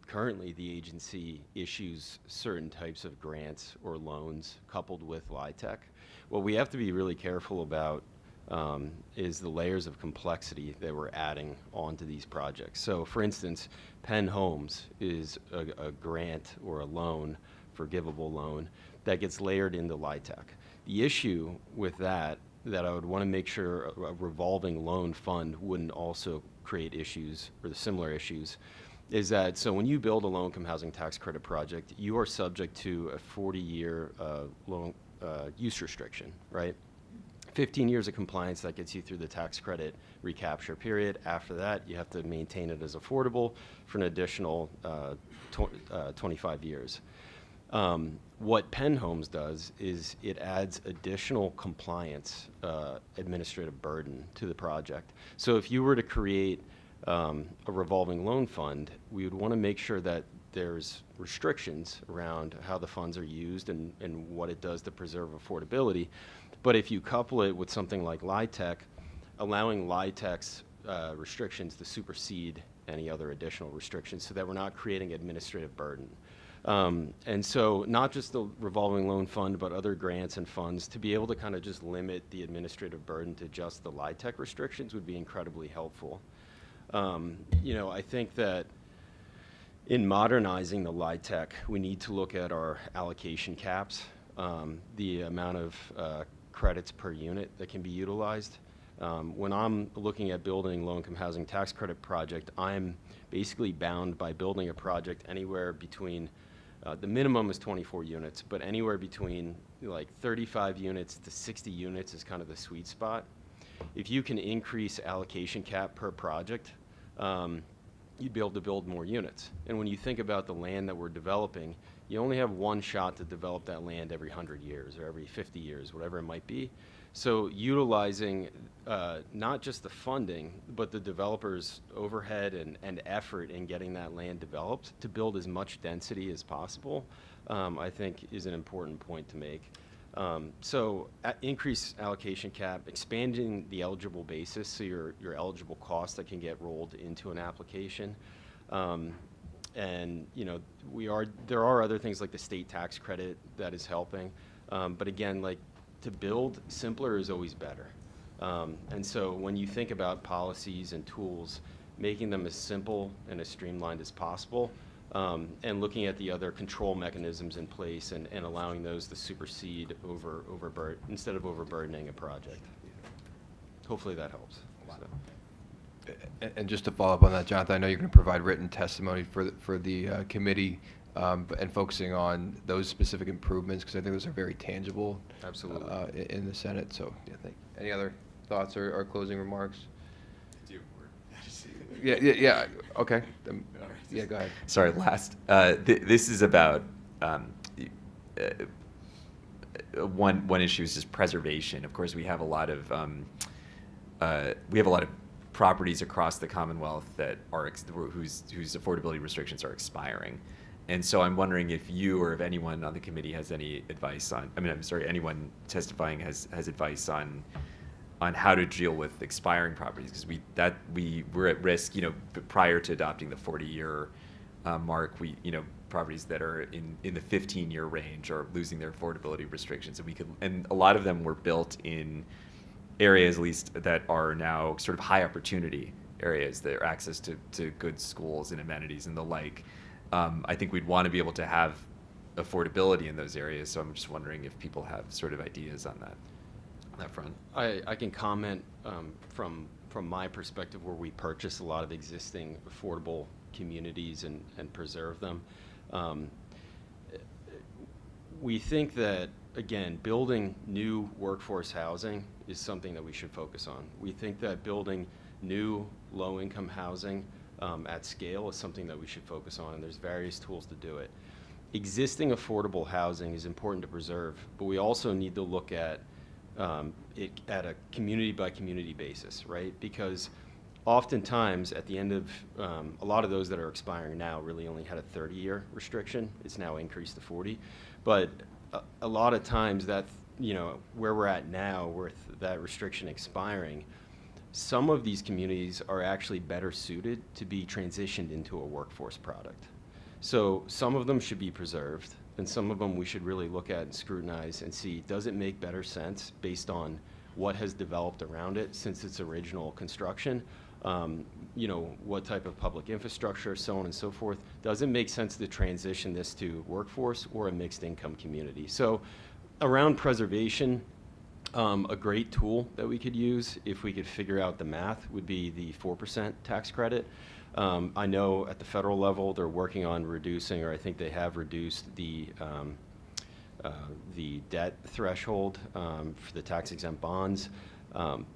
Currently, the agency issues certain types of grants or loans coupled with LIHTC. What we have to be really careful about is the layers of complexity that we're adding onto these projects. So, for instance, Penn Homes is a grant or a loan, forgivable loan, that gets layered into LIHTC. The issue with that I would want to make sure a revolving loan fund wouldn't also create issues or the similar issues, is that so when you build a low-income housing tax credit project, you are subject to a 40-year loan use restriction, right? 15 years of compliance, that gets you through the tax credit recapture period. After that, you have to maintain it as affordable for an additional 25 years. What Penn Homes does is it adds additional compliance administrative burden to the project. So if you were to create a revolving loan fund, we would want to make sure that there's restrictions around how the funds are used and what it does to preserve affordability. But if you couple it with something like LIHTC, allowing LIHTC's restrictions to supersede any other additional restrictions so that we're not creating administrative burden. And so not just the revolving loan fund, but other grants and funds to be able to kind of just limit the administrative burden to just the LIHTC restrictions would be incredibly helpful. You know, I think that in modernizing the LIHTC, we need to look at our allocation caps, the amount of credits per unit that can be utilized. When I'm looking at building low-income housing tax credit project, I'm basically bound by building a project anywhere between, the minimum is 24 units, but anywhere between like 35 units to 60 units is kind of the sweet spot. If you can increase allocation cap per project, you'd be able to build more units. And when you think about the land that we're developing, you only have one shot to develop that land every 100 years or every 50 years, whatever it might be. So utilizing not just the funding, but the developer's overhead and effort in getting that land developed to build as much density as possible, I think is an important point to make. So increase allocation cap, expanding the eligible basis, so your eligible cost that can get rolled into an application. And you know, there are other things like the state tax credit that is helping. But again, like, to build simpler is always better. And so when you think about policies and tools, making them as simple and as streamlined as possible, and looking at the other control mechanisms in place and allowing those to supersede instead of overburdening a project. Hopefully that helps. So. And just to follow up on that, Jonathan, I know you're going to provide written testimony for the committee, and focusing on those specific improvements, because I think those are very tangible. Absolutely. In the Senate. So, yeah, any other thoughts or closing remarks? Yeah. Okay. Yeah, go ahead. Sorry, last. This is about one issue is just preservation. Of course, we have a lot of properties across the Commonwealth that are whose affordability restrictions are expiring. And so I'm wondering if you or if anyone on the committee has any advice on, anyone testifying has advice on how to deal with expiring properties, because we're at risk, you know, prior to adopting the 40-year mark, properties that are in the 15-year range are losing their affordability restrictions, and a lot of them were built in areas, at least, that are now sort of high opportunity areas, that are access to good schools and amenities and the like. I think we'd want to be able to have affordability in those areas, so I'm just wondering if people have sort of ideas on that front. I can comment from my perspective, where we purchase a lot of existing affordable communities and preserve them. We think that, again, building new workforce housing is something that we should focus on. We think that building new low-income housing at scale is something that we should focus on, and there's various tools to do it. Existing affordable housing is important to preserve, but we also need to look at it at a community-by-community basis, right? Because oftentimes, at the end of a lot of those that are expiring now really only had a 30-year restriction. It's now increased to 40. But a lot of times that, you know, where we're at now with that restriction expiring, some of these communities are actually better suited to be transitioned into a workforce product. So some of them should be preserved, and some of them we should really look at and scrutinize and see, does it make better sense based on what has developed around it since its original construction? You know, what type of public infrastructure, so on and so forth. Does it make sense to transition this to workforce or a mixed income community? So around preservation, a great tool that we could use if we could figure out the math would be the 4% tax credit. I know at the federal level they're working on reducing, or I think they have reduced the debt threshold for the tax-exempt bonds,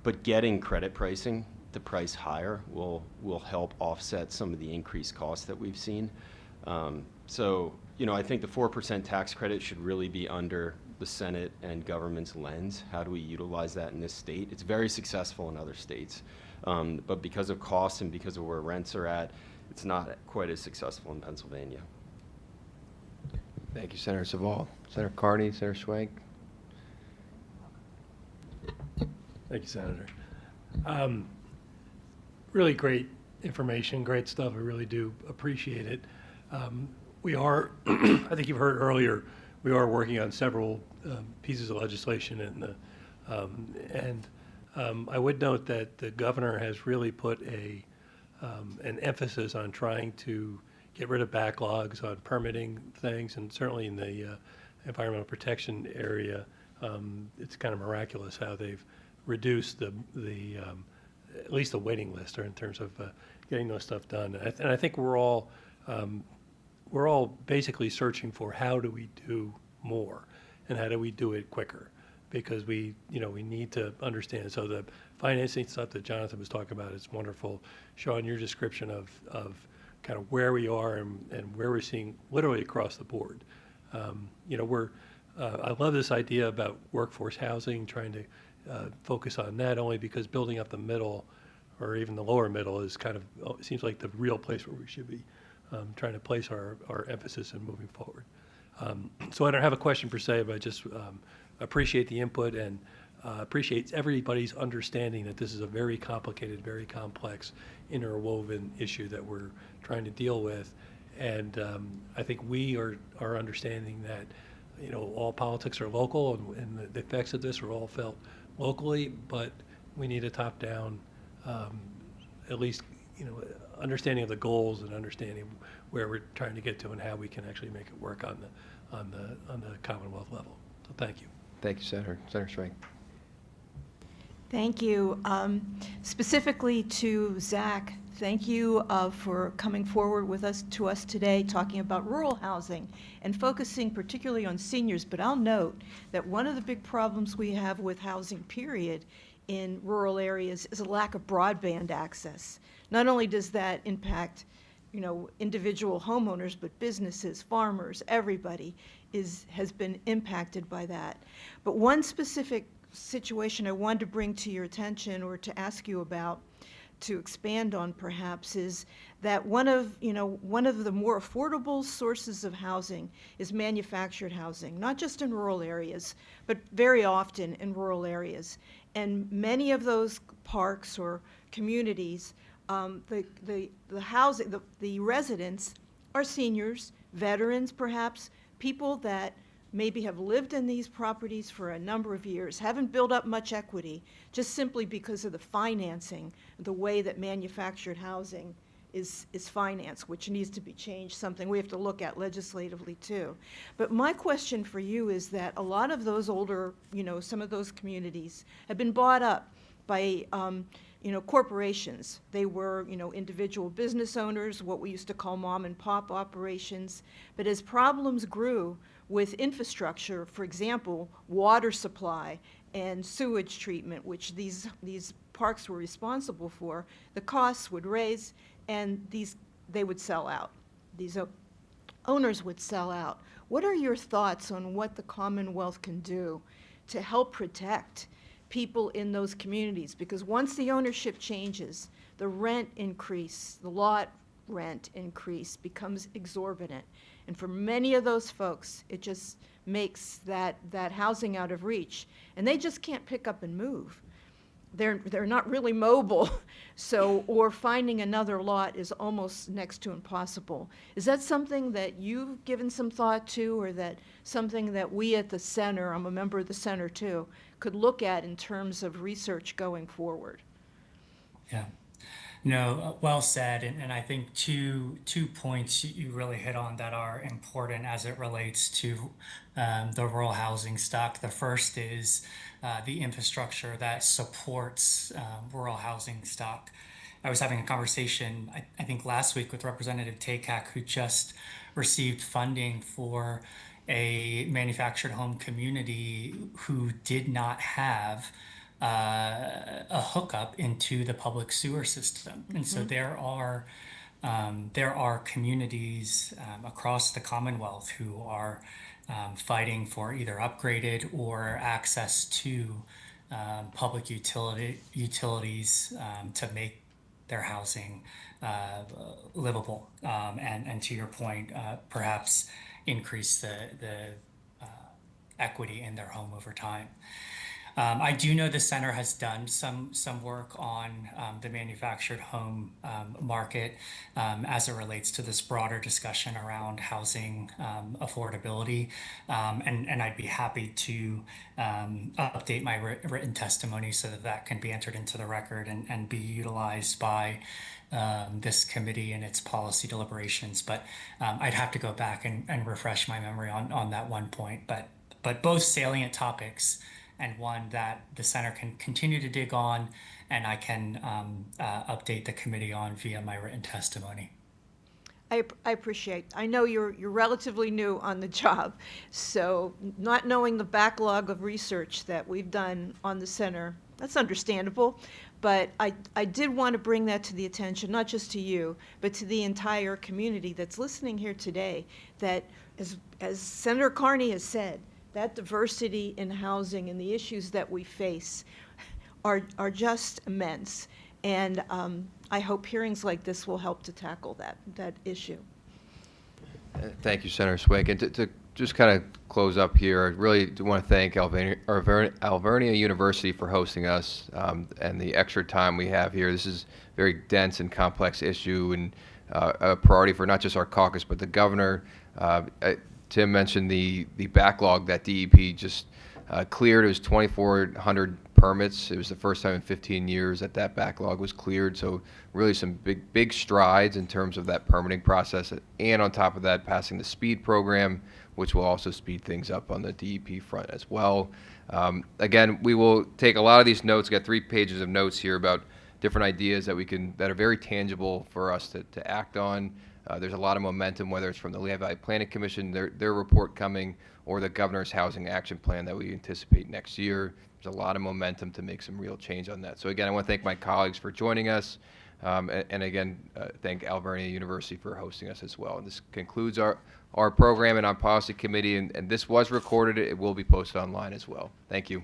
but getting credit pricing to price higher will help offset some of the increased costs that we've seen. So, you know, I think the 4% tax credit should really be under the Senate and government's lens. How do we utilize that in this state? It's very successful in other states, but because of costs and because of where rents are at, it's not quite as successful in Pennsylvania. Thank you, Senator Saval. Senator Carney, Senator Schwenk. Thank you, Senator. Really great information, great stuff. I really do appreciate it. We are, I think you've heard earlier, we are working on several pieces of legislation I would note that the governor has really put an emphasis on trying to get rid of backlogs on permitting things, and certainly in the environmental protection area, it's kind of miraculous how they've reduced at least the waiting list, or in terms of getting those stuff done. And I think we're all basically searching for how do we do more, and how do we do it quicker, because we need to understand. So the financing stuff that Jonathan was talking about is wonderful. Sean, your description of kind of where we are and where we're seeing literally across the board. I love this idea about workforce housing, trying to focus on that, only because building up the middle or even the lower middle is kind of, seems like the real place where we should be trying to place our emphasis in moving forward. So I don't have a question per se, but I just appreciate the input and appreciate everybody's understanding that this is a very complicated, very complex, interwoven issue that we're trying to deal with. And I think we are understanding that all politics are local, and the effects of this are all felt locally, but we need a top-down, at least understanding of the goals and understanding where we're trying to get to and how we can actually make it work on the Commonwealth level. So thank you. Thank you, Senator. Senator Schwenk. Thank you. Specifically to Zach, thank you for coming forward to us today, talking about rural housing and focusing particularly on seniors. But I'll note that one of the big problems we have with housing, period, in rural areas is a lack of broadband access. Not only does that impact, individual homeowners, but businesses, farmers, everybody has been impacted by that. But one specific situation I wanted to bring to your attention, or to ask you about, to expand on perhaps, is that one of the more affordable sources of housing is manufactured housing, not just in rural areas, but very often in rural areas. And many of those parks or communities, the housing, the residents are seniors, veterans perhaps, people that maybe have lived in these properties for a number of years, haven't built up much equity, just simply because of the financing, the way that manufactured housing is financed, which needs to be changed, something we have to look at legislatively too. But my question for you is that a lot of those older, some of those communities have been bought up by corporations. They were, individual business owners, what we used to call mom and pop operations. But as problems grew with infrastructure, for example, water supply and sewage treatment, which these parks were responsible for, the costs would raise, and they would sell out. These owners would sell out. What are your thoughts on what the Commonwealth can do to help protect people in those communities? Because once the ownership changes, the rent increase, the lot rent increase becomes exorbitant. And for many of those folks, it just makes that housing out of reach. And they just can't pick up and move. They're not really mobile, or finding another lot is almost next to impossible. Is that something that you've given some thought to, or that something that we at the center, I'm a member of the center too, could look at in terms of research going forward? Yeah. No, well said. And I think two points you really hit on that are important as it relates to the rural housing stock. The first is the infrastructure that supports rural housing stock. I was having a conversation, I think last week, with Representative Takak, who just received funding for a manufactured home community who did not have a hookup into the public sewer system. And so there are communities across the Commonwealth who are fighting for either upgraded or access to public utilities to make their housing livable, and to your point, perhaps increase the equity in their home over time. I do know the center has done some work on the manufactured home market as it relates to this broader discussion around housing affordability, and I'd be happy to update my written testimony so that that can be entered into the record and be utilized by this committee and its policy deliberations. But I'd have to go back and refresh my memory on that one point. But both salient topics, and one that the center can continue to dig on, and I can update the committee on via my written testimony. I appreciate. I know you're relatively new on the job, so not knowing the backlog of research that we've done on the center, that's understandable. But I did want to bring that to the attention, not just to you, but to the entire community that's listening here today, that as Senator Carney has said, that diversity in housing and the issues that we face are just immense. And I hope hearings like this will help to tackle that issue. Thank you, Senator Swank. And to just kind of close up here, I really do want to thank Alvernia University for hosting us and the extra time we have here. This is a very dense and complex issue, and a priority for not just our caucus, but the governor. Tim mentioned the backlog that DEP just cleared. It was 2,400 permits. It was the first time in 15 years that backlog was cleared. So really some big strides in terms of that permitting process. And on top of that, passing the SPEED program, which will also speed things up on the DEP front as well. Again, we will take a lot of these notes. Got 3 pages of notes here about different ideas that are very tangible for us to act on. There's a lot of momentum, whether it's from the Lehigh Valley Planning Commission, their report coming, or the governor's housing action plan that we anticipate next year. There's a lot of momentum to make some real change on that. So again, I want to thank my colleagues for joining us, and again, thank Alvernia University for hosting us as well. And this concludes our program and our policy committee, and this was recorded. It will be posted online as well. Thank you.